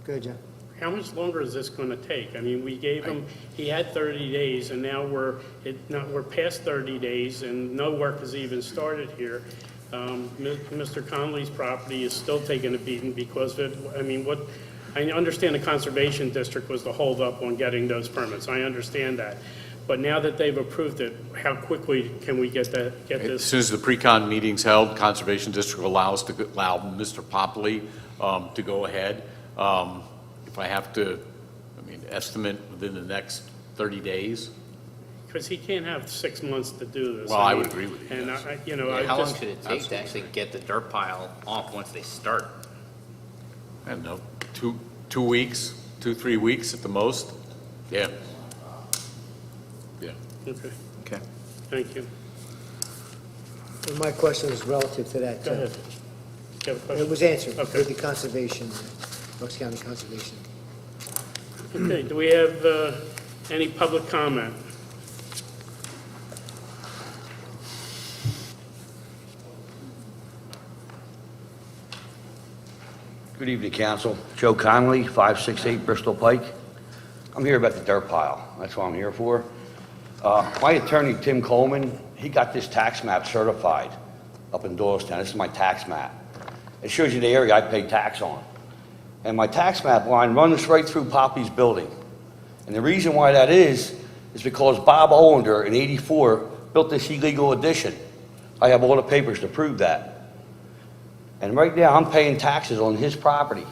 Go ahead, John. How much longer is this going to take? I mean, we gave him, he had 30 days, and now we're past 30 days, and no work has even started here. Mr. Conley's property is still taking a beating because of it. I mean, I understand the Conservation District was the holdup on getting those permits. I understand that. But now that they've approved it, how quickly can we get As this? soon as the pre-con meeting's held, Conservation District allow Mr. Popley to go ahead. If I have to, estimate within the next 30 days. Because he can't have 6 months to do this. Well, I would agree with you, And, yes. How long should it take to actually get the dirt pile off once they start? I don't know, 2 weeks, 3 weeks at the most. Yeah. Yeah. Okay, Okay. thank you. And my question is relative to that. Go ahead. You have a question? It was answered Okay. with the conservation, Bucks County Conservation. Okay, do we have any public comment? Good evening, council. Joe Conley, 568 Bristol Pike. I'm here about the dirt pile. That's what I'm here for. My attorney, Tim Coleman, he got this tax map certified up in Doylestown. This is my tax map. It shows you the area I pay tax on. And my tax map line runs right through Poppy's building. And the reason why that is because Bob Ollender in '84 built this illegal addition. I have all the papers to prove that. And right now, I'm paying taxes on his property,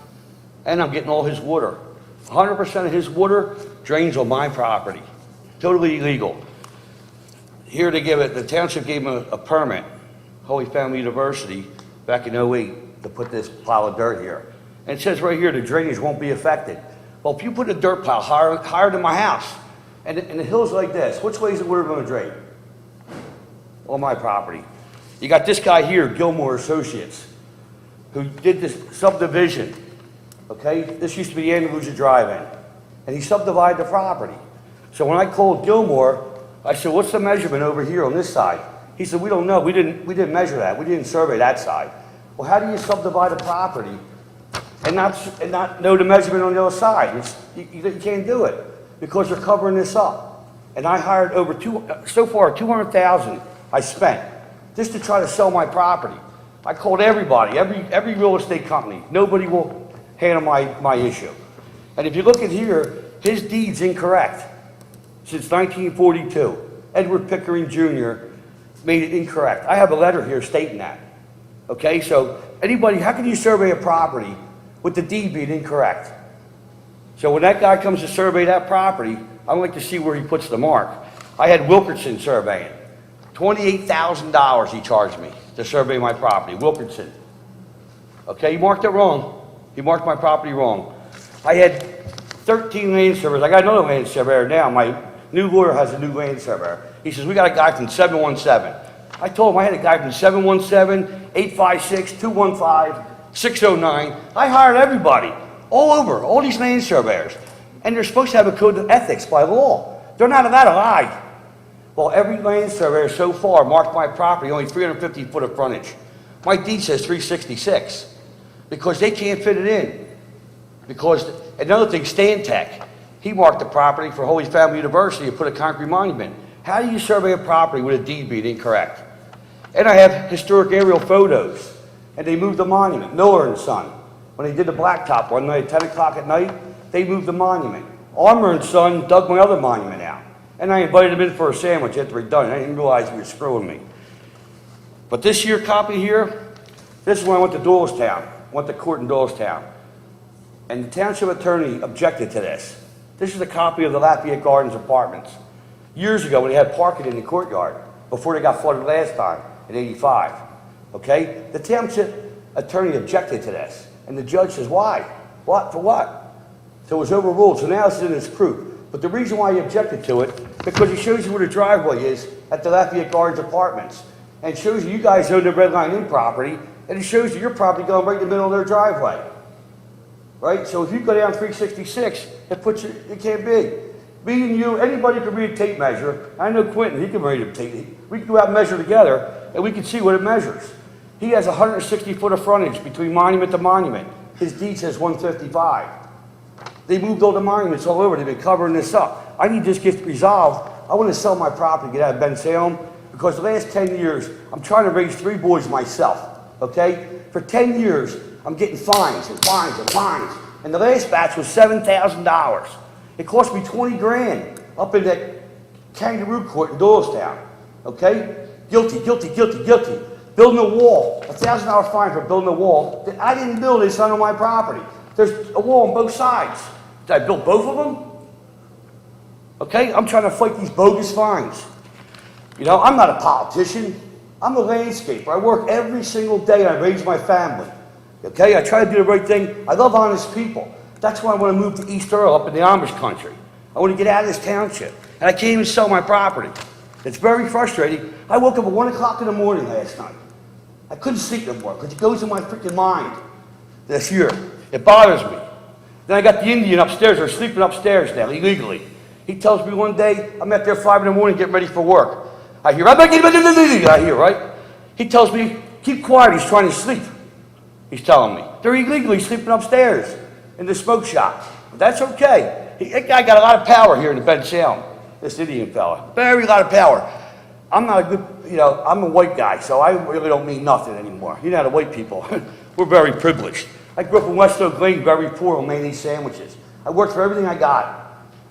and I'm getting all his water. 100% of his water drains on my property. Totally illegal. Here to give it, the township gave him a permit, Holy Family University, back in '08, to put this pile of dirt here. And it says right here, the drainage won't be affected. Well, if you put a dirt pile higher than my house, and the hill's like this, which way is the water going to drain? On my property. You got this guy here, Gilmore Associates, who did this subdivision, okay? This used to be Andalusia Drive-In, and he subdivided the property. So when I called Gilmore, I said, what's the measurement over here on this side? He said, we don't know, we didn't measure that, we didn't survey that side. Well, how do you subdivide a property and not know the measurement on the other side? You can't do it, because they're covering this up. And I hired so far, $200,000 I spent, just to try to sell my property. I called everybody, every real estate company. Nobody will handle my issue. And if you look at here, his deed's incorrect since 1942. Edward Pickering Jr. made it incorrect. I have a letter here stating that. Okay, so anybody, how can you survey a property with the deed being incorrect? So when that guy comes to survey that property, I'd like to see where he puts the mark. I had Wilkerson surveying. $28,000 he charged me to survey my property, Wilkinson. Okay, he marked it wrong. He marked my property wrong. I had 13 land surveyors. I got another land surveyor now. My new lawyer has a new land surveyor. He says, we got a guy from 717. I told him I had a guy from 717, 856, 215, 609. I hired everybody, all over, all these land surveyors. And they're supposed to have a code of ethics by law. They're not allowed to lie. Well, every land surveyor so far marked my property only 350 foot of frontage. My deed says 366 because they can't fit it in. Because another thing, Stantec, he marked the property for Holy Family University and put a concrete monument. How do you survey a property with a deed being incorrect? And I have historic aerial photos, and they moved the monument. Miller and Son, when they did the blacktop one night at 10 o'clock at night, they moved the monument. Armour and Son dug my other monument out. And I invited him in for a sandwich after we'd done it. I didn't realize he was screwing me. But this year copy here, this is when I went to Doylestown. Went to court in Doylestown. And the township attorney objected to this. This is a copy of the Lafayette Gardens Apartments. Years ago when they had parking in the courtyard, before they got flooded last time in '85. Okay? The township attorney objected to this. And the judge says, why? What? For what? So it was overruled. So now it's in its proof. But the reason why he objected to it, because he shows you where the driveway is at the Lafayette Gardens Apartments. And it shows you guys own the Red Line Inn property, and it shows you your property going right in the middle of their driveway. Right? So if you go down 366, it puts you, it can't be. Me and you, anybody can read a tape measure. I know Quentin, he can read a tape. We can go out and measure together, and we can see what it measures. He has 160 foot of frontage between monument to monument. His deed says 155. They moved all the monuments all over. They've been covering this up. I need this to get resolved. I want to sell my property, get out of Bensalem. because the last 10 years, I'm trying to raise 3 boys myself, okay? For 10 years, I'm getting fines and fines and fines. And the last batch was $7,000. It cost me 20 grand up in that kangaroo court in Doylestown, okay? Guilty, guilty, guilty, guilty. Building a wall, $1,000 fine for building a wall that I didn't build, it's on my property. There's a wall on both sides. Did I build both of them? Okay, I'm trying to fight these bogus fines. You know, I'm not a politician. I'm a landscaper. I work every single day and I raise my family. Okay, I try to do the right thing. I love honest people. That's why I want to move to East Earl up in the Amish country. I want to get out of this township. And I can't even sell my property. It's very frustrating. I woke up at 1 o'clock in the morning last night. I couldn't sleep no more because it goes in my freaking mind this year. It bothers me. Then I got the Indian upstairs. They're sleeping upstairs now, illegally. He tells me one day, I'm out there 5 in the morning getting ready for work. I hear, right? He tells me, keep quiet, he's trying to sleep. He's telling me. They're illegally sleeping upstairs in the smoke shop. But that's okay. That guy got a lot of power here in the Bensalem, this Indian fella. Very lot of power. I'm not a good, you know, I'm a white guy, so I really don't mean nothing anymore. You know how the white people, we're very privileged. I grew up in West Oak Lane, very poor on mayonnaise sandwiches. I worked for everything I got.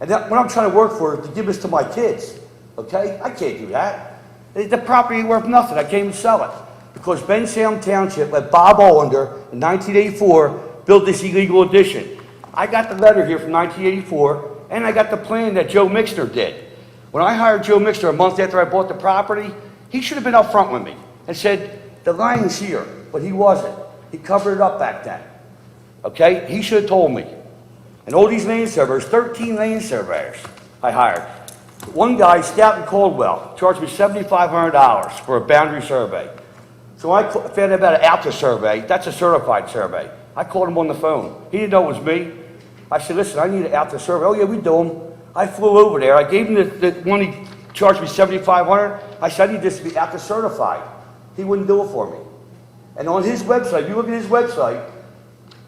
And that, what I'm trying to work for is to give this to my kids, okay? I can't do that. The property ain't worth nothing. I can't even sell it. Because Bensalem Township let Bob Ollender in 1984 build this illegal addition. I got the letter here from 1984, and I got the plan that Joe Mixner did. When I hired Joe Mixner a month after I bought the property, he should have been up front with me and said, the line's here, but he wasn't. He covered it up back then, okay? He should have told me. And all these land surveyors, 13 land surveyors I hired. One guy, Stoughton Caldwell, charged me $7,500 for a boundary survey. So I found out about an Alta survey. That's a certified survey. I called him on the phone. He didn't know it was me. I said, listen, I need an Alta survey. Oh, yeah, we do them. I flew over there. I gave him the one he charged me $7,500. I said, I need this to be Alta certified. He wouldn't do it for me. And on his website, if you look at his website,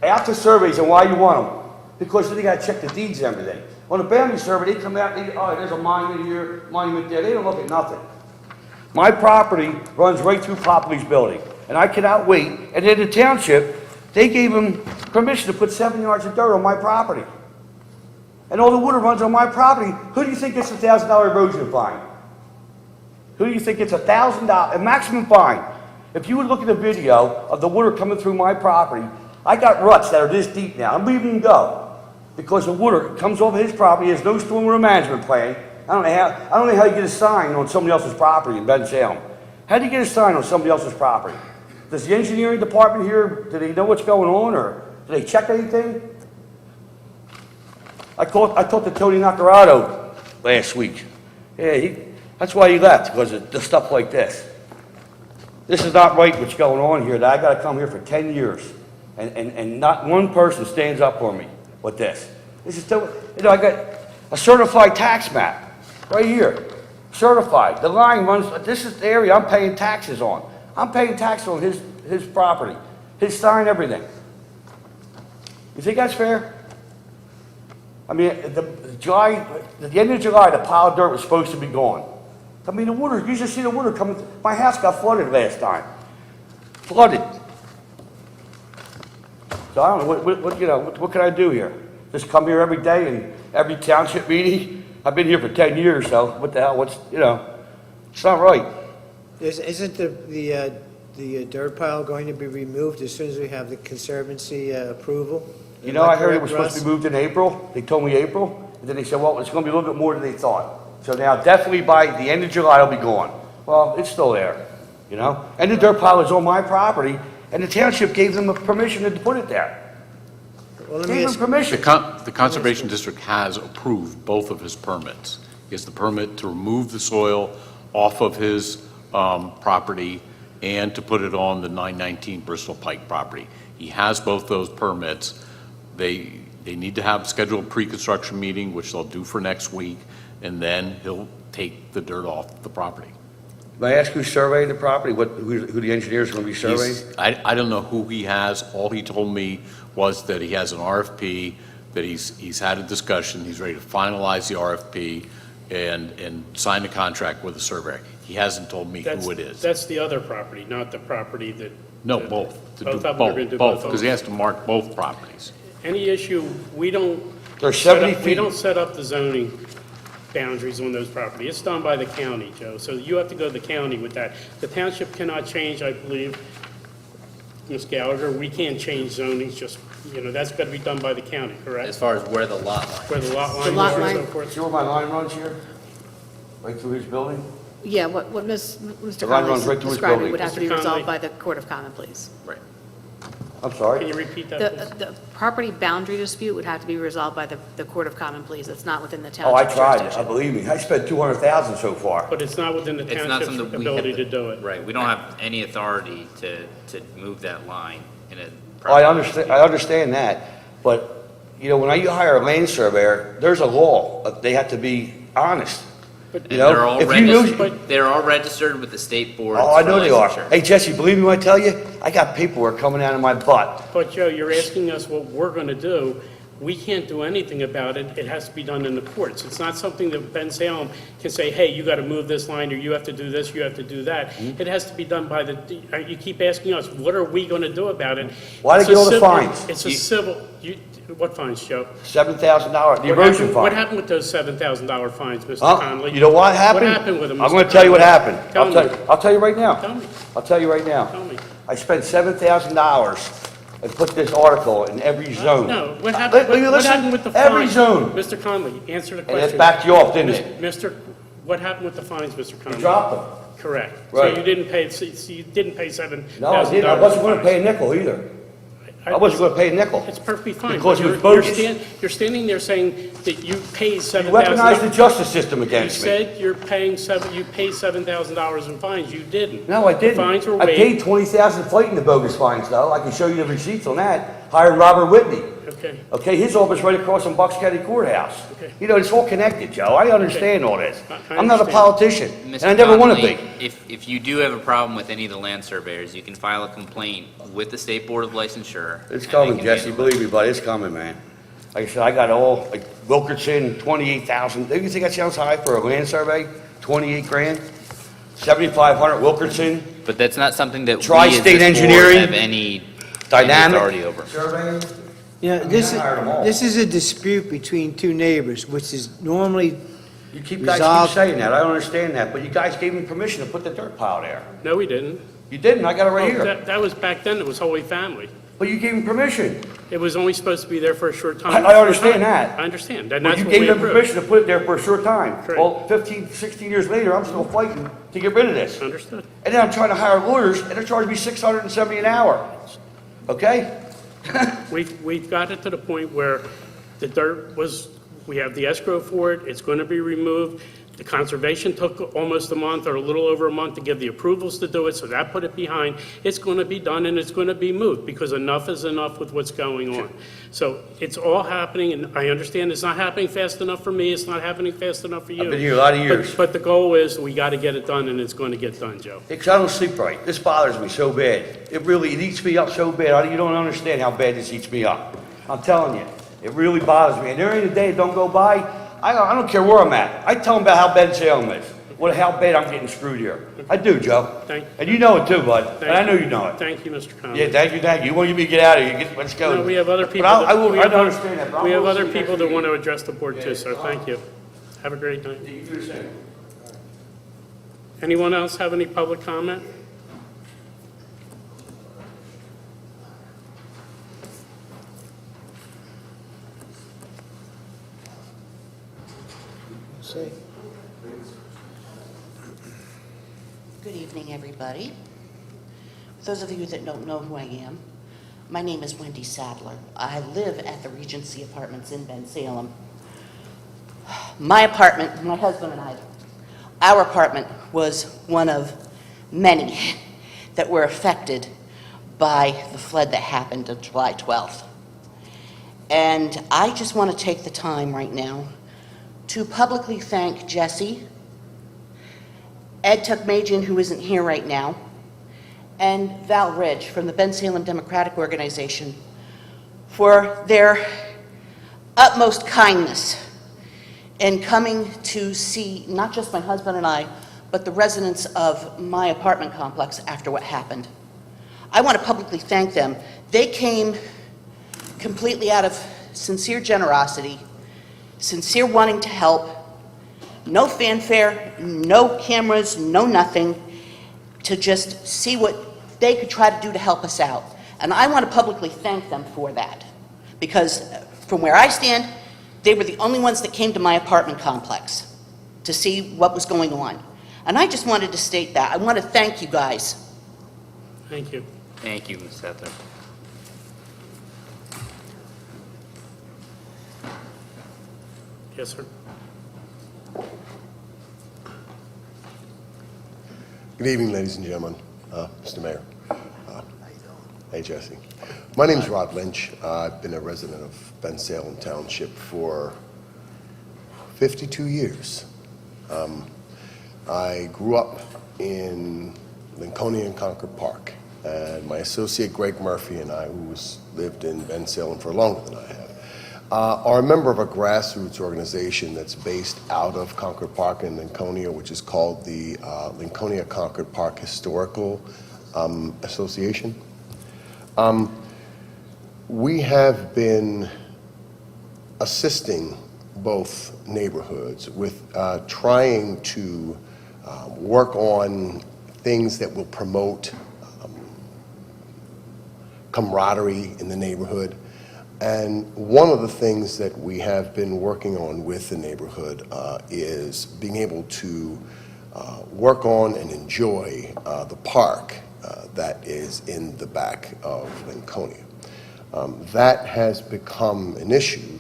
Alta surveys and why you want them. Because then you got to check the deeds and everything. On a boundary survey, they come out and oh, there's a monument here, monument there. They don't look at nothing. My property runs right through Popley's building, and I cannot wait. And in the township, they gave him permission to put 7 yards of dirt on my property. And all the water runs on my property. Who do you think gets a $1,000 erosion fine? Who do you think gets $1,000, a maximum fine? If you would look at a video of the water coming through my property, I got ruts that are this deep now. I'm leaving them go. Because the water comes over his property, there's no stormwater management plan. I don't know how you get a sign on somebody else's property in Bensalem. How do you get a sign on somebody else's property? Does the engineering department here, do they know what's going on, or do they check anything? I talked to Tony Nacarado last week. Yeah, that's why he left, because of the stuff like this. This is not right what's going on here, that I gotta come here for 10 years, and not one person stands up for me with this. This is still, you know, I got a certified tax map right here, certified. The line runs, this is the area I'm paying taxes on. I'm paying taxes on his property, his sign, everything. You think that's fair? I mean, at the end of July, the pile of dirt was supposed to be gone. I mean, the water, you just see the water coming. My house got flooded last time. Flooded. So I don't know, what can I do here? Just come here every day and every township meeting? I've been here for 10 years, so what the hell, it's not right. Isn't the dirt pile going to be removed as soon as we have the Conservancy approval? You know, I heard it was supposed to be moved in April. They told me April, and then they said, well, it's going to be a little bit more than they thought. So now, definitely by the end of July, it'll be gone. Well, it's still there, you know? And the dirt pile is on my property, and the township gave them permission to put it there. Well, let me Gave them ask, permission. The Conservation District has approved both of his permits. He has the permit to remove the soil off of his property and to put it on the 919 Bristol Pike property. He has both those permits. They need to have scheduled pre-construction meeting, which they'll do for next week, and then he'll take the dirt off the property. May I ask who surveyed the property, who the engineers are going to be surveying? I don't know who he has. All he told me was that he has an RFP, that he's had a discussion, he's ready to finalize the RFP, and signed a contract with a surveyor. He hasn't told me who it is. That's the other property, not the property that. No, both. To do Both of them are gonna do both of Because he them. has to mark both properties. Any issue, we don't. They're set 70 up- We feet. don't set up the zoning boundaries on those properties. It's done by the county, Joe, so you have to go to the county with that. The township cannot change, I believe, Ms. Gallagher, we can't change zonings, just, that's got to be done by the county, As correct? far as where the lot line. Where the lot The lines lot are and so line- forth. See where my line runs here? Right through his building? Yeah, what Mr. The line runs Conley's right through his describing building. would have to be Mr. Conley. resolved by the Court of Common Pleas. Right. I'm Can sorry. you repeat that, please? The property boundary dispute would have to be resolved by the Court of Common Pleas. It's not within the Oh, I township tried, jurisdiction. believe me. I spent 200,000 so far. But it's not within the It's not township's something we have ability to do it. Right, we don't have any authority to move that line in a. Oh, I understand that, but, when you hire a land surveyor, there's a law. They have to be honest. But And You know, they're all if you knew- registered, they're all registered with the state board. Oh, I know they are. licensure. Hey, Jesse, believe me when I tell you, I got paperwork coming out of my butt. But Joe, you're asking us what we're going to do. We can't do anything about it. It has to be done in the courts. It's not something that Bensalem can say, hey, you got to move this line, or you have to do this, you have to do that. Mm-hmm. It has to be done by you keep asking us, what are we going to do about it? Why It's they get a all the civil- fines? It's a civil, what fines, Joe? $7,000, the What erosion happened- What fine. happened with those $7,000 fines, Mr. Huh? Conley? You know what happened? What happened with them, I'm Mr. going to tell you what Conley? happened. Tell me. I'll tell you right now. Tell me, I'll tell you right now. tell me. I spent $7,000 and put this article in every zone. No, what happened, what Listen, happened with the every fines? zone. Mr. Conley, answer the And question. it backed you off, didn't it? Mr., what happened with the fines, Mr. Conley? You dropped them. Correct. Right. So you didn't pay, so you didn't pay $7,000. No, I didn't. I wasn't going to pay a nickel either. I wasn't going to pay a nickel. It's perfectly fine. Because but it was you're- bogus. You're standing there saying that you paid You $7,000. weaponized the justice system You against me. said you paid $7,000 in fines. You didn't. No, I The didn't. fines were I waived. paid $20,000 fighting the bogus fines, though. I can show you the receipts on that. Hired Robert Whitney. Okay. Okay, his office right across from Bucks County Courthouse. Okay. It's all connected, Joe. I understand all this. I I'm not a understand. politician, and Mr. I never want to Connolly, be. If you do have a problem with any of the land surveyors, you can file a complaint with the State Board of Licensure. It's and they coming, can Jesse, handle it. believe me, buddy, it's coming, man. Like I said, I got all, like Wilkerson, 28,000. Do you think that sounds high for a land survey? 28 grand? 7,500 Wilkerson, But that's not something that we as Tri-state this board engineering, have any Dynamic. authority over. surveying. This I hired 'em all. is a dispute between two neighbors, which is normally, You guys Resolved. keep saying that, I don't understand that, but you guys gave me permission to put the dirt pile there. No, we didn't. You didn't, I got it right Oh, here. that was back then. It was Holy Family. But you gave me permission. It was only supposed to be there for a short time. I understand that. I understand. And But that's you what gave we them approved. permission to put it there for a short time. Correct. Well, 15, 16 years later, I'm still fighting to get rid of this. Understood. And then I'm trying to hire lawyers, and they're charging me $670 an hour. Okay? We've got it to the point where the dirt was, we have the escrow for it, it's going to be removed. The conservation took almost a month or a little over a month to give the approvals to do it, so that put it behind. It's going to be done and it's going to be moved because enough is enough with what's going on. So it's all happening, and I understand it's not happening fast enough for me, it's not happening fast enough for you. I've been here a lot of But- years. But the goal is, we got to get it done and it's going to get done, Joe. Because I don't sleep right. This bothers me so bad. It eats me up so bad. You don't understand how bad this eats me up. I'm telling you. It really bothers me. And there ain't a day that don't go by. I don't care where I'm at. I tell them about how bad Salem is. How bad I'm getting screwed here. I do, Joe. Thank- And you know it too, bud. And Thank I know you know it. Thank you, Mr. Conley. Yeah, thank you. You want me to get out of here? Let's go. No, we have other people. But I that- we don't have- understand that. but I'm We have gonna other see you people next that week. want to address the board too, sir. Thank you. Have a great night. You do the same. Anyone else have any public comment? Good evening, everybody. For those of you that don't know who I am, my name is Wendy Sadler. I live at the Regency Apartments in Bensalem. My apartment, my husband and I, our apartment was one of many that were affected by the flood that happened on July 12th. And I just want to take the time right now to publicly thank Jesse, Ed Tukmajian, who isn't here right now, and Val Ridge from the Bensalem Democratic Organization for their utmost kindness and coming to see not just my husband and I, but the residents of my apartment complex after what happened. I want to publicly thank them. They came completely out of sincere generosity, sincere wanting to help, no fanfare, no cameras, no nothing, to just see what they could try to do to help us out. And I want to publicly thank them for that, because from where I stand, they were the only ones that came to my apartment complex to see what was going on. And I just wanted to state that. I want to thank you guys. Thank you. Thank you, Ms. Settler. Yes, sir. Good evening, ladies and gentlemen, Mr. Mayor. Hey, Jesse. My name's Rod Lynch. I've been a resident of Bensalem Township for 52 years. I grew up in Lincolnia and Concord Park, and my associate Greg Murphy and I, who lived in Bensalem for longer than I have, are a member of a grassroots organization that's based out of Concord Park in Lincolnia, which is called the Lincolnia Concord Park Historical Association. We have been assisting both neighborhoods with trying to work on things that will promote camaraderie in the neighborhood. And one of the things that we have been working on with the neighborhood is being able to work on and enjoy the park that is in the back of Lincolnia. That has become an issue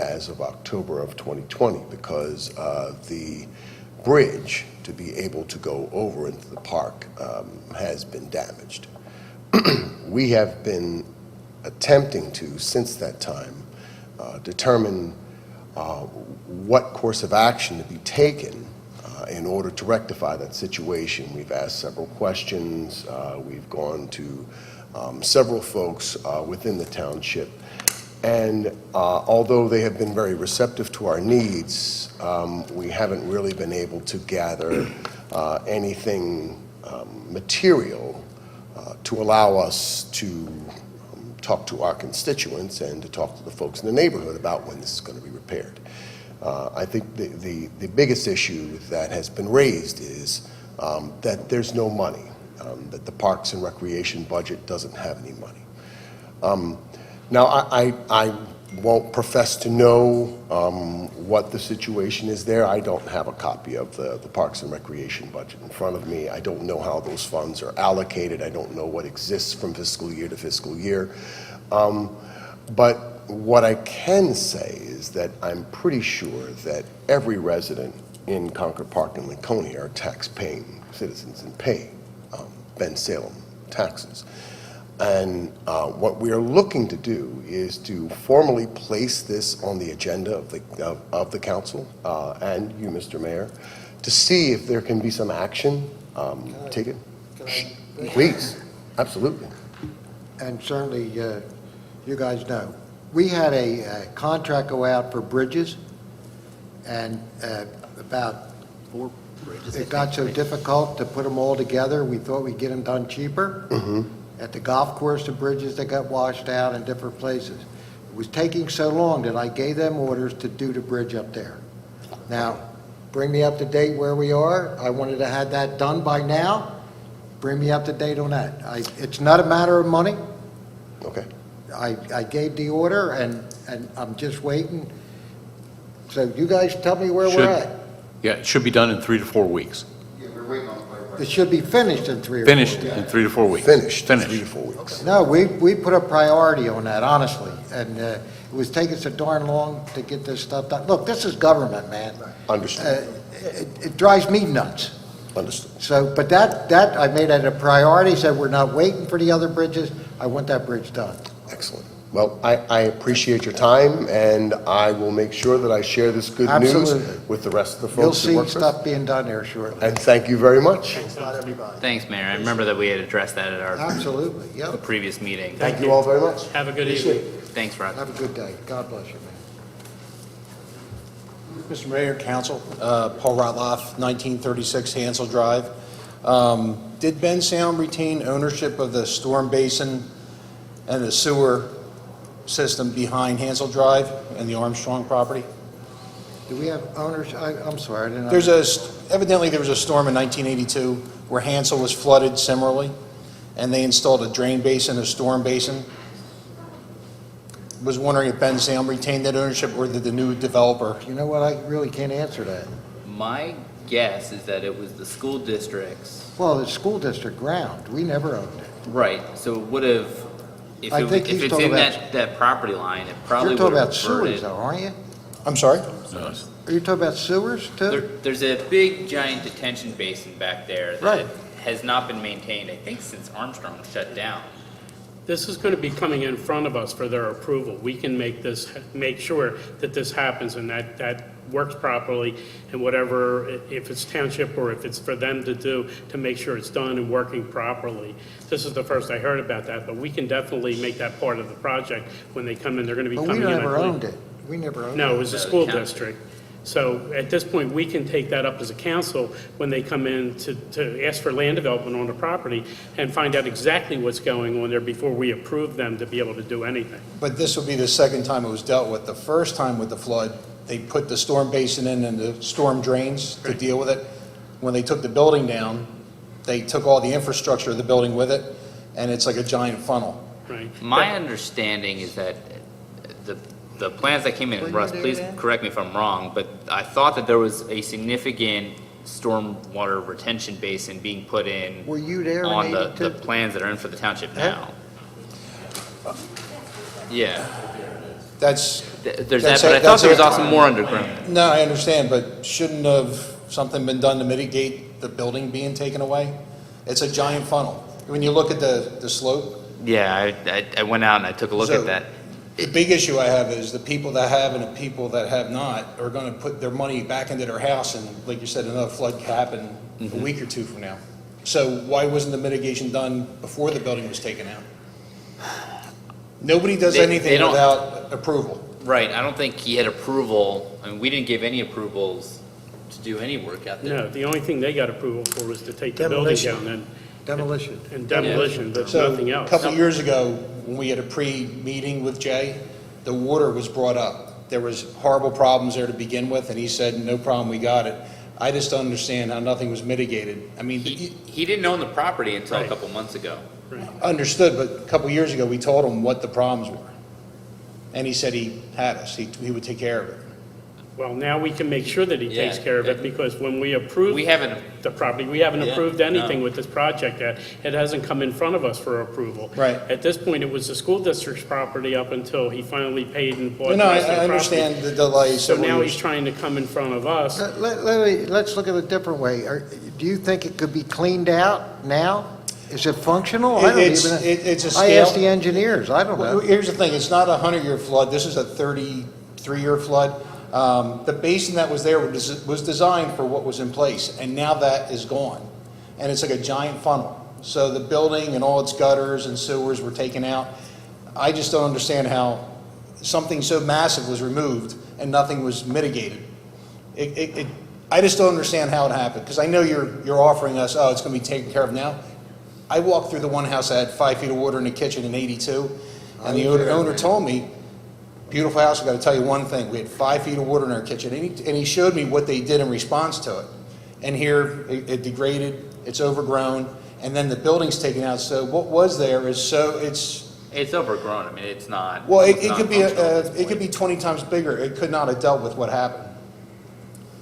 as of October of 2020 because the bridge to be able to go over into the park has been damaged. We have been attempting to, since that time, determine what course of action to be taken in order to rectify that situation. We've asked several questions. We've gone to several folks within the township. And although they have been very receptive to our needs, we haven't really been able to gather anything material to allow us to talk to our constituents and to talk to the folks in the neighborhood about when this is going to be repaired. I think the biggest issue that has been raised is that there's no money, that the Parks and Recreation budget doesn't have any money. Now, I won't profess to know what the situation is there. I don't have a copy of the Parks and Recreation budget in front of me. I don't know how those funds are allocated. I don't know what exists from fiscal year to fiscal year. But what I can say is that I'm pretty sure that every resident in Concord Park and Lincolnia are tax-paying citizens and pay Bensalem taxes. And what we are looking to do is to formally place this on the agenda of the council and you, Mr. Mayor, to see if there can be some action taken. Please, absolutely. And certainly, you guys know, we had a contract go out for bridges, and about 4 bridges. It got so difficult to put them all together, we thought we'd get them done cheaper. Mm-hmm. At the golf course, the bridges that got washed out in different places. It was taking so long that I gave them orders to do the bridge up there. Now, bring me up to date where we are. I wanted to have that done by now. Bring me up to date on that. It's not a matter of money. Okay. I gave the order, and I'm just waiting. So you guys tell me where we're at. Yeah, it should be done in 3 to 4 weeks. Yeah, we're waiting on it. It should be finished in 3 or 4 Finished weeks. in 3 to 4 weeks. Finished. Finished. 3 to 4 weeks. No, we put a priority on that, honestly, and it was taking so darn long to get this stuff done. Look, this is government, man. Understood. It drives me nuts. Understood. So, but that I made it a priority, said we're not waiting for the other bridges. I want that bridge done. Excellent. Well, I appreciate your time, and I will make sure that I share this good news Absolutely. with the rest of the You'll folks who see work with. stuff being done there shortly. And thank you very much. Thanks, Mayor. I remember that we had addressed that at our Absolutely, the yep. previous meeting. Thank you all very much. Have a good Appreciate evening. it. Thanks, Rod. Have a good day. God bless you, man. Mr. Mayor, Council, Paul Rotloff, 1936 Hansel Drive. Did Bensalem retain ownership of the storm basin and the sewer system behind Hansel Drive and the Armstrong property? Do we have owners? I'm sorry, I didn't. Evidently there was a storm in 1982 where Hansel was flooded similarly, and they installed a drain basin, a storm basin. Was wondering if Bensalem retained that ownership or did the new developer? You know what, I really can't answer that. My guess is that it was the school districts. Well, the school district ground, we never owned it. Right, so it would have, if I think he's it's talking in about- that property line, it probably You're would talking have about sewers reverted. though, aren't you? I'm sorry? Are you talking about sewers too? There's a big giant detention basin back there that Right. has not been maintained, I think, since Armstrong shut down. This is going to be coming in front of us for their approval. We can make sure that this happens and that works properly, and whatever, if it's township or if it's for them to do, to make sure it's done and working properly. This is the first I heard about that, but we can definitely make that part of the project when they come in. They're going to be But coming we in. I never believe- owned it. We never owned it. No, it was the No, the school county. district. So at this point, we can take that up as a council when they come in to ask for land development on the property and find out exactly what's going on there before we approve them to be able to do anything. But this will be the second time it was dealt with. The first time with the flood, they put the storm basin in and the storm drains to deal with it. When they took the building down, they took all the infrastructure of the building with it, and it's like a giant funnel. Right. My understanding is that the plans that came in, Were you Russ, there please then? correct me if I'm wrong, but I thought that there was a significant stormwater retention basin being put in Were you there in on the 82? plans that are in for the township Huh? now. Yeah, That's, there's That's that, but it, I thought that's there was it. also more underground. no, I understand, but shouldn't have something been done to mitigate the building being taken away? It's a giant funnel. When you look at the slope, Yeah, I went out and I took a look So- at that. the big issue I have is the people that have and the people that have not are going to put their money back into their house, and like you said, another flood could happen a week or two from now. So why wasn't the mitigation done before the building was taken out? Nobody does They anything don't- without approval. Right, I don't think he had approval, I mean, we didn't give any approvals to do any work out there. No, the only thing they got approval for was to take the building Demolition. down Demolition. and demolition, but So nothing a else. couple years ago, when we had a pre-meeting with Jay, the water was brought up. There was horrible problems there to begin with, and he said, no problem, we got it. I just don't understand how nothing was mitigated. I mean, He didn't own the property until a Right. couple months ago. understood, but a couple years ago, we told him what the problems were. And he said he had us, he would take care of it. Well, now we can make sure that he takes Yeah. care of it, because when we approve We haven't, the property, we haven't Yeah, approved anything no. with this project yet. It hasn't come in front of us for approval. Right. At this point, it was the school district's property up until he finally paid and bought the No, rest of the I property. understand the delay, So several now years. he's trying to come in front of us. Let's look at it a different way. Do you think it could be cleaned out now? Is it functional? I don't It's even. it's a I asked scale. the engineers, I don't Well, know. here's the thing, it's not a 100-year flood, this is a 33-year flood. The basin that was there was designed for what was in place, and now that is gone. And it's like a giant funnel. So the building and all its gutters and sewers were taken out. I just don't understand how something so massive was removed and nothing was mitigated. I just don't understand how it happened, because I know you're offering us, oh, it's going to be taken care of now. I walked through the one house that had 5 feet of water in the kitchen in '82, and the owner told me, beautiful house, I got to tell you one thing, we had 5 feet of water in our kitchen, and he showed me what they did in response to it. And here, it degraded, it's overgrown, and then the building's taken out, so what was there is so, it's overgrown, I mean, it's not. well, it's it not could be, functional. it could be 20 times bigger, it could not have dealt with what happened.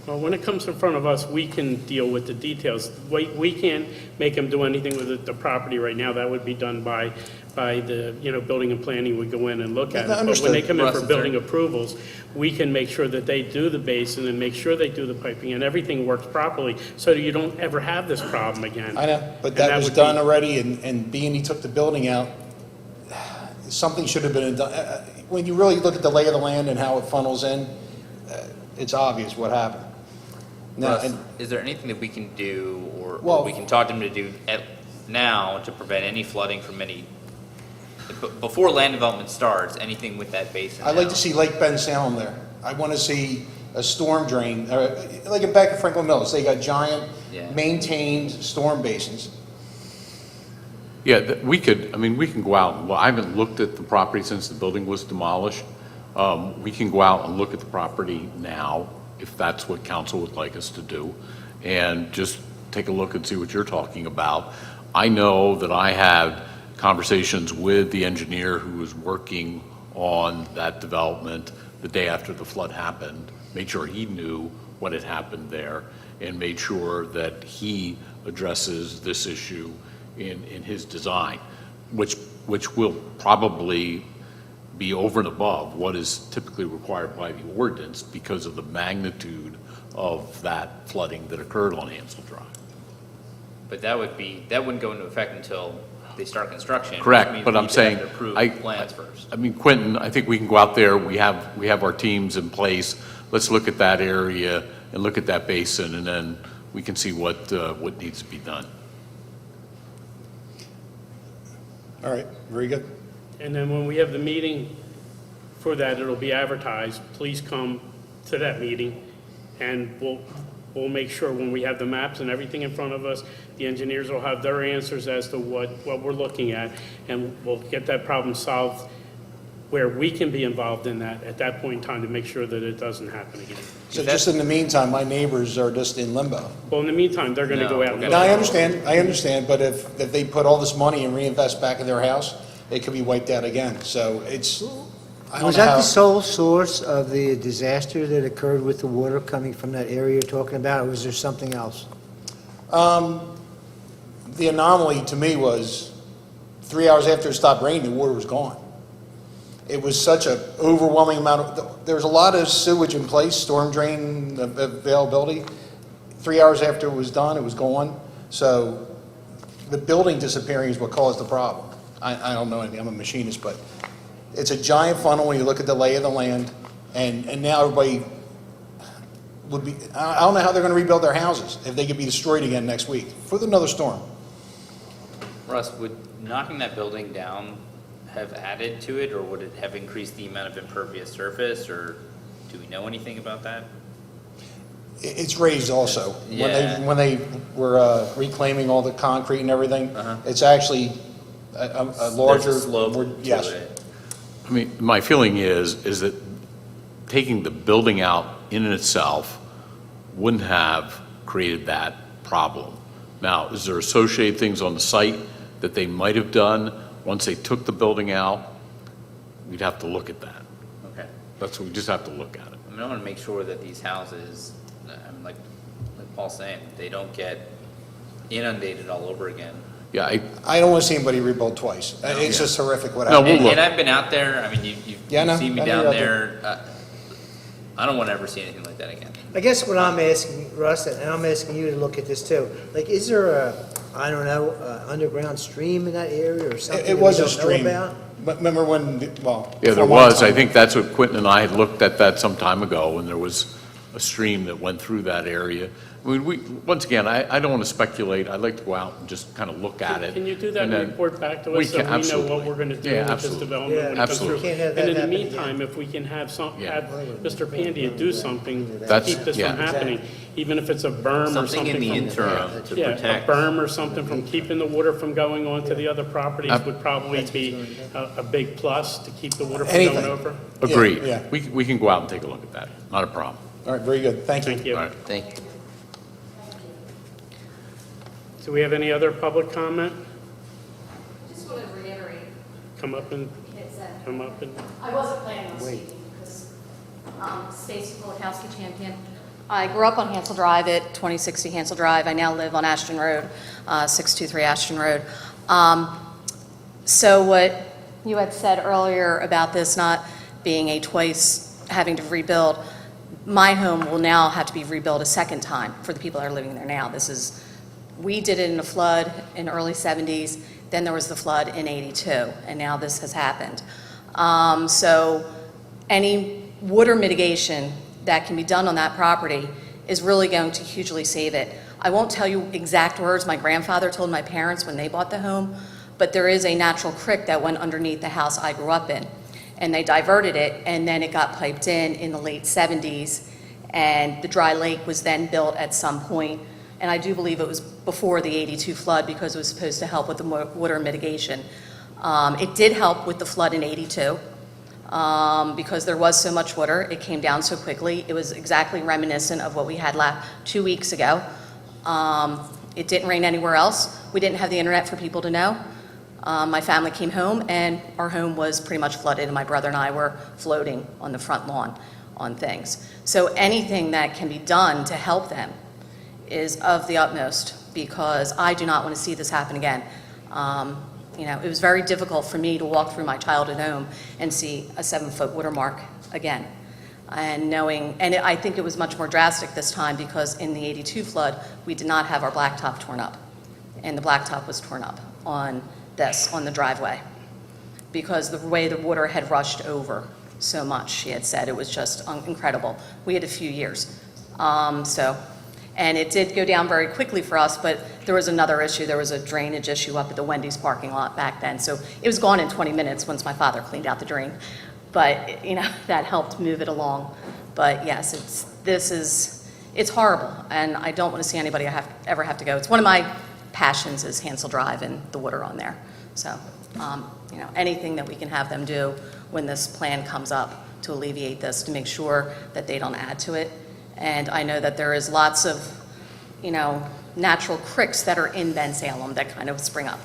Well, when it comes in front of us, we can deal with the details. We can't make them do anything with the property right now. That would be done by the, building and planning would go in and look at it. But when they come in Russ, for is there- building approvals, we can make sure that they do the basin and make sure they do the piping and everything works properly, so that you don't ever have this problem again. I know, but And that was would done be- already, and being he took the building out, something should have been done. When you really look at the lay of the land and how it funnels in, it's obvious what happened. Now, Russ, and is there anything that we can do, or Well- we can talk to him to do now to prevent any flooding from before land development starts, anything with that basin I'd like now? to see Lake Bensalem there. I want to see a storm drain, like back at Franklin Mills, they got giant Yeah. maintained storm basins. Yeah, we could, I mean, we can go out, well, I haven't looked at the property since the building was demolished. We can go out and look at the property now, if that's what council would like us to do, and just take a look and see what you're talking about. I know that I had conversations with the engineer who was working on that development the day after the flood happened, made sure he knew what had happened there, and made sure that he addresses this issue in his design, which will probably be over and above what is typically required by the ordinance because of the magnitude of that flooding that occurred on Hansel Drive. But that wouldn't go into effect until they start construction. which Correct, means but we I'm need to saying, have to approve I plans first. mean, Quentin, I think we can go out there, we have our teams in place, let's look at that area and look at that basin, and then we can see what needs to be done. All right, very good. And then when we have the meeting for that, it'll be advertised. Please come to that meeting, and we'll make sure when we have the maps and everything in front of us, the engineers will have their answers as to what we're looking at, and we'll get that problem solved where we can be involved in that at that point in time to make sure that it doesn't happen again. So just in the meantime, my neighbors are just in limbo. Well, in the meantime, they're going to go out and No, look. I understand, but if they put all this money and reinvest back in their house, it could be wiped out again. So it's, I don't Was know that how. the sole source of the disaster that occurred with the water coming from that area you're talking about, or was there something else? The anomaly to me was 3 hours after it stopped raining, the water was gone. It was such an overwhelming amount of, there was a lot of sewage in place, storm drain availability. 3 hours after it was done, it was gone. So the building disappearing is what caused the problem. I don't know anything, I'm a machinist, but it's a giant funnel when you look at the lay of the land, and now everybody would be, I don't know how they're gonna rebuild their houses if they could be destroyed again next week for another storm. Russ, would knocking that building down have added to it, or would it have increased the amount of impervious surface, or do we know anything about that? It's raised also. Yeah. When they were reclaiming all the concrete and everything, it's actually a larger. There's a slope to Yes. it. I mean, my feeling is that taking the building out in and itself wouldn't have created that problem. Now, is there associated things on the site that they might have done once they took the building out? We'd have to look at that. Okay. That's what we just have to look at it. I mean, I want to make sure that these houses, like Paul's saying, they don't get inundated all over again. Yeah, I don't want to see anybody rebuild twice. It's just horrific what No, happened. we'll look. And I've been out there, I mean, you've Yeah, I know. seen me I know down you're out there. I don't want to ever see anything like that again. I guess what I'm asking, Russ, and I'm asking you to look at this too, like, is there a, I don't know, underground stream in that area or something It that was we a don't know stream. about? But remember when, well. Yeah, there for a long was. I time- think that's what Quentin and I had looked at that some time ago, and there was a stream that went through that area. I mean, once again, I don't want to speculate. I'd like to go out and just kind of look at it. Can you do that and and then report back to we us so can- we know what absolutely. we're going to do Yeah, with this absolutely. development when it comes Absolutely. through? Can't have that And in the happen again. meantime, if we can have Yeah. have Mr. Pandia do something to That's- keep this yeah. from happening, even if it's a berm or Something something. in the from- interim to Yeah, protect. a berm or something from keeping the water from going on to the other properties would probably be a big plus to keep the water from Anything. going over. Agreed. Yeah. We can go out and take a look at that. Not a problem. All right, very good. Thank you. Thank you. All right. Thank you. Do we have any other public comment? Just want to reiterate, Come up and, it's, I I wasn't planning on speaking because Stacy Kulikowski champion. I grew up on Hansel Drive at 2060 Hansel Drive. I now live on Ashton Road, 623 Ashton Road. So what you had said earlier about this not being a twice having to rebuild, my home will now have to be rebuilt a second time for the people that are living there now. We did it in a flood in the early 70s, then there was the flood in 82, and now this has happened. So any water mitigation that can be done on that property is really going to hugely save it. I won't tell you exact words my grandfather told my parents when they bought the home, but there is a natural creek that went underneath the house I grew up in. And they diverted it, and then it got piped in the late 70s, And the dry lake was then built at some point, and I do believe it was before the 82 flood because it was supposed to help with the water mitigation. It did help with the flood in 82 because there was so much water. It came down so quickly. It was exactly reminiscent of what we had 2 weeks ago. It didn't rain anywhere else. We didn't have the internet for people to know. My family came home, and our home was pretty much flooded, and my brother and I were floating on the front lawn on things. So anything that can be done to help them is of the utmost, because I do not want to see this happen again. It was very difficult for me to walk through my childhood home and see a 7-foot watermark again. And I think it was much more drastic this time because in the 82 flood, we did not have our blacktop torn up. And the blacktop was torn up on the driveway, because the way the water had rushed over so much, she had said. It was just incredible. We had a few years. And it did go down very quickly for us, but there was another issue. There was a drainage issue up at the Wendy's parking lot back then. So it was gone in 20 minutes once my father cleaned out the drain. But, that helped move it along. But yes, it's horrible. And I don't want to see anybody ever have to go. It's one of my passions is Hansel Drive and the water on there. So, anything that we can have them do when this plan comes up to alleviate this, to make sure that they don't add to it. And I know that there is lots of, natural cricks that are in Bensalem that kind of spring up.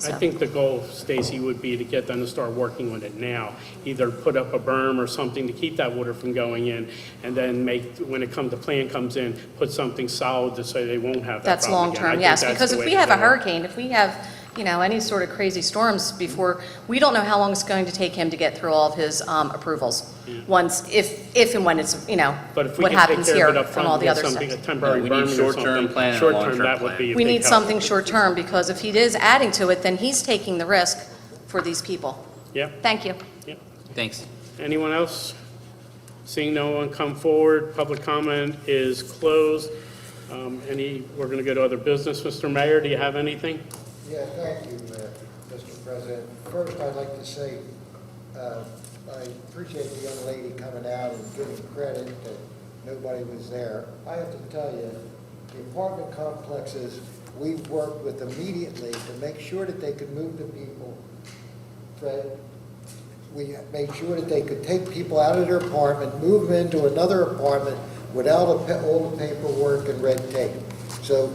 I think the goal, Stacy, would be to get them to start working on it now. Either put up a berm or something to keep that water from going in, and then when the plan comes in, put something solid to say they won't have that That's problem again. I long-term, think yes, that's because the if way we to have a do it. hurricane, if we have, any sort of crazy storms before, we don't know how long it's going to take him to get through all of his approvals. Once, if and when it's, But if we what can take happens care here of it up from front, all the get other something, stuff. a temporary We need berm or short-term something. plan and a Short-term, long-term that would plan. be a We big need help. something short-term, because if he is adding to it, then he's taking the risk for these people. Yep. Thank you. Thanks. Anyone else? Seeing no one come forward, public comment is closed. We're going to go to other business. Mr. Mayor, do you have anything? Yeah, thank you, Mr. President. First, I'd like to say I appreciate the young lady coming out and giving credit that nobody was there. I have to tell you, the apartment complexes, we've worked with immediately to make sure that they could move the people. Fred, we made sure that they could take people out of their apartment, move them into another apartment without all the paperwork and red tape. So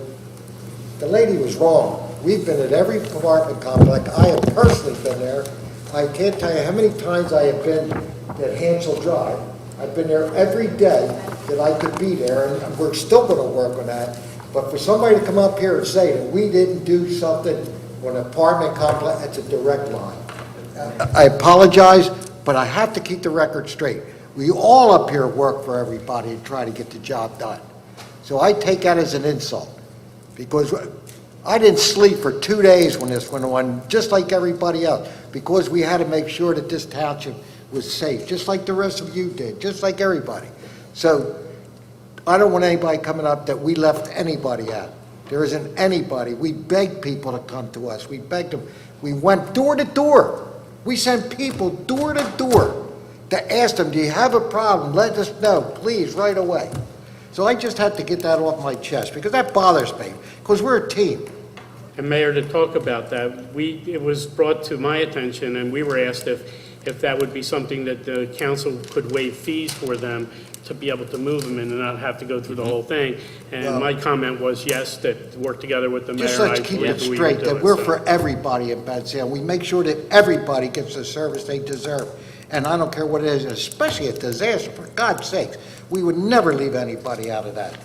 the lady was wrong. We've been at every apartment complex. I have personally been there. I can't tell you how many times I have been at Hansel Drive. I've been there every day that I could be there, and we're still going to work on that. But for somebody to come up here and say that we didn't do something on an apartment complex, it's a direct lie. I apologize, but I have to keep the record straight. We all up here work for everybody and try to get the job done. So I take that as an insult, because I didn't sleep for 2 days when this went on, just like everybody else, because we had to make sure that this township was safe, just like the rest of you did, just like everybody. So I don't want anybody coming up that we left anybody out. There isn't anybody. We begged people to come to us. We begged them. We went door to door. We sent people door to door to ask them, do you have a problem? Let us know, please, right away. So I just had to get that off my chest, because that bothers me, because we're a team. And Mayor, to talk about that, it was brought to my attention, and we were asked if that would be something that the council could waive fees for them to be able to move them in and not have to go through the whole thing. And my comment was yes, that work together with the mayor. Just let's keep it straight, that we're for everybody in Bensalem. We make sure that everybody gets the service they deserve. And I don't care what it is, especially a disaster, for God's sakes. We would never leave anybody out of that.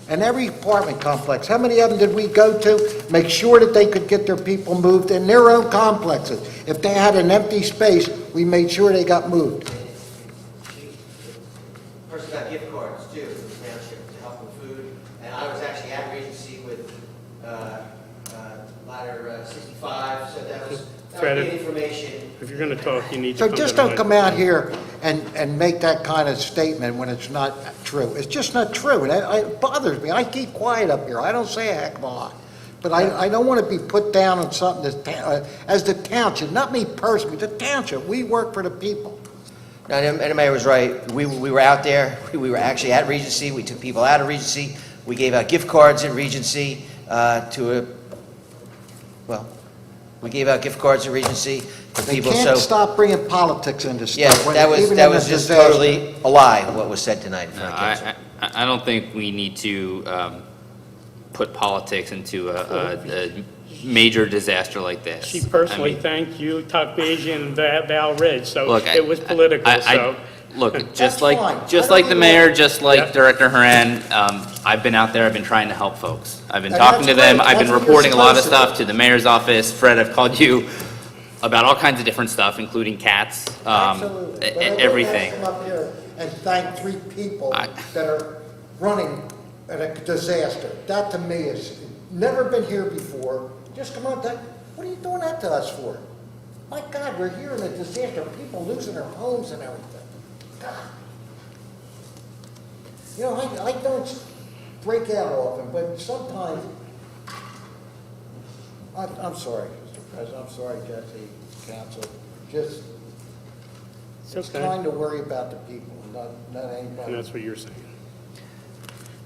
And every apartment complex, how many of them did we go to? Make sure that they could get their people moved in their own complexes. If they had an empty space, we made sure they got moved. Person got gift cards too from the township to help with food. And I was actually at Regency with ladder 65, so that was Fred, good information. if you're going to talk, you need to So come just to the don't come out here and make that kind of statement when it's not true. It's just not true, and it bothers me. I keep quiet up here. I don't say a heck of a lot. But I don't want to be put down on something as the township, not me personally, the township. We work for the people. No, and the mayor was right. We were out there. We were actually at Regency. We took people out of Regency. We gave out gift cards at Regency we gave out gift cards at Regency to They people, can't so... stop bringing politics into stuff. Yeah, when- that was even in a just disaster. totally a lie, what was said tonight in front of council. I don't think we need to put politics into a major disaster like this. She personally I mean, thanked you, Tuckbasia and Val Ridge, so Look, it was political, so. Look, That's just fine. like the mayor, just like Yeah. Director Haran, I've been out there, I've been trying to help folks. I've been And talking to that's them, great. I've been That's what you're reporting a lot of supposed to stuff to the mayor's office. Fred, I've called you about all kinds of different stuff, including cats, Absolutely. But I wouldn't everything. ask them up here and thank 3 people that are running at a disaster. That to me is, never been here before. Just come on, what are you doing that to us for? My God, we're here in a disaster, people losing their homes and everything. God. You know, I don't break out often, but sometimes, I'm sorry, Mr. President, I'm sorry, Jesse, council, just It's okay. trying to worry about the people, not anybody. And that's what you're saying.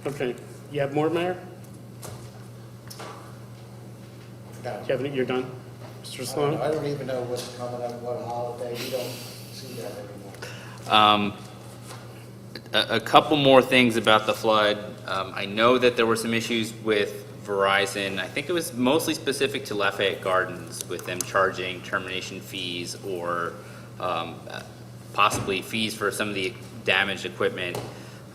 Okay, you have more, Mayor? No. You're done? Mr. Sloan? I don't even know what's coming up, what holiday, we don't see that anymore. A couple more things about the flood. I know that there were some issues with Verizon. I think it was mostly specific to Lafayette Gardens with them charging termination fees or possibly fees for some of the damaged equipment.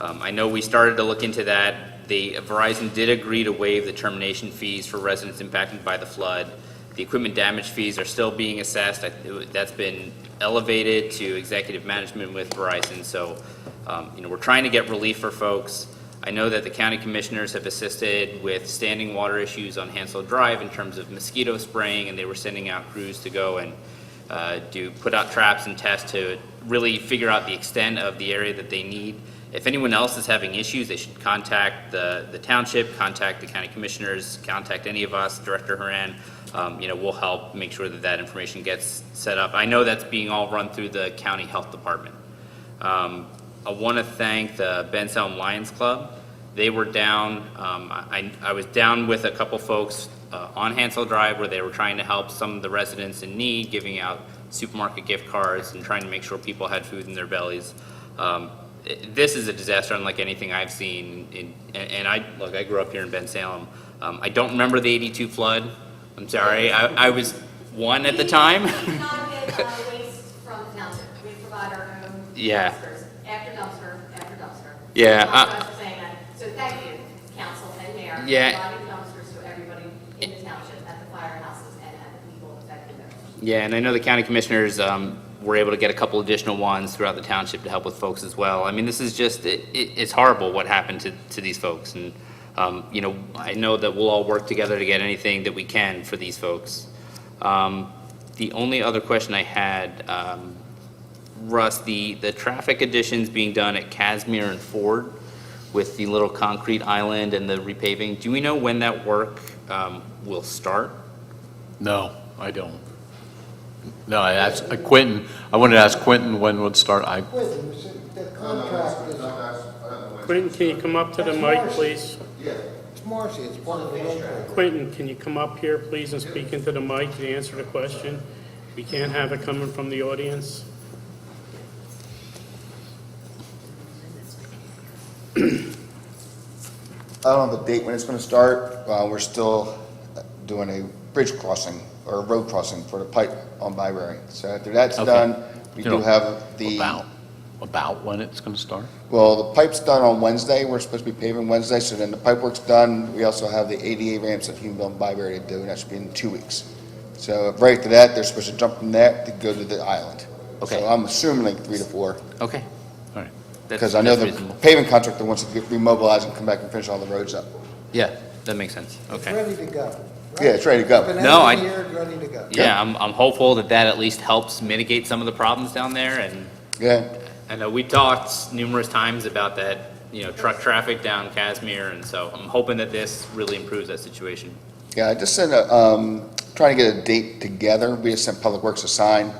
I know we started to look into that. Verizon did agree to waive the termination fees for residents impacted by the flood. The equipment damage fees are still being assessed. That's been elevated to executive management with Verizon. So, we're trying to get relief for folks. I know that the county commissioners have assisted with standing water issues on Hansel Drive in terms of mosquito spraying, and they were sending out crews to go and put out traps and test to really figure out the extent of the area that they need. If anyone else is having issues, they should contact the township, contact the county commissioners, contact any of us, Director Haran. We'll help make sure that information gets set up. I know that's being all run through the county health department. I want to thank the Bensalem Lions Club. They were down, I was down with a couple folks on Hansel Drive where they were trying to help some of the residents in need, giving out supermarket gift cards and trying to make sure people had food in their bellies. This is a disaster unlike anything I've seen. And I grew up here in Bensalem. I don't remember the '82 flood. I'm sorry. I was 1 at the time. We do not get waste from the township. We provide our own Yeah. dumpsters, after dumpster, after dumpster. Yeah, I apologize for saying that. So thank you, council and mayor, for Yeah. providing dumpsters to everybody in the township, at the firehouses and at the people affected there. Yeah, and I know the county commissioners were able to get a couple additional ones throughout the township to help with folks as well. I mean, this is just, it's horrible what happened to these folks. And, I know that we'll all work together to get anything that we can for these folks. The only other question I had, Russ, the traffic additions being done at Casimir and Ford with the little concrete island and the repaving, do we know when that work will start? No, I don't. No, I asked Quentin, I wanted to ask Quentin when would start. The contract is, Quentin, can you come up to the mic, please? it's Marcy, it's part of the road program. Quentin, can you come up here, please, and speak into the mic and answer the question? We can't have it coming from the audience. I don't know the date when it's going to start. We're still doing a bridge crossing or a road crossing for the pipe on Byberry. So after that's Okay. done, we You do know, have the... About when it's going to start? Well, the pipe's done on Wednesday. We're supposed to be paving Wednesday, so then the pipe work's done. We also have the ADA ramps at Humanville and Byberry to do, and that should be in 2 weeks. So right to that, they're supposed to jump from that to go to the island. Okay. So I'm assuming like 3 to 4. Okay. All right. Because I know that's the reasonable. paving contractor wants to get remobilized and come back and finish all the roads up. Yeah, that makes sense. It's Okay. ready to go. right? Yeah, it's ready to go. It's been No, I- engineered, ready to go. Yeah, I'm hopeful that at least helps mitigate some of the problems down there. And Yeah. I know we talked numerous times about that, truck traffic down Casimir, and so I'm hoping that this really improves that situation. Yeah, I just sent trying to get a date together. We just sent Public Works a sign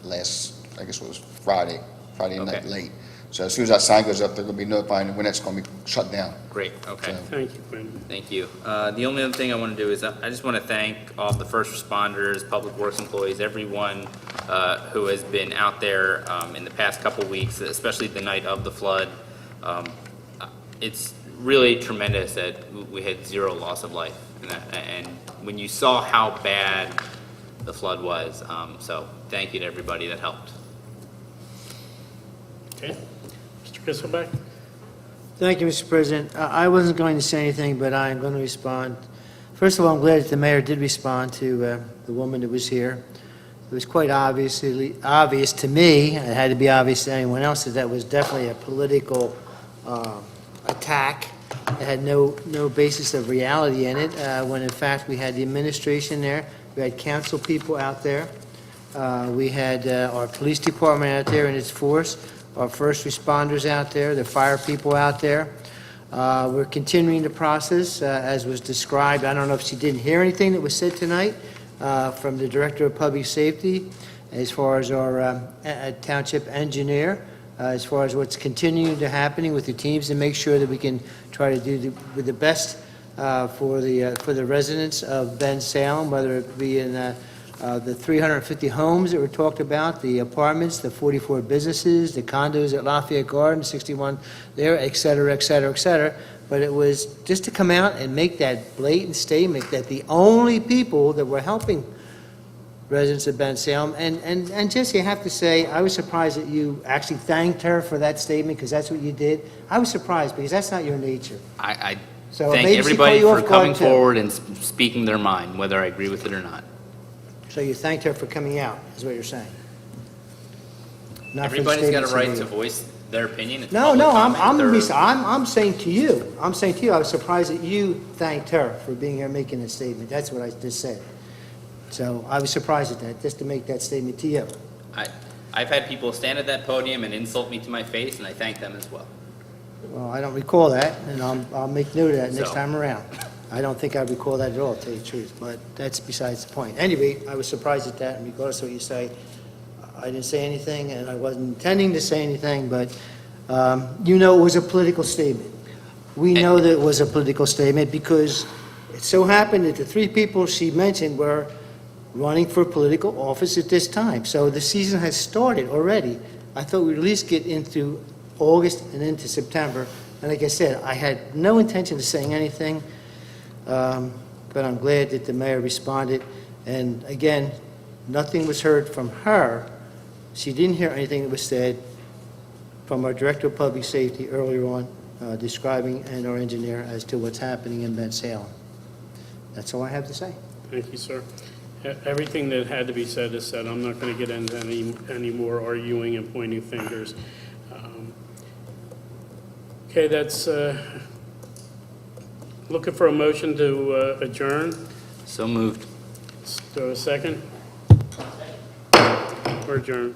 last, I guess it was Friday, Friday night Okay. late. So as soon as that sign goes up, they're gonna be notifying when it's gonna be shut down. Great, okay. So- Thank you, Quinn. Thank you. The only other thing I want to do is I just want to thank all the first responders, public works employees, everyone who has been out there in the past couple weeks, especially the night of the flood. It's really tremendous that we had 0 loss of life. And when you saw how bad the flood was, so thank you to everybody that helped. Okay. Mr. Kisselbeck? Thank you, Mr. President. I wasn't going to say anything, but I'm going to respond. First of all, I'm glad that the mayor did respond to the woman that was here. It was quite obvious to me, it had to be obvious to anyone else, that that was definitely a political attack. It had no basis of reality in it, when in fact we had the administration there, we had council people out there, we had our police department out there in its force, our first responders out there, the fire people out there. We're continuing the process, as was described. I don't know if she didn't hear anything that was said tonight from the Director of Public Safety, as far as our township engineer, as far as what's continuing to happening with the teams to make sure that we can try to do the best for the residents of Bensalem, whether it be in the 350 homes that were talked about, the apartments, the 44 businesses, the condos at Lafayette Gardens, 61 there, et cetera, et cetera, et cetera. But it was just to come out and make that blatant statement that the only people that were helping residents of Bensalem, and Jesse, I have to say, I was surprised that you actually thanked her for that statement, because that's what you did. I was surprised, because that's not your nature. I So thank maybe she everybody caught you for off guard, coming too. forward and speaking their mind, whether I agree with it or not. So you thanked her for coming out, is what you're saying? Not for the Everybody's got a statements you right made. to voice their opinion. It's No, public no, comment. I'm saying to you, I was surprised that you thanked her for being here making a statement. That's what I just said. So I was surprised at that, just to make that statement to you. I've had people stand at that podium and insult me to my face, and I thank them as well. Well, I don't recall that, and I'll make note of that next So- time around. I don't think I recall that at all, to tell you the truth, but that's besides the point. Anyway, I was surprised at that, and regardless of what you say, I didn't say anything, and I wasn't intending to say anything, but you know it was a political statement. We know that it was a political statement because it so happened that the 3 people she mentioned were running for political office at this time. So the season has started already. I thought we'd at least get into August and into September. And like I said, I had no intention of saying anything, but I'm glad that the mayor responded. And again, nothing was heard from her. She didn't hear anything that was said from our Director of Public Safety earlier on, describing, and our engineer as to what's happening in Bensalem. That's all I have to say. Thank you, sir. Everything that had to be said is said. I'm not going to get into any more arguing and pointing fingers. Okay, that's, looking for a motion to adjourn. So moved. Do a second? We're adjourned.